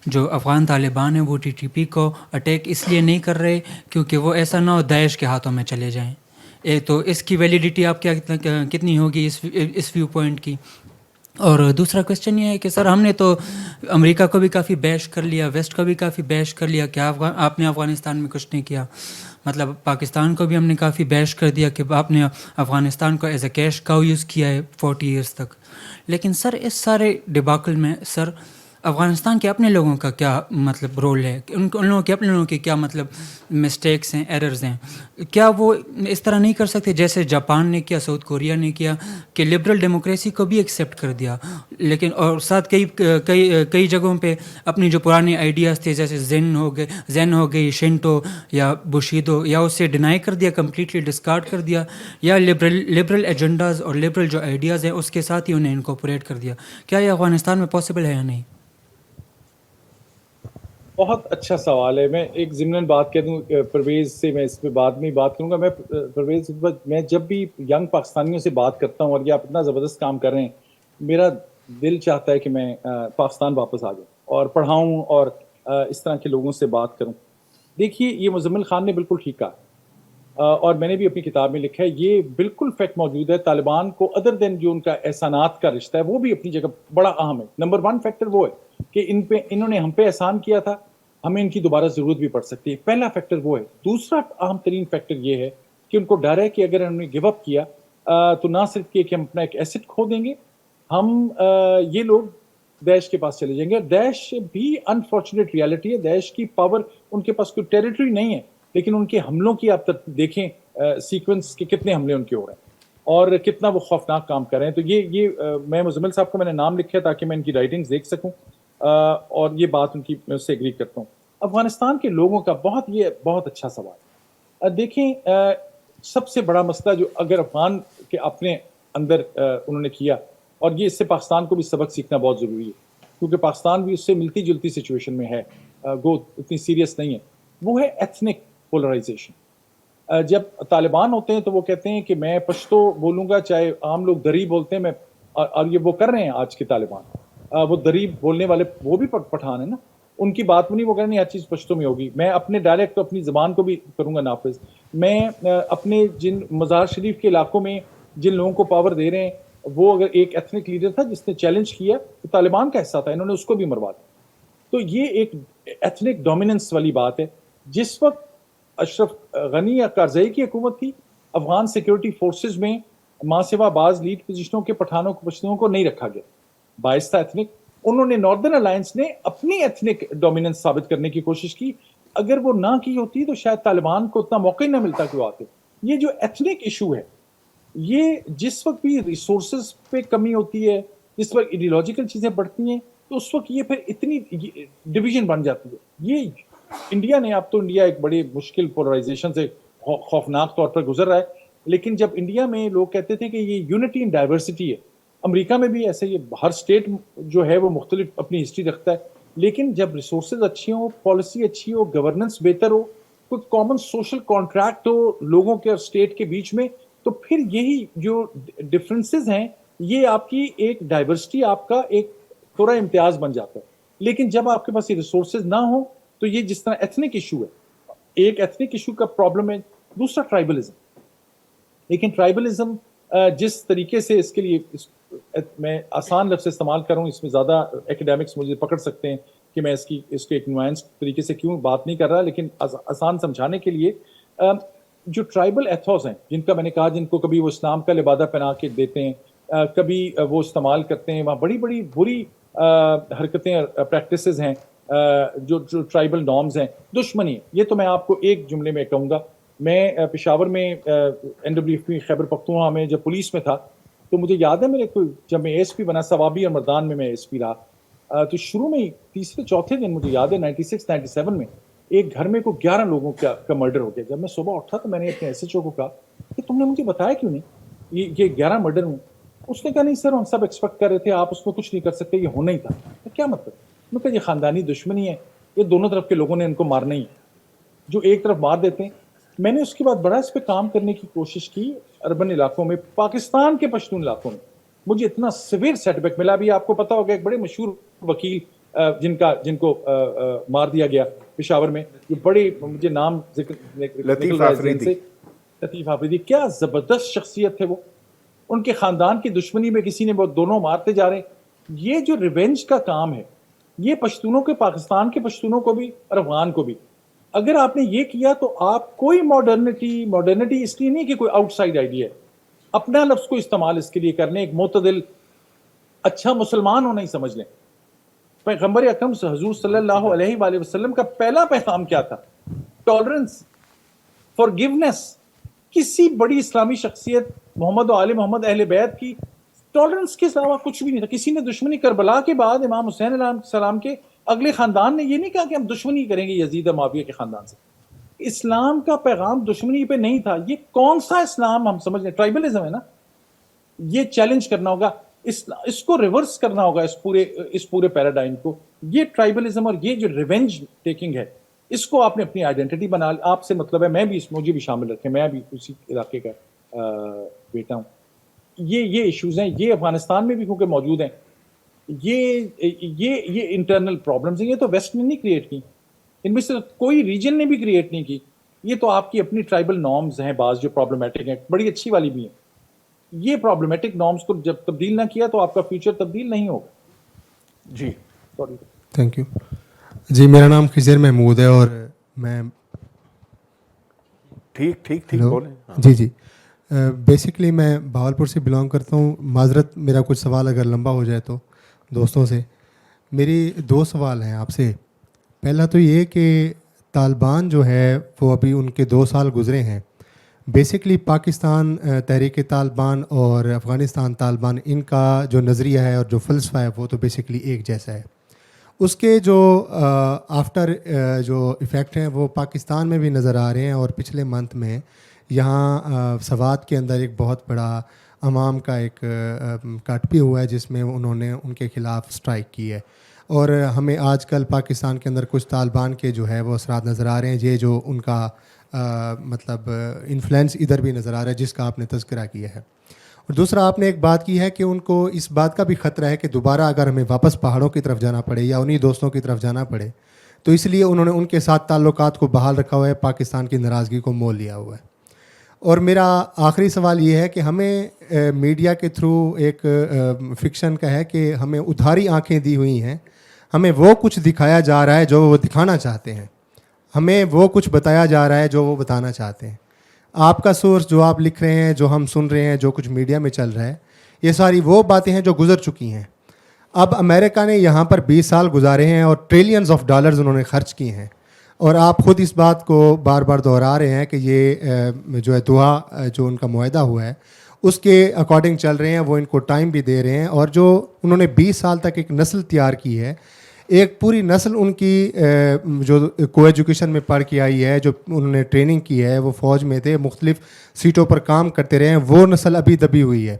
Speaker 7: جو افغان طالبان ہیں وہ ٹی ٹی پی کو اٹیک اس لیے نہیں کر رہے کیونکہ وہ ایسا نہ ہو داعش کے ہاتھوں میں چلے جائیں. تو اس کی ویلیڈیٹی آپ کتنی ہوگی اس ویو پوائنٹ کی؟ اور دوسرا کویشچن یہ ہے کہ سر ہم نے تو امریکہ کو بھی کافی بیش کر لیا، ویسٹ کو بھی کافی بیش کر لیا، کیا آپ نے افغانستان میں کچھ نہیں کیا؟ مطلب پاکستان کو بھی ہم نے کافی بیش کر دیا کہ آپ نے افغانستان کو as a cash cow use کیا ہے 40 ایئرس تک. لیکن سر اس سارے ڈباکل میں سر افغانستان کے اپنے لوگوں کا کیا مطلب رول ہے؟ ان لوگوں کے اپنے لوگوں کے کیا مطلب مسٹیکس ہیں، ایررز ہیں؟ کیا وہ اس طرح نہیں کر سکتے جیسے جاپان نے کیا، ساؤتھ کوریا نے کیا، کہ لبرل ڈیموکریسی کو بھی ایکسیپٹ کر دیا، لیکن اور ساتھ کئی جگہوں پہ اپنی جو پرانے آئیڈیاز تھے جیسے زین ہو گئی، شنٹو یا بوشیدو، یا اسے ڈینائی کر دیا، کمپلیٹلی ڈسکارڈ کر دیا، یا لبرل ایجنڈاز اور لبرل جو آئیڈیاز ہیں اس کے ساتھ ہی انہیں انکورپوریٹ کر دیا؟ کیا یہ افغانستان میں پاسبل ہے یا نہیں؟
Speaker 2: بہت اچھا سوال ہے. میں ایک ضمن بات کہہ دوں پرویز سے، میں اس پہ بعد میں بات کروں گا. میں پرویز میں جب بھی ینگ پاکستانیوں سے بات کرتا ہوں اور یہ آپ اتنا زبردست کام کر رہے ہیں، میرا دل چاہتا ہے کہ میں پاکستان واپس آ جاؤں اور پڑھاؤں اور اس طرح کے لوگوں سے بات کروں. دیکھیے یہ مزمل خان نے بالکل ٹھیک کہا، اور میں نے بھی اپنی کتاب میں لکھا ہے، یہ بالکل فیکٹ موجود ہے. طالبان کو ادر دین جو ان کا احسانات کا رشتہ ہے وہ بھی اپنی جگہ بڑا اہم ہے. نمبر 1 فیکٹر وہ ہے کہ انہوں نے ہم پہ احسان کیا تھا، ہمیں ان کی دوبارہ ضرورت بھی پڑ سکتی ہے. پہلا فیکٹر وہ ہے. دوسرا اہم ترین فیکٹر یہ ہے کہ ان کو ڈر ہے کہ اگر انہوں نے گیو اپ کیا تو نہ صرف کہ ہم اپنا ایک ایسٹ کھو دیں گے، ہم یہ لوگ داعش کے پاس چلے جائیں گے. داعش بھی انفارچونیٹ ریالٹی ہے. داعش کی پاور، ان کے پاس کوئی ٹیریٹری نہیں ہے، لیکن ان کے حملوں کی آپ دیکھیں سیکوینس کے کتنے حملے ان کے ہو رہے ہیں اور کتنا وہ خوفناک کام کر رہے ہیں. تو یہ میں مزمل صاحب کو میں نے نام لکھا ہے تاکہ میں ان کی رائٹنگز دیکھ سکوں، اور یہ بات ان کی میں اس سے ایگری کرتا ہوں. افغانستان کے لوگوں کا بہت اچھا سوال. دیکھیں سب سے بڑا مسئلہ جو اگر افغان کے اپنے اندر انہوں نے کیا، اور یہ اس سے پاکستان کو بھی سبق سیکھنا بہت ضروری ہے کیونکہ پاکستان بھی اس سے ملتی جلتی سچویشن میں ہے، گو اتنی سیریس نہیں ہے، وہ ہے ایتھنک پولرائزیشن. جب طالبان ہوتے ہیں تو وہ کہتے ہیں کہ میں پشتو بولوں گا، چاہے عام لوگ دری بولتے ہیں، اور یہ وہ کر رہے ہیں آج کے طالبان. وہ دری بولنے والے وہ بھی پٹھان ہیں نا، ان کی بات میں نہیں، وہ کہہ رہے ہیں ہر چیز پشتو میں ہوگی. میں اپنے ڈائلیکٹ کو، اپنی زبان کو بھی کروں گا نافذ. میں اپنے جن مزار شریف کے علاقوں میں جن لوگوں کو پاور دے رہے ہیں، وہ اگر ایک ایتھنک لیڈر تھا جس نے چیلنج کیا تو طالبان کا حصہ تھا، انہوں نے اس کو بھی مروا دیا. تو یہ ایک ایتھنک ڈومیننس والی بات ہے. جس وقت اشرف غنی یا کارزئی کی حکومت تھی، افغان سیکیورٹی فورسز میں ماں سوا بعض لیڈ پوزیشنوں کے پٹھانوں کو، پشتوؤں کو نہیں رکھا گیا. باعث تھا ایتھنک. انہوں نے ناردرن الائنس نے اپنی ایتھنک ڈومیننس ثابت کرنے کی کوشش کی. اگر وہ نہ کی ہوتی تو شاید طالبان کو اتنا موقع نہ ملتا کہ وہ آتے. یہ جو ایتھنک ایشو ہے، یہ جس وقت بھی ریسورسز پہ کمی ہوتی ہے، جس وقت ایڈیولوجیکل چیزیں بڑھتی ہیں، تو اس وقت یہ پھر اتنی ڈویژن بن جاتی ہے. یہ انڈیا نے، اب تو انڈیا ایک بڑی مشکل پولرائزیشن سے خوفناک طور پر گزر رہا ہے، لیکن جب انڈیا میں لوگ کہتے تھے کہ یہ یونٹی ان ڈائیورسٹی ہے، امریکہ میں بھی ایسے، یہ ہر اسٹیٹ جو ہے وہ مختلف اپنی ہسٹری رکھتا ہے، لیکن جب ریسورسز اچھی ہوں، پالیسی اچھی ہو، گورننس بہتر ہو، کوئی کامن سوشل کانٹریکٹ ہو لوگوں کے اور اسٹیٹ کے بیچ میں، تو پھر یہی جو ڈفرینسز ہیں یہ آپ کی ایک ڈائیورسٹی، آپ کا ایک تھوڑا امتیاز بن جاتا ہے. لیکن جب آپ کے پاس یہ ریسورسز نہ ہوں تو یہ جس طرح ایتھنک ایشو ہے، ایک ایتھنک ایشو کا پرابلم ہے. دوسرا ٹرائبلزم. لیکن ٹرائبلزم جس طریقے سے، اس کے لیے میں آسان لفظ استعمال کروں، اس میں زیادہ ایکیڈیمکس مجھے پکڑ سکتے ہیں کہ میں اس کو ایک نوائنس طریقے سے کیوں بات نہیں کر رہا، لیکن آسان سمجھانے کے لیے جو ٹرائبل ایتھوس ہیں، جن کا میں نے کہا، جن کو کبھی وہ اسلام کا لبادہ پہنا کے دیتے ہیں، کبھی وہ استعمال کرتے ہیں، وہاں بڑی بڑی بری حرکتیں، پریکٹسز ہیں، جو ٹرائبل نارمز ہیں، دشمنی. یہ تو میں آپ کو ایک جملے میں کہوں گا. میں پشاور میں NWFP خیبر پختونخوا میں جب پولیس میں تھا تو مجھے یاد ہے میرے کو جب میں ایس پی بنا ثوابی اور مردان میں ایس پی رہا تو شروع میں تیسرے چوتھے دن مجھے یاد ہے 96 97 میں ایک گھر میں کو 11 لوگوں کا مرڈر ہو گیا. جب میں صبح اٹھا تو میں نے اپنے ایس ایچ او کو کہا کہ تم نے مجھے بتایا کیوں نہیں یہ 11 مرڈر ہوں. اس نے کہا نہیں سر ہم سب ایکسپیکٹ کر رہے تھے, آپ اس میں کچھ نہیں کر سکتے, یہ ہونا ہی تھا. کیا مطلب؟ میں کہا یہ خاندانی دشمنی ہے, یہ دونوں طرف کے لوگوں نے ان کو مارنا ہی ہے, جو ایک طرف مار دیتے ہیں. میں نے اس کے بعد بڑا اس پہ کام کرنے کی کوشش کی اربن علاقوں میں, پاکستان کے پشتون علاقوں میں. مجھے اتنا سیویئر سیٹ بیک ملا. ابھی آپ کو پتا ہوگا ایک بڑے مشہور وکیل جن کو مار دیا گیا پشاور میں, یہ بڑے مجھے نام
Speaker 1: لطیف آفریدی.
Speaker 2: لطیف آفریدی کیا زبردست شخصیت تھے وہ. ان کے خاندان کی دشمنی میں کسی نے وہ دونوں مارتے جا رہے ہیں. یہ جو ریونج کا کام ہے یہ پشتونوں کے, پاکستان کے پشتونوں کو بھی اور افغان کو بھی, اگر آپ نے یہ کیا تو آپ کوئی ماڈرنٹی اس لیے نہیں کہ کوئی آؤٹ سائڈ آئیڈیا ہے, اپنا لفظ کو استعمال اس کے لیے کرنے, ایک معتدل اچھا مسلمان ہونا ہی سمجھ لیں. پیغمبر اکرم حضور صلی اللہ علیہ وآلہ وسلم کا پہلا پیغام کیا تھا؟ Tolerance, forgiveness. کسی بڑی اسلامی شخصیت محمد و آل محمد اہل بیت کی ٹالرنس کے علاوہ کچھ بھی نہیں تھا. کسی نے دشمنی کربلا کے بعد امام حسین علیہ السلام کے اگلے خاندان نے یہ نہیں کہا کہ ہم دشمنی کریں گے یزید و معاویہ کے خاندان سے. اسلام کا پیغام دشمنی پہ نہیں تھا. یہ کون سا اسلام ہم سمجھ رہے ہیں؟ ٹرائبلزم ہے نا. یہ چیلنج کرنا ہوگا, اس کو ریورس کرنا ہوگا, اس پورے پیراڈائم کو. یہ ٹرائبلزم اور یہ جو ریونج ٹیکنگ ہے اس کو آپ نے اپنی آئیڈینٹی بنا لی. آپ سے مطلب ہے میں بھی مجھے بھی شامل رکھیں, میں بھی اسی علاقے کا بیٹا ہوں. یہ ایشوز ہیں, یہ افغانستان میں بھی کیونکہ موجود ہیں. یہ انٹرنل پرابلمز ہیں. یہ تو ویسٹ نے نہیں کریٹ کی, ان میں سے کوئی ریجن نے بھی کریٹ نہیں کی. یہ تو آپ کی اپنی ٹرائبل نارمز ہیں, بعض جو پرابلمٹک ہیں, بڑی اچھی والی بھی ہیں. یہ پرابلمٹک نارمز کو جب تبدیل نہ کیا تو آپ کا فیوچر تبدیل نہیں ہوگا.
Speaker 1: جی
Speaker 2: سوری.
Speaker 8: Thank you. جی میرا نام خضر محمود ہے اور میں
Speaker 1: ٹھیک بولیں.
Speaker 8: جی بیسکلی میں بہاولپور سے بلانگ کرتا ہوں. معذرت میرا کچھ سوال اگر لمبا ہو جائے تو دوستوں سے. میری 2 سوال ہیں آپ سے. پہلا تو یہ کہ طالبان جو ہے وہ ابھی ان کے 2 سال گزرے ہیں. بیسکلی پاکستان تحریک طالبان اور افغانستان طالبان, ان کا جو نظریہ ہے اور جو فلسفہ ہے وہ تو بیسکلی ایک جیسا ہے. اس کے جو آفٹر جو ایفیکٹ ہیں وہ پاکستان میں بھی نظر آ رہے ہیں. اور پچھلے منتھ میں یہاں سوات کے اندر ایک بہت بڑا عوام کا ایک کٹ بھی ہوا ہے جس میں انہوں نے ان کے خلاف اسٹرائک کی ہے. اور ہمیں آج کل پاکستان کے اندر کچھ طالبان کے جو ہے وہ اثرات نظر آ رہے ہیں. یہ جو ان کا مطلب انفلوئنس ادھر بھی نظر آ رہا ہے جس کا آپ نے تذکرہ کیا ہے. اور دوسرا آپ نے ایک بات کی ہے کہ ان کو اس بات کا بھی خطرہ ہے کہ دوبارہ اگر ہمیں واپس پہاڑوں کی طرف جانا پڑے یا انہی دوستوں کی طرف جانا پڑے تو اس لیے انہوں نے ان کے ساتھ تعلقات کو بحال رکھا ہوا ہے, پاکستان کی ناراضگی کو مول لیا ہوا ہے. اور میرا آخری سوال یہ ہے کہ ہمیں میڈیا کے تھرو ایک فکشن کا ہے کہ ہمیں ادھاری آنکھیں دی ہوئی ہیں, ہمیں وہ کچھ دکھایا جا رہا ہے جو وہ دکھانا چاہتے ہیں, ہمیں وہ کچھ بتایا جا رہا ہے جو وہ بتانا چاہتے ہیں. آپ کا سورس جو آپ لکھ رہے ہیں, جو ہم سن رہے ہیں, جو کچھ میڈیا میں چل رہا ہے, یہ ساری وہ باتیں ہیں جو گزر چکی ہیں. اب امریکہ نے یہاں پر 20 سال گزارے ہیں اور ٹریلینز آف ڈالرز انہوں نے خرچ کیے ہیں. اور آپ خود اس بات کو بار بار دہرا رہے ہیں کہ یہ جو ہے دوحہ جو ان کا معاہدہ ہوا ہے اس کے اکارڈنگ چل رہے ہیں, وہ ان کو ٹائم بھی دے رہے ہیں. اور جو انہوں نے 20 سال تک ایک نسل تیار کی ہے, ایک پوری نسل ان کی جو کو ایجوکیشن میں پڑھ کے آئی ہے, جو انہوں نے ٹریننگ کی ہے, وہ فوج میں تھے, مختلف سیٹوں پر کام کرتے رہے ہیں, وہ نسل ابھی دبی ہوئی ہے.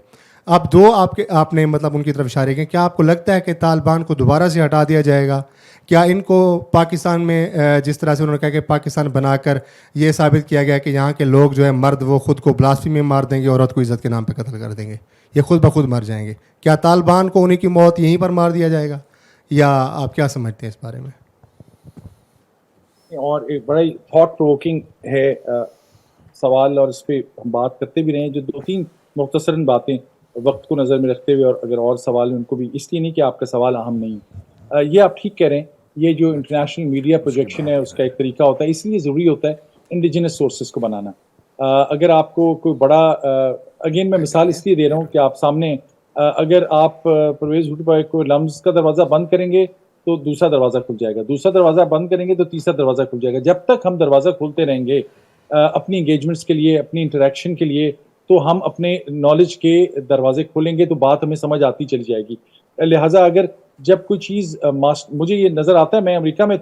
Speaker 8: اب 2 آپ نے مطلب ان کی طرف اشارے کیے. کیا آپ کو لگتا ہے کہ طالبان کو دوبارہ سے ہٹا دیا جائے گا؟ کیا ان کو پاکستان میں جس طرح سے انہوں نے کہا کہ پاکستان بنا کر یہ ثابت کیا گیا کہ یہاں کے لوگ جو ہے مرد وہ خود کو بلاسفی میں مار دیں گے, عورت کو عزت کے نام پہ قتل کر دیں گے, یہ خود بخود مر جائیں گے, کیا طالبان کو انہیں کی موت یہیں پر مار دیا جائے گا یا آپ کیا سمجھتے ہیں اس بارے میں؟
Speaker 2: اور ایک بڑا ہی تھاٹ پروکنگ ہے سوال, اور اس پہ ہم بات کرتے بھی رہے ہیں. جو 2-3 مختصراً باتیں وقت کو نظر میں رکھتے ہوئے, اور اگر اور سوال ان کو بھی, اس لیے نہیں کہ آپ کا سوال اہم نہیں, یہ آپ ٹھیک کہہ رہے ہیں. یہ جو انٹرنیشنل میڈیا پروجیکشن ہے اس کا ایک طریقہ ہوتا ہے, اس لیے ضروری ہوتا ہے انڈیجنس سورسز کو بنانا. اگر آپ کو کوئی بڑا, اگین میں مثال اس لیے دے رہا ہوں کہ آپ سامنے, اگر آپ پرویز بھٹو بھائی کو لمز کا دروازہ بند کریں گے تو دوسرا دروازہ کھل جائے گا, دوسرا دروازہ بند کریں گے تو تیسرا دروازہ کھل جائے گا. جب تک ہم دروازہ کھولتے رہیں گے اپنی انگیجمنٹس کے لیے, اپنی انٹریکشن کے لیے, تو ہم اپنے نالج کے دروازے کھولیں گے تو بات ہمیں سمجھ آتی چلی جائے گی. لہٰذا اگر جب کوئی چیز مجھے یہ نظر آتا ہے, میں امریکہ میں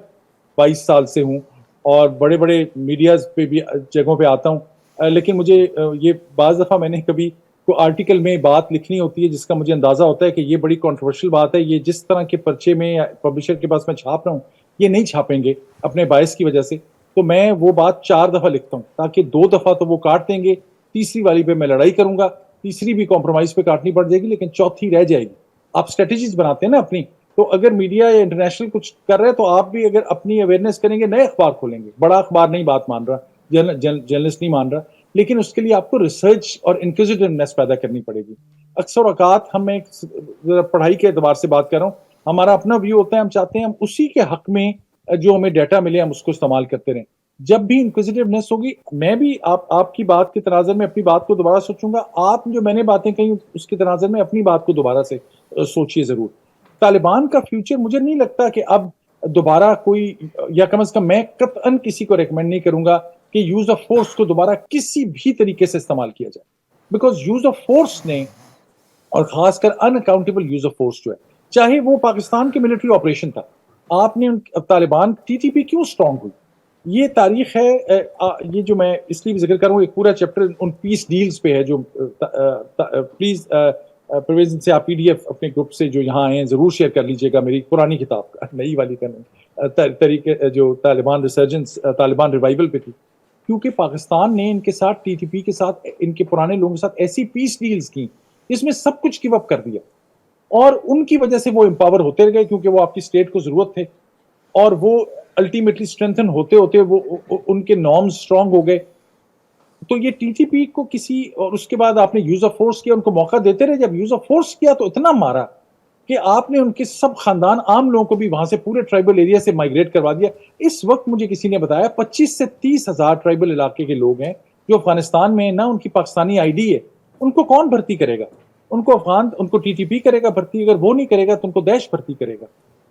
Speaker 2: 22 سال سے ہوں اور بڑے بڑے میڈیاز پہ بھی جگہوں پہ آتا ہوں, لیکن مجھے یہ بعض دفعہ میں نے کبھی کوئی آرٹیکل میں بات لکھنی ہوتی ہے جس کا مجھے اندازہ ہوتا ہے کہ یہ بڑی کنٹروورشل بات ہے, یہ جس طرح کے پرچے میں پبلشر کے پاس میں چھاپ رہا ہوں یہ نہیں چھاپیں گے اپنے باعث کی وجہ سے, تو میں وہ بات 4 دفعہ لکھتا ہوں تاکہ 2 دفعہ تو وہ کاٹ دیں گے, تیسری والی پہ میں لڑائی کروں گا, تیسری بھی کمپرومائز پہ کاٹنی پڑ جائے گی لیکن چوتھی رہ جائے گی. آپ اسٹریٹجیز بناتے ہیں نا اپنی, تو اگر میڈیا یا انٹرنیشنل کچھ کر رہے ہیں تو آپ بھی اگر اپنی اویئرنیس کریں گے, نئے اخبار کھولیں گے, بڑا اخبار نہیں بات مان رہا, جرنلسٹ نہیں مان رہا, لیکن اس کے لیے آپ کو ریسرچ اور انکوزیٹیونیس پیدا کرنی پڑے گی. اکثر اوقات ہم ایک پڑھائی کے اعتبار سے بات کر رہا ہوں, ہمارا اپنا ویو ہوتا ہے, ہم چاہتے ہیں ہم اسی کے حق میں جو ہمیں ڈیٹا ملے ہم اس کو استعمال کرتے رہیں. جب بھی انکوزیٹیونیس ہوگی, میں بھی آپ کی بات کے تناظر میں اپنی بات کو دوبارہ سوچوں گا, آپ جو میں نے باتیں کہیں اس کے تناظر میں اپنی بات کو دوبارہ سے سوچیے ضرور. طالبان کا فیوچر مجھے نہیں لگتا کہ اب دوبارہ کوئی, یا کم از کم میں قطعاً کسی کو ریکمینڈ نہیں کروں گا کہ یوز آف فورس کو دوبارہ کسی بھی طریقے سے استعمال کیا جائے, بیکاز یوز آف فورس نے, اور خاص کر ان اکاؤنٹیبل یوز آف فورس جو ہے, چاہے وہ پاکستان کی ملٹری آپریشن تھا, آپ نے طالبان TTP کیوں اسٹرانگ ہوئی, یہ تاریخ ہے. یہ جو میں اس لیے بھی ذکر کروں, ایک پورا چیپٹر ان پیس ڈیلز پہ ہے, جو پلیز پرویز سے آپ PDF اپنے گروپ سے جو یہاں آئے ہیں ضرور شیئر کر لیجئے گا, میری پرانی کتاب کا, نئی والی کا نہیں, طریقے جو طالبان ریسرجنس, طالبان ریوائول پہ تھی, کیونکہ پاکستان نے ان کے ساتھ TTP کے ساتھ, ان کے پرانے لوگوں کے ساتھ ایسی پیس ڈیلز کی جس میں سب کچھ گیو اپ کر دیا, اور ان کی وجہ سے وہ امپاور ہوتے گئے کیونکہ وہ آپ کی اسٹیٹ کو ضرورت تھے, اور وہ الٹیمیٹلی اسٹرینتھن ہوتے ہوتے وہ ان کے نارمز اسٹرانگ ہو گئے. تو یہ TTP کو کسی, اور اس کے بعد آپ نے یوز آف فورس کیا, ان کو موقع دیتے رہے, جب یوز آف فورس کیا تو اتنا مارا کہ آپ نے ان کے سب خاندان, عام لوگوں کو بھی وہاں سے پورے ٹرائبل ایریا سے مائگریٹ کروا دیا. اس وقت مجھے کسی نے بتایا 25 سے 30 ہزار ٹرائبل علاقے کے لوگ ہیں جو افغانستان میں, نہ ان کی پاکستانی ID ہے, ان کو کون بھرتی کرے گا, ان کو TTP کرے گا بھرتی, اگر وہ نہیں کرے گا تو ان کو داعش بھرتی کرے گا.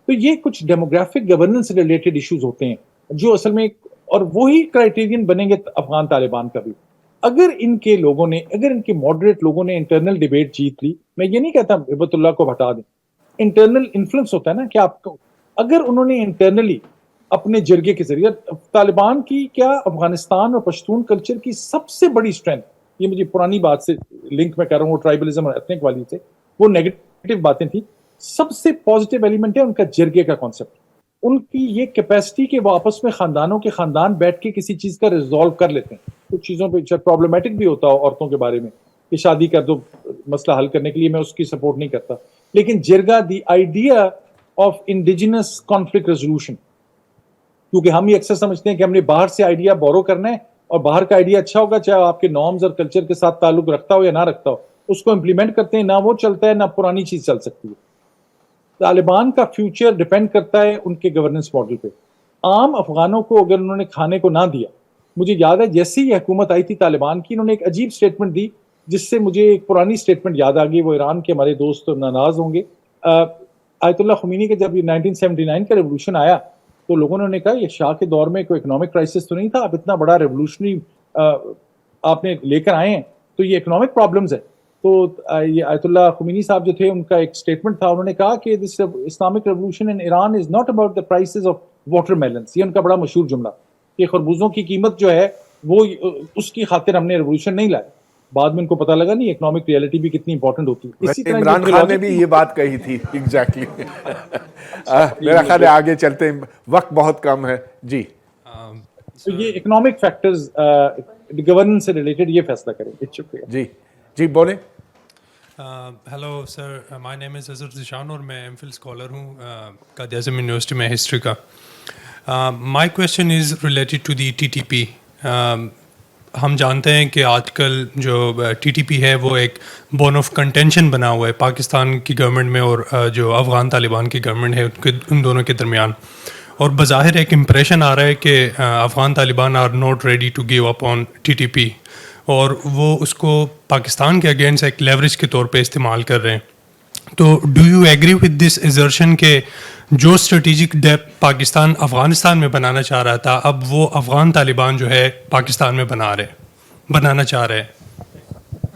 Speaker 2: تو یہ کچھ ڈیموگرافک گورننس سے ریلیٹڈ ایشوز ہوتے ہیں جو اصل میں, اور وہی کرائٹیرین بنیں گے افغان طالبان کا بھی. اگر ان کے لوگوں نے, اگر ان کے ماڈریٹ لوگوں نے انٹرنل ڈیبیٹ جیت لی, میں یہ نہیں کہتا ہبت اللہ کو ہٹا دیں, انٹرنل انفلوئنس ہوتا ہے نا کہ آپ کو, اگر انہوں نے انٹرنلی اپنے جرگے کے ذریعے, طالبان کی کیا افغانستان اور پشتون کلچر کی سب سے بڑی اسٹرینتھ, یہ مجھے پرانی بات سے لنک میں کر رہا ہوں, وہ ٹرائبلزم اور ایتھنک والی سے, وہ نیگیٹو باتیں تھیں, سب سے پازیٹیو ایلیمنٹ ہے ان کا جرگے کا کانسیپٹ. ان کی یہ کیپیسٹی کہ وہ آپس میں خاندانوں کے خاندان بیٹھ کے کسی چیز کا ریزالو کر لیتے ہیں. کچھ چیزوں پہ پرابلمٹک بھی ہوتا ہو عورتوں کے بارے میں کہ شادی کر دو مسئلہ حل کرنے کے لیے, میں اس کی سپورٹ نہیں کرتا, لیکن jirga the idea of indigenous conflict resolution, کیونکہ ہم یہ اکثر سمجھتے ہیں کہ ہم نے باہر سے آئیڈیا بورو کرنا ہے, اور باہر کا آئیڈیا اچھا ہوگا چاہے آپ کے نارمز اور کلچر کے ساتھ تعلق رکھتا ہو یا نہ رکھتا ہو, اس کو امپلیمنٹ کرتے ہیں, نہ وہ چلتا ہے نہ پرانی چیز چل سکتی ہے. طالبان کا فیوچر ڈیپینڈ کرتا ہے ان کے گورننس ماڈل پہ. عام افغانوں کو اگر انہوں نے کھانے کو نہ دیا, مجھے یاد ہے جیسے ہی حکومت آئی تھی طالبان کی, انہوں نے ایک عجیب سٹیٹمنٹ دی جس سے مجھے ایک پرانی سٹیٹمنٹ یاد آ گئی, وہ ایران کے ہمارے دوست ناراض ہوں گے. آیت اللہ خمینی کے جب یہ 1979 کا ریولوشن آیا تو لوگوں نے کہا یہ شاہ کے دور میں کوئی اکنامک کرائسس تو نہیں تھا, اب اتنا بڑا ریولوشنری آپ نے لے کر آئے ہیں تو یہ اکنامک پرابلمز ہے. تو یہ آیت اللہ خمینی صاحب جو تھے, ان کا ایک سٹیٹمنٹ تھا, انہوں نے کہا کہ this Islamic revolution in Iran is not about the prices of watermelons. یہ ان کا بڑا مشہور جملہ کہ خربوزوں کی قیمت جو ہے وہ اس کی خاطر ہم نے ریولوشن نہیں لایا. بعد میں ان کو پتہ لگا نہیں اکنامک ریالٹی بھی کتنی امپورٹنٹ ہوتی ہے. اسی طرح
Speaker 1: عمران خان نے بھی یہ بات کہی تھی ایگزیکٹلی. میرا خیال ہے آگے چلتے ہیں, وقت بہت کم ہے. جی
Speaker 2: تو یہ اکنامک فیکٹرز گورننس سے ریلیٹڈ یہ فیصلہ کریں گے. شکریہ.
Speaker 1: جی بولیں.
Speaker 9: ہیلو سر, مائی نیم از اظہر ذیشان اور میں ایم فل اسکالر ہوں قائد اعظم یونیورسٹی میں ہسٹری کا. My question is related to the TTP. ہم جانتے ہیں کہ آج کل جو TTP ہے وہ ایک بون آف کنٹینشن بنا ہوا ہے پاکستان کی گورنمنٹ میں اور جو افغان طالبان کی گورنمنٹ ہے ان دونوں کے درمیان, اور بظاہر ایک امپریشن آ رہا ہے کہ Afghan Taliban are not ready to give up on TTP, اور وہ اس کو پاکستان کے اگینسٹ ایک لیوریج کے طور پہ استعمال کر رہے ہیں. تو do you agree with this assertion کہ جو اسٹریٹجک ڈیپ پاکستان افغانستان میں بنانا چاہ رہا تھا, اب وہ افغان طالبان جو ہے پاکستان میں بنانا چاہ رہے ہیں؟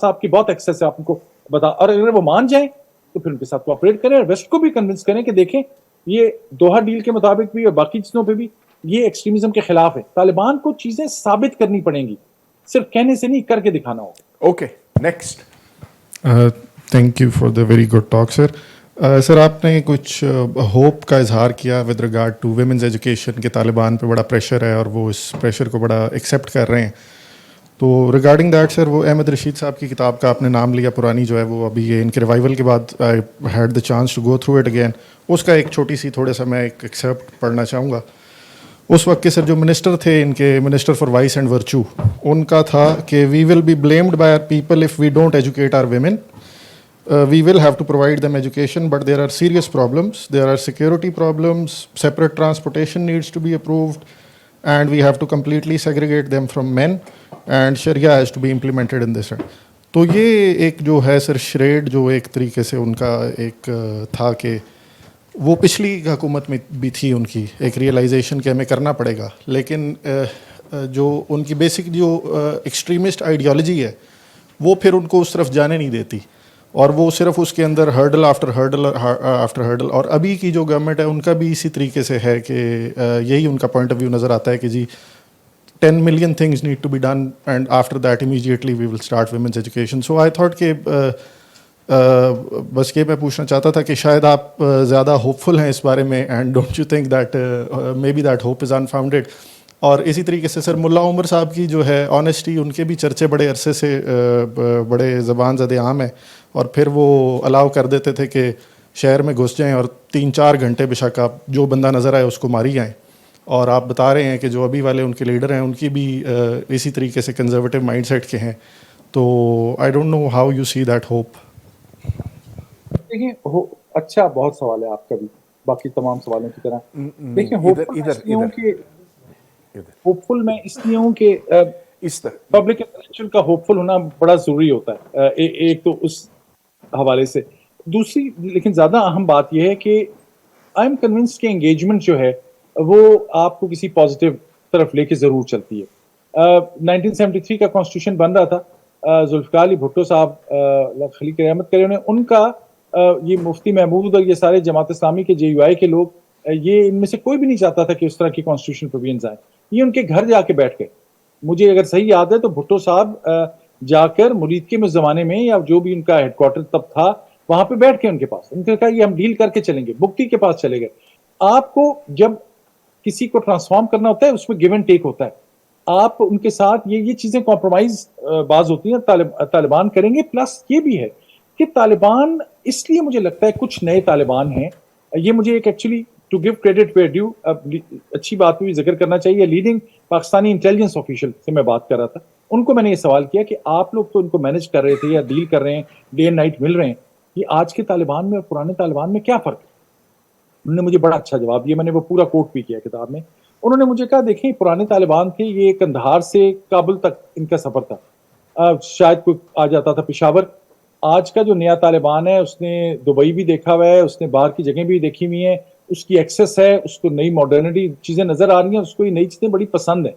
Speaker 2: صاحب کی بہت ایکسیس ہے آپ کو بتا, اور اگر وہ مان جائیں تو پھر ان کے ساتھ کوآپریٹ کریں اور ویسٹ کو بھی کنونس کریں کہ دیکھیں یہ دوحہ ڈیل کے مطابق بھی اور باقی چیزوں پہ بھی یہ ایکسٹریمزم کے خلاف ہے. طالبان کو چیزیں ثابت کرنی پڑیں گی, صرف کہنے سے نہیں, کر کے دکھانا ہوگا.
Speaker 1: Okay, next.
Speaker 10: Thank you for the very good talk sir. Sir آپ نے کچھ ہوپ کا اظہار کیا with regard to women's education کہ طالبان پہ بڑا پریشر ہے اور وہ اس پریشر کو بڑا ایکسیپٹ کر رہے ہیں. تو ریگارڈنگ دیٹ سر, وہ احمد رشید صاحب کی کتاب کا آپ نے نام لیا, پرانی جو ہے وہ ابھی یہ ان کے ریوائول کے بعد I had the chance to go through it again. اس کا ایک چھوٹی سی تھوڑا سا میں ایک ایکسیپٹ پڑھنا چاہوں گا. اس وقت کے سر جو منسٹر تھے ان کے, minister for vice and virtue, ان کا تھا کہ we will be blamed by our people if we don't educate our women. We will have to provide them education, but there are serious problems. There are security problems, separate transportation needs to be approved, and we have to completely segregate them from men, and Sharia has to be implemented in this. تو یہ ایک جو ہے سر شریڈ جو ایک طریقے سے ان کا ایک تھا کہ وہ پچھلی حکومت میں بھی تھی ان کی ایک ریئلائزیشن کہ ہمیں کرنا پڑے گا, لیکن جو ان کی بیسک جو ایکسٹریمسٹ آئیڈیالوجی ہے وہ پھر ان کو اس طرف جانے نہیں دیتی, اور وہ صرف اس کے اندر hurdle after hurdle after hurdle. اور ابھی کی جو گورنمنٹ ہے ان کا بھی اسی طریقے سے ہے کہ یہی ان کا پوائنٹ آف ویو نظر آتا ہے کہ جی 10 million things need to be done and after that immediately we will start women's education. So I thought کہ بس یہ میں پوچھنا چاہتا تھا کہ شاید آپ زیادہ ہوپ فل ہیں اس بارے میں, and don't you think that may be that hope is unfounded. اور اسی طریقے سے سر ملا عمر صاحب کی جو ہے آنیسٹی, ان کے بھی چرچے بڑے عرصے سے بڑے زبان زد عام ہیں, اور پھر وہ الاؤ کر دیتے تھے کہ شہر میں گھس جائیں اور 3-4 گھنٹے بے شک آپ جو بندہ نظر آئے اس کو ماری جائیں. اور آپ بتا رہے ہیں کہ جو ابھی والے ان کے لیڈر ہیں ان کی بھی اسی طریقے سے کنزرویٹو مائنڈ سیٹ کے ہیں. تو I don't know how you see that hope.
Speaker 2: دیکھیں اچھا بہت سوال ہے آپ کا بھی باقی تمام سوالوں کی طرح. دیکھیں ہوپ فل میں اس لیے ہوں کہ پبلک انٹلیکچوئل کا ہوپ فل ہونا بڑا ضروری ہوتا ہے, ایک تو اس حوالے سے. دوسری لیکن زیادہ اہم بات یہ ہے کہ آئی ایم کنونسڈ کہ انگیجمنٹ جو ہے وہ آپ کو کسی پازیٹیو طرف لے کے ضرور چلتی ہے. 1973 کا کانسٹیٹیوشن بن رہا تھا, ذوالفقار علی بھٹو صاحب خلیق رحمت کرے انہیں, ان کا یہ مفتی محمود اور یہ سارے جماعت اسلامی کے JUI کے لوگ, یہ ان میں سے کوئی بھی نہیں چاہتا تھا کہ اس طرح کی کانسٹیٹیوشن پروویژنز آئیں. یہ ان کے گھر جا کے بیٹھ گئے. مجھے اگر صحیح یاد ہے تو بھٹو صاحب جا کر ملید کے زمانے میں یا جو بھی ان کا ہیڈ کوارٹر تب تھا وہاں پہ بیٹھ کے ان کے پاس, ان نے کہا یہ ہم ڈیل کر کے چلیں گے. مفتی کے پاس چلے گئے. آپ کو جب کسی کو ٹرانسفارم کرنا ہوتا ہے اس میں گیو اینڈ ٹیک ہوتا ہے. آپ ان کے ساتھ یہ چیزیں کمپرومائز باز ہوتی ہیں, طالبان کریں گے. پلس یہ بھی ہے کہ طالبان, اس لیے مجھے لگتا ہے کچھ نئے طالبان ہیں, یہ مجھے ایک actually to give credit where due, اچھی بات بھی ذکر کرنا چاہیے. لیڈنگ پاکستانی انٹیلیجنس آفیشیل سے میں بات کر رہا تھا, ان کو میں نے یہ سوال کیا کہ آپ لوگ تو ان کو مینج کر رہے تھے یا ڈیل کر رہے ہیں, ڈے اینڈ نائٹ مل رہے ہیں, یہ آج کے طالبان میں اور پرانے طالبان میں کیا فرق ہے؟ انہوں نے مجھے بڑا اچھا جواب دیا, میں نے وہ پورا کوٹ بھی کیا کتاب میں. انہوں نے مجھے کہا دیکھیں پرانے طالبان تھے, یہ کندھار سے کابل تک ان کا سفر تھا, شاید کوئی آ جاتا تھا پشاور. آج کا جو نیا طالبان ہے اس نے دبئی بھی دیکھا ہوا ہے, اس نے باہر کی جگہیں بھی دیکھی ہوئی ہیں, اس کی ایکسیس ہے, اس کو نئی ماڈرنٹی چیزیں نظر آ رہی ہیں, اس کو یہ نئی چیزیں بڑی پسند ہیں.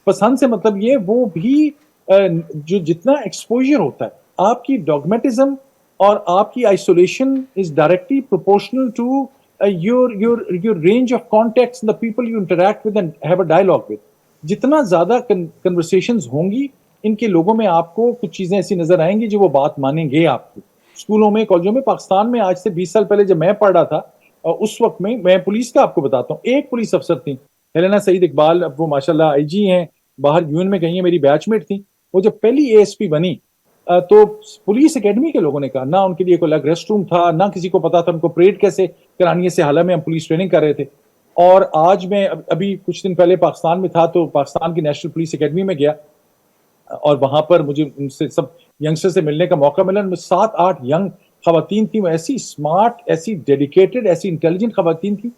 Speaker 2: پسند سے مطلب یہ وہ بھی جو جتنا ایکسپوجر ہوتا ہے, آپ کی ڈاگمیٹزم اور آپ کی isolation is directly proportional to your range of contacts and the people you interact with and have a dialogue with. جتنا زیادہ conversations ہوں گی ان کے لوگوں میں, آپ کو کچھ چیزیں ایسی نظر آئیں گی جو وہ بات مانیں گے. آپ کو اسکولوں میں, کالجوں میں, پاکستان میں آج سے 20 سال پہلے جب میں پڑھ رہا تھا, اس وقت میں پولیس کا آپ کو بتاتا ہوں, ایک پولیس افسر تھی ہیلینا سعید اقبال, اب وہ ماشاءاللہ IG ہیں, باہر UN میں گئی ہیں, میری بیچ میٹ تھی. وہ جب پہلی ASP بنی تو پولیس اکیڈمی کے لوگوں نے کہا نہ ان کے لیے کوئی الگ ریسٹ روم تھا, نہ کسی کو پتا تھا ان کو پریڈ کیسے کرانی ہے. سے حالہ میں ہم پولیس ٹریننگ کر رہے تھے. اور آج میں ابھی کچھ دن پہلے پاکستان میں تھا تو پاکستان کی نیشنل پولیس اکیڈمی میں گیا, اور وہاں پر مجھے ان سے سب ینگسٹر سے ملنے کا موقع ملا. ان میں 7-8 ینگ خواتین تھیں, وہ ایسی اسمارٹ, ایسی ڈیڈیکیٹڈ, ایسی انٹیلیجنٹ خواتین تھیں.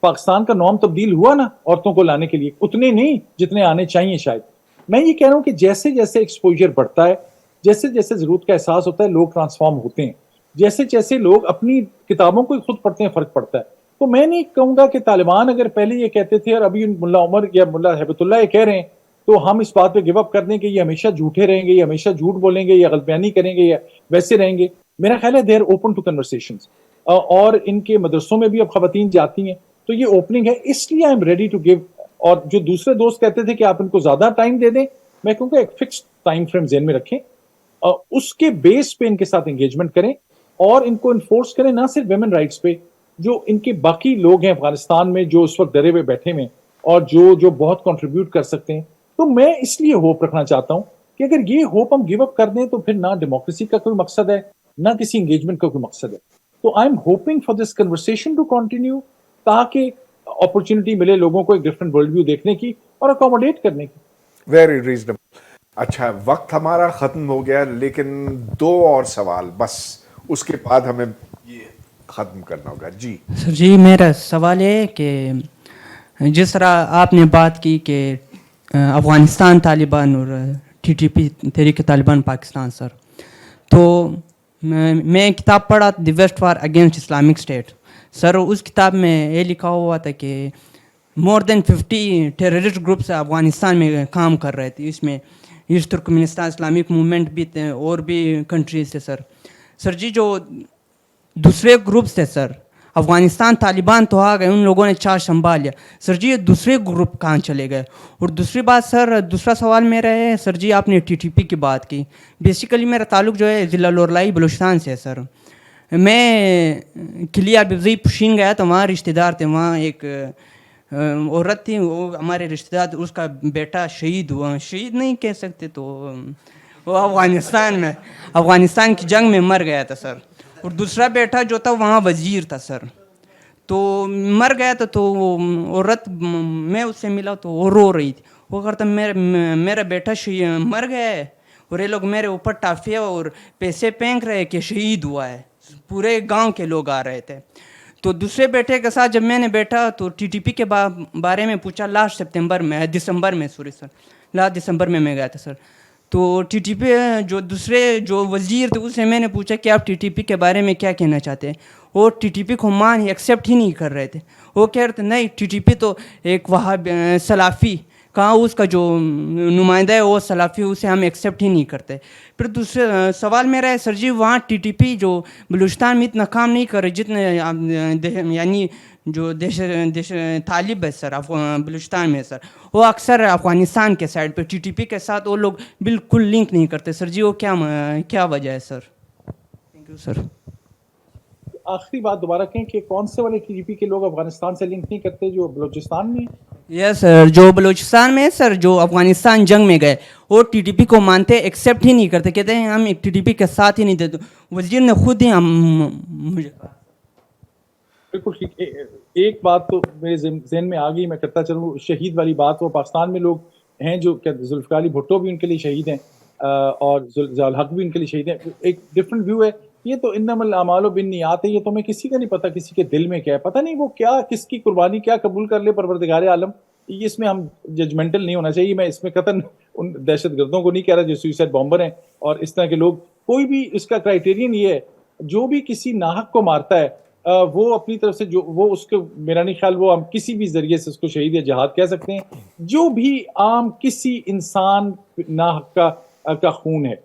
Speaker 2: پاکستان کا نام تبدیل ہوا نا عورتوں کو لانے کے لیے, اتنے نہیں جتنے آنے چاہیے شاید. میں یہ کہہ رہا ہوں کہ جیسے جیسے ایکسپوجر بڑھتا ہے, جیسے جیسے ضرورت کا احساس ہوتا ہے, لوگ ٹرانسفارم ہوتے ہیں. جیسے جیسے لوگ اپنی کتابوں کو خود پڑھتے ہیں فرق پڑتا ہے. تو میں نہیں کہوں گا کہ طالبان اگر پہلے یہ کہتے تھے اور ابھی ملا عمر یا ملا ہیبت اللہ یہ کہہ رہے ہیں تو ہم اس بات پہ گیو اپ کر دیں کہ یہ ہمیشہ جھوٹے رہیں گے, یہ ہمیشہ جھوٹ بولیں گے, یا غلط بیانی کریں گے, یا ویسے رہیں گے. میرا خیال ہے they are open to conversations, اور ان کے مدرسوں میں بھی اب خواتین جاتی ہیں, تو یہ اوپننگ ہے, اس لیے I am ready to give. اور جو دوسرے دوست کہتے تھے کہ آپ ان کو زیادہ ٹائم دے دیں, میں کہوں گا ایک فکس ٹائم فریم ذہن میں رکھیں, اس کے بیس پہ ان کے ساتھ انگیجمنٹ کریں, اور ان کو انفورس کریں نہ صرف ویمن رائٹس پہ, جو ان کے باقی لوگ ہیں افغانستان میں جو اس وقت ڈرے ہوئے بیٹھے ہوئے اور جو بہت کنٹریبیوٹ کر سکتے ہیں. تو میں اس لیے ہوپ رکھنا چاہتا ہوں کہ اگر یہ ہوپ ہم گیو اپ کر دیں تو پھر نہ ڈیموکریسی کا کوئی مقصد ہے, نہ کسی انگیجمنٹ کا کوئی مقصد ہے. تو I am hoping for this conversation to continue, تاکہ اپرچونٹی ملے لوگوں کو ایک ڈفرنٹ ورلڈ ویو دیکھنے کی اور اکوموڈیٹ کرنے کی.
Speaker 1: Very reasonable. اچھا, وقت ہمارا ختم ہو گیا, لیکن 2 اور سوال بس, اس کے بعد ہمیں یہ ختم کرنا ہوگا. جی
Speaker 11: سر جی, میرا سوال ہے کہ جس طرح آپ نے بات کی کہ افغانستان طالبان اور TTP تحریک طالبان پاکستان, سر تو میں کتاب پڑھا the West war against Islamic State. Sir اس کتاب میں یہ لکھا ہوا تھا کہ more than 50 terrorist groups Afghanistan میں کام کر رہے تھے, اس میں ایسٹ ترکمنستان اسلامک موومنٹ بھی تھے اور بھی کنٹریز تھے. سر جی جو دوسرے گروپس تھے سر, افغانستان طالبان تو آ گئے, ان لوگوں نے چارج سنبھال لیا, سر جی یہ دوسرے گروپ کہاں چلے گئے؟ اور دوسری بات سر, دوسرا سوال میرا ہے سر جی, آپ نے TTP کی بات کی, بیسیکلی میرا تعلق جو ہے ضلع لوریائی بلوچستان سے ہے. سر میں کلیا بزئی پشین گیا تو وہاں رشتہ دار تھے, وہاں ایک عورت تھی, وہ ہمارے رشتہ دار, اس کا بیٹا شہید ہوا, شہید نہیں کہہ سکتے تو وہ افغانستان کی جنگ میں مر گیا تھا سر. اور دوسرا بیٹا جو تھا وہاں وزیر تھا سر, تو مر گیا تھا. تو وہ عورت, میں اس سے ملا تو وہ رو رہی تھی, وہ کرتا میرا بیٹا مر گیا ہے اور یہ لوگ میرے اوپر ٹافیا اور پیسے پھینک رہے کہ شہید ہوا ہے. پورے گاؤں کے لوگ آ رہے تھے. تو دوسرے بیٹے کے ساتھ جب میں نے بیٹھا تو TTP کے بارے میں پوچھا, لاسٹ دسمبر میں میں گیا تھا سر. تو TTP جو دوسرے جو وزیر تھے, اسے میں نے پوچھا کہ آپ TTP کے بارے میں کیا کہنا چاہتے ہیں؟ وہ TTP کو ایکسیپٹ ہی نہیں کر رہے تھے. وہ کہہ رہے تھے نہیں, TTP تو ایک وہاب سلافی, کہاں اس کا جو نمائندہ ہے وہ سلافی, اسے ہم ایکسیپٹ ہی نہیں کرتے. پھر دوسرے سوال میرا ہے سر جی, وہاں TTP جو بلوچستان میں اتنا کام نہیں کر رہے جتنے یعنی جو دیش طالب ہے سر بلوچستان میں سر, وہ اکثر افغانستان کے سائڈ پہ TTP کے ساتھ وہ لوگ بالکل لنک نہیں کرتے. سر جی وہ کیا وجہ ہے سر؟ Thank you sir.
Speaker 2: آخری بات دوبارہ کہیں کہ کون سے والے TTP کے لوگ افغانستان سے لنک نہیں کرتے جو بلوچستان میں؟
Speaker 11: یس سر, جو بلوچستان میں سر, جو افغانستان جنگ میں گئے وہ TTP کو مانتے, ایکسیپٹ ہی نہیں کرتے, کہتے ہیں ہم ایک TTP کے ساتھ ہی نہیں دیتے. وزیر نے خود ہی مجھے
Speaker 2: بالکل ٹھیک. ایک بات تو میرے ذہن میں آ گئی, میں کرتا چلوں. شہید والی بات, وہ پاکستان میں لوگ ہیں جو ذوالفقار علی بھٹو بھی ان کے لیے شہید ہیں, اور ضیاء الحق بھی ان کے لیے شہید ہیں. ایک ڈفرینٹ ویو ہے. یہ تو انما الاعمال بالنیات ہے, یہ تو ہمیں کسی کا نہیں پتا کسی کے دل میں کیا ہے, پتہ نہیں وہ کیا, کس کی قربانی کیا قبول کر لے پروردگار عالم. اس میں ہم ججمنٹل نہیں ہونا چاہیے. میں اس میں قطعاً ان دہشت گردوں کو نہیں کہہ رہا جو سوئسائڈ بامبر ہیں اور اس طرح کے لوگ, کوئی بھی اس کا کرائٹیرین یہ ہے, جو بھی کسی ناحق کو مارتا ہے وہ اپنی طرف سے جو وہ اس کو, میرا نہیں خیال وہ ہم کسی بھی ذریعے سے اس کو شہید یا جہاد کہہ سکتے ہیں. جو بھی عام کسی انسان ناحق کا خون ہے,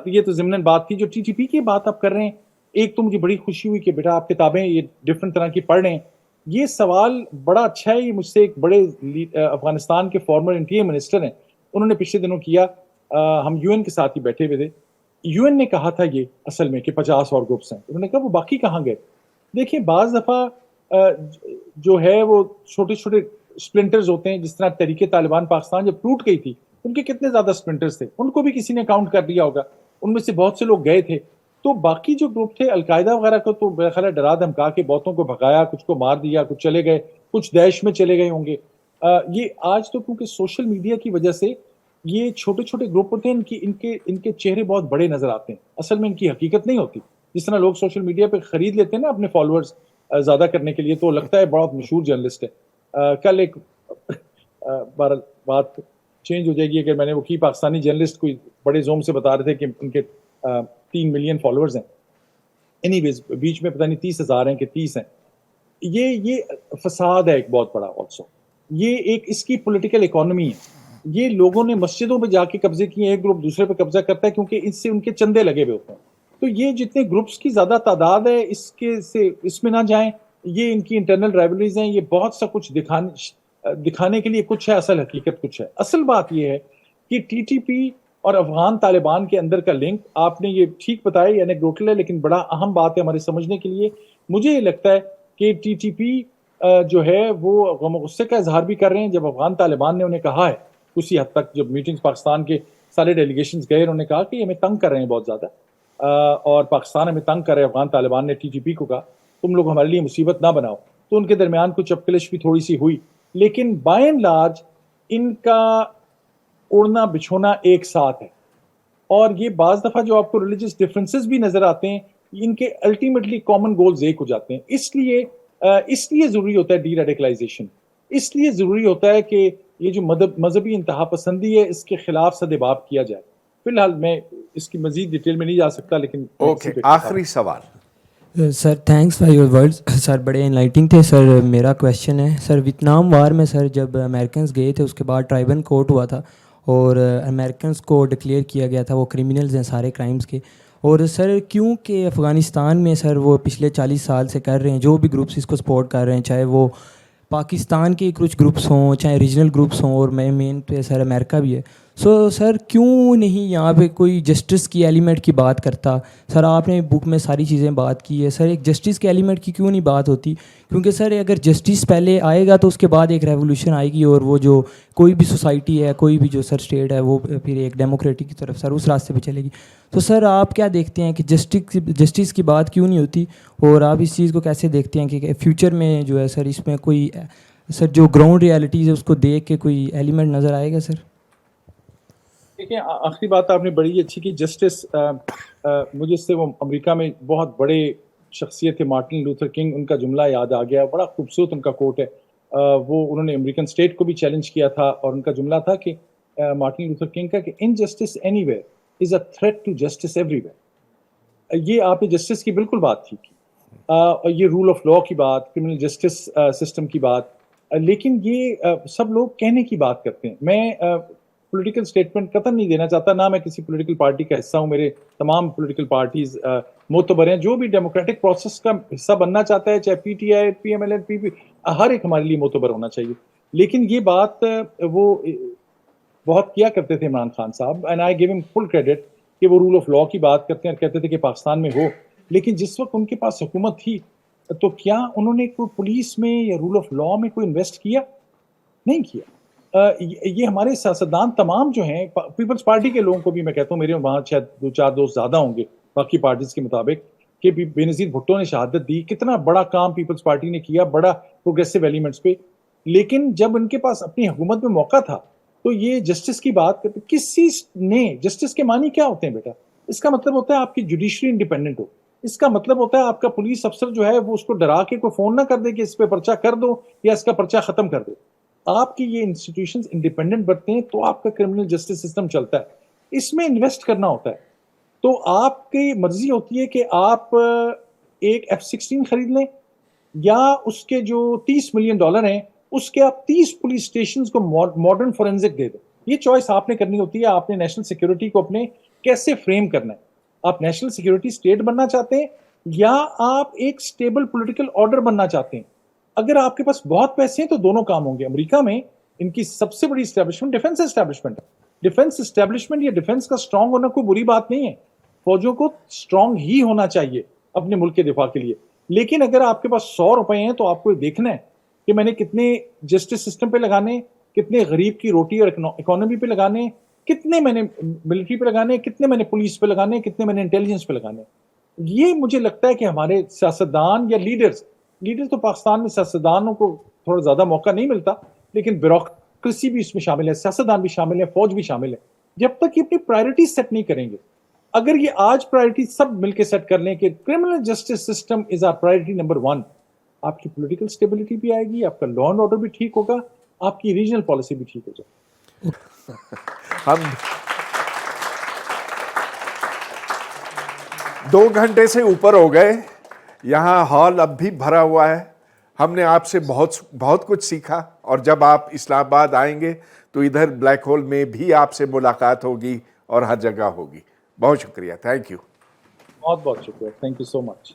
Speaker 2: یہ تو ضمناً بات تھی. جو TTP کی بات آپ کر رہے ہیں, ایک تو مجھے بڑی خوشی ہوئی کہ بیٹا آپ کتابیں یہ ڈفرنٹ طرح کی پڑھ رہے ہیں. یہ سوال بڑا اچھا ہے. یہ مجھ سے ایک بڑے افغانستان کے فارمر انٹیریئر منسٹر ہیں, انہوں نے پچھلے دنوں کیا, ہم UN کے ساتھ ہی بیٹھے ہوئے تھے. UN نے کہا تھا یہ اصل میں کہ 50 اور گروپس ہیں. انہوں نے کہا وہ باقی کہاں گئے؟ دیکھیں بعض دفعہ جو ہے وہ چھوٹے چھوٹے سپلنٹرز ہوتے ہیں. جس طرح تحریک طالبان پاکستان جب ٹوٹ گئی تھی, ان کے کتنے زیادہ سپلنٹرز تھے, ان کو بھی کسی نے کاؤنٹ کر دیا ہوگا, ان میں سے بہت سے لوگ گئے تھے. تو باقی جو گروپ تھے القاعدہ وغیرہ کو تو میرا خیال ہے ڈرا دھمکا کے بہتوں کو بھگایا, کچھ کو مار دیا, کچھ چلے گئے, کچھ داعش میں چلے گئے ہوں گے. یہ آج تو کیونکہ سوشل میڈیا کی وجہ سے یہ چھوٹے چھوٹے گروپ ہوتے ہیں, ان کے چہرے بہت بڑے نظر آتے ہیں, اصل میں ان کی حقیقت نہیں ہوتی. جس طرح لوگ سوشل میڈیا پہ خرید لیتے ہیں نا اپنے فالوورز زیادہ کرنے کے لیے, تو لگتا ہے بہت مشہور جرنلسٹ ہے. کل ایک بات چینج ہو جائے گی اگر میں نے وہ کی, پاکستانی جرنلسٹ کوئی بڑے زوم سے بتا رہے تھے کہ ان کے 3 ملین فالوورز ہیں. اینی ویز بیچ میں پتہ نہیں 30,000 ہیں کہ 30 ہیں. یہ فساد ہے ایک بہت بڑا. آلسو یہ ایک اس کی پولیٹیکل اکانومی ہے. یہ لوگوں نے مسجدوں پہ جا کے قبضے کیے, ایک گروپ دوسرے پہ قبضہ کرتا ہے کیونکہ اس سے ان کے چندے لگے ہوئے ہوتے ہیں. تو یہ جتنے گروپس کی زیادہ تعداد ہے اس میں نہ جائیں, یہ ان کی انٹرنل رائیولریز ہیں, یہ بہت سا کچھ دکھانے کے لیے کچھ ہے, اصل حقیقت کچھ ہے. اصل بات یہ ہے کہ ٹی ٹی پی اور افغان طالبان کے اندر کا لنک آپ نے یہ ٹھیک بتایا, یعنی گروٹل ہے, لیکن بڑا اہم بات ہے ہمارے سمجھنے کے لیے. مجھے یہ لگتا ہے کہ ٹی ٹی پی جو ہے وہ غم و غصے کا اظہار بھی کر رہے ہیں. جب افغان طالبان نے انہیں کہا ہے اسی حد تک, جب میٹنگز پاکستان کے سارے ڈیلیگیشنز گئے, انہوں نے کہا کہ یہ ہمیں تنگ کر رہے ہیں بہت زیادہ, اور پاکستان ہمیں تنگ کر رہے ہیں. افغان طالبان نے ٹی ٹی پی کو کہا تم لوگ ہمارے لیے مصیبت نہ بناؤ, تو ان کے درمیان کچھ چپکلش بھی تھوڑی سی ہوئی, لیکن بائی اینڈ لارج ان کا اڑنا بچھونا ایک ساتھ ہے. اور یہ بعض دفعہ جو آپ کو ریلیجس ڈفرینسز بھی نظر آتے ہیں, ان کے الٹیمیٹلی کامن گولز ایک ہو جاتے ہیں. اس لیے ضروری ہوتا ہے ڈی ریڈیکلائزیشن, اس لیے ضروری ہوتا ہے کہ یہ جو مذہبی انتہا پسندی ہے اس کے خلاف سدباب کیا جائے. فی الحال میں اس کی مزید ڈیٹیل میں نہیں جا سکتا, لیکن
Speaker 1: اوکے, آخری سوال.
Speaker 12: Sir thanks for your words سر, بڑے انلائٹنگ تھے سر. میرا کویشچن ہے سر, ویتنام وار میں سر جب امریکنز گئے تھے اس کے بعد ٹرائبن کورٹ ہوا تھا اور امریکنز کو ڈکلیئر کیا گیا تھا وہ کرمنلز ہیں سارے کرائمز کے. اور سر کیونکہ افغانستان میں سر وہ پچھلے 40 سال سے کر رہے ہیں, جو بھی گروپس اس کو سپورٹ کر رہے ہیں, چاہے وہ پاکستان کے کچھ گروپس ہوں چاہے ریجنل گروپس ہوں, اور مین پہ سر امریکہ بھی ہے. سو سر کیوں نہیں یہاں پہ کوئی جسٹس کی ایلیمنٹ کی بات کرتا؟ سر آپ نے بک میں ساری چیزیں بات کی ہے سر, ایک جسٹس کے ایلیمنٹ کی کیوں نہیں بات ہوتی؟ کیونکہ سر اگر جسٹس پہلے آئے گا تو اس کے بعد ایک ریولوشن آئے گی, اور وہ جو کوئی بھی سوسائٹی ہے, کوئی بھی جو سر اسٹیٹ ہے, وہ پھر ایک ڈیموکریٹک کی طرف سر اس راستے پہ چلے گی. تو سر آپ کیا دیکھتے ہیں کہ جسٹس کی بات کیوں نہیں ہوتی, اور آپ اس چیز کو کیسے دیکھتے ہیں کہ فیوچر میں جو ہے سر اس میں کوئی سر جو گراؤنڈ ریالٹیز ہے اس کو دیکھ کے کوئی ایلیمنٹ نظر آئے گا سر؟
Speaker 2: دیکھیں, آخری بات آپ نے بڑی اچھی کی. جسٹس مجھے اس سے وہ امریکہ میں بہت بڑے شخصیت تھے مارٹن لوتھر کنگ, ان کا جملہ یاد آ گیا, بڑا خوبصورت ان کا کوٹ ہے. وہ انہوں نے امریکن اسٹیٹ کو بھی چیلنج کیا تھا, اور ان کا جملہ تھا کہ مارٹن لوتھر کنگ کا کہ injustice anywhere is a threat to justice everywhere. یہ آپ نے جسٹس کی بالکل بات ٹھیک کی, یہ رول آف لاء کی بات, کرمنل جسٹس سسٹم کی بات, لیکن یہ سب لوگ کہنے کی بات کرتے ہیں. میں پولیٹیکل سٹیٹمنٹ قطعاً نہیں دینا چاہتا, نہ میں کسی پولیٹیکل پارٹی کا حصہ ہوں. میرے تمام پولیٹیکل پارٹیز معتبر ہیں. جو بھی ڈیموکریٹک پروسیس کا حصہ بننا چاہتا ہے, چاہے P T I, P M L N, P P, ہر ایک ہمارے لیے معتبر ہونا چاہیے. لیکن یہ بات وہ بہت کیا کرتے تھے عمران خان صاحب, اینڈ آئی گیو ہم فل کریڈٹ, کہ وہ رول آف لاء کی بات کرتے ہیں اور کہتے تھے کہ پاکستان میں ہو. لیکن جس وقت ان کے پاس حکومت تھی تو کیا انہوں نے کوئی پولیس میں یا رول آف لاء میں کوئی انویسٹ کیا؟ نہیں کیا. یہ ہمارے سیاستدان تمام جو ہیں, پیپلز پارٹی کے لوگوں کو بھی میں کہتا ہوں, میرے وہاں شاید 2-4 دوست زیادہ ہوں گے باقی پارٹیز کے مطابق, کہ بے نظیر بھٹو نے شہادت دی, کتنا بڑا کام پیپلز پارٹی نے کیا, بڑا پروگریسو ایلیمنٹس پہ. لیکن جب ان کے پاس اپنی حکومت میں موقع تھا تو یہ جسٹس کی بات کرتے. کسی نے جسٹس کے معنی کیا ہوتے ہیں بیٹا؟ اس کا مطلب ہوتا ہے آپ کی جوڈیشری انڈیپینڈنٹ ہو. اس کا مطلب ہوتا ہے آپ کا پولیس افسر جو ہے وہ اس کو ڈرا کے کوئی فون نہ کر دے کہ اس پہ پرچہ کر دو یا اس کا پرچہ ختم کر دو. آپ کی یہ انسٹیٹیوشنز انڈیپینڈنٹ بنتے ہیں تو آپ کا کرمنل جسٹس سسٹم چلتا ہے. اس میں انویسٹ کرنا ہوتا ہے. تو آپ کی مرضی ہوتی ہے کہ آپ ایک F-16 خرید لیں, یا اس کے جو $30 ملین ہیں اس کے آپ 30 پولیس اسٹیشنز کو ماڈرن فورینزک دے دیں. یہ چوائس آپ نے کرنی ہوتی ہے. آپ نے نیشنل سیکیورٹی کو اپنے کیسے فریم کرنا ہے. آپ نیشنل سیکیورٹی اسٹیٹ بننا چاہتے ہیں یا آپ ایک اسٹیبل پولیٹیکل آرڈر بننا چاہتے ہیں. اگر آپ کے پاس بہت پیسے ہیں تو دونوں کام ہوں گے. امریکہ میں ان کی سب سے بڑی اسٹیبلشمنٹ ڈیفنس اسٹیبلشمنٹ ہے. ڈیفنس اسٹیبلشمنٹ یا ڈیفنس کا اسٹرانگ ہونا کوئی بری بات نہیں ہے. فوجوں کو اسٹرانگ ہی ہونا چاہیے اپنے ملک کے دفاع کے لیے. لیکن اگر آپ کے پاس 100 روپے ہیں تو آپ کو دیکھنا ہے کہ میں نے کتنے جسٹس سسٹم پہ لگانے, کتنے غریب کی روٹی اور اکانومی پہ لگانے, کتنے میں نے ملٹری پہ لگانے, کتنے میں نے پولیس پہ لگانے, کتنے میں نے انٹیلیجنس پہ لگانے. یہ مجھے لگتا ہے کہ ہمارے سیاستدان یا لیڈرز تو پاکستان میں سیاستدانوں کو تھوڑا زیادہ موقع نہیں ملتا, لیکن بیوروکریسی بھی اس میں شامل ہے, سیاستدان بھی شامل ہے, فوج بھی شامل ہے. جب تک یہ اپنی پرائرٹیز سیٹ نہیں کریں گے, اگر یہ آج پرائرٹی سب مل کے سیٹ کر لیں کہ criminal justice system is our priority number 1, آپ کی پولیٹیکل اسٹیبلٹی بھی آئے گی, آپ کا لا اینڈ آرڈر بھی ٹھیک ہوگا, آپ کی ریجنل پالیسی بھی ٹھیک ہو جائے.
Speaker 1: ہم 2 گھنٹے سے اوپر ہو گئے. یہاں ہال اب بھی بھرا ہوا ہے. ہم نے آپ سے بہت کچھ سیکھا, اور جب آپ اسلام آباد آئیں گے تو ادھر بلیک ہول میں بھی آپ سے ملاقات ہوگی اور ہر جگہ ہوگی. بہت شکریہ, تھینک یو.
Speaker 2: بہت بہت شکریہ, تھینک یو سو مچ.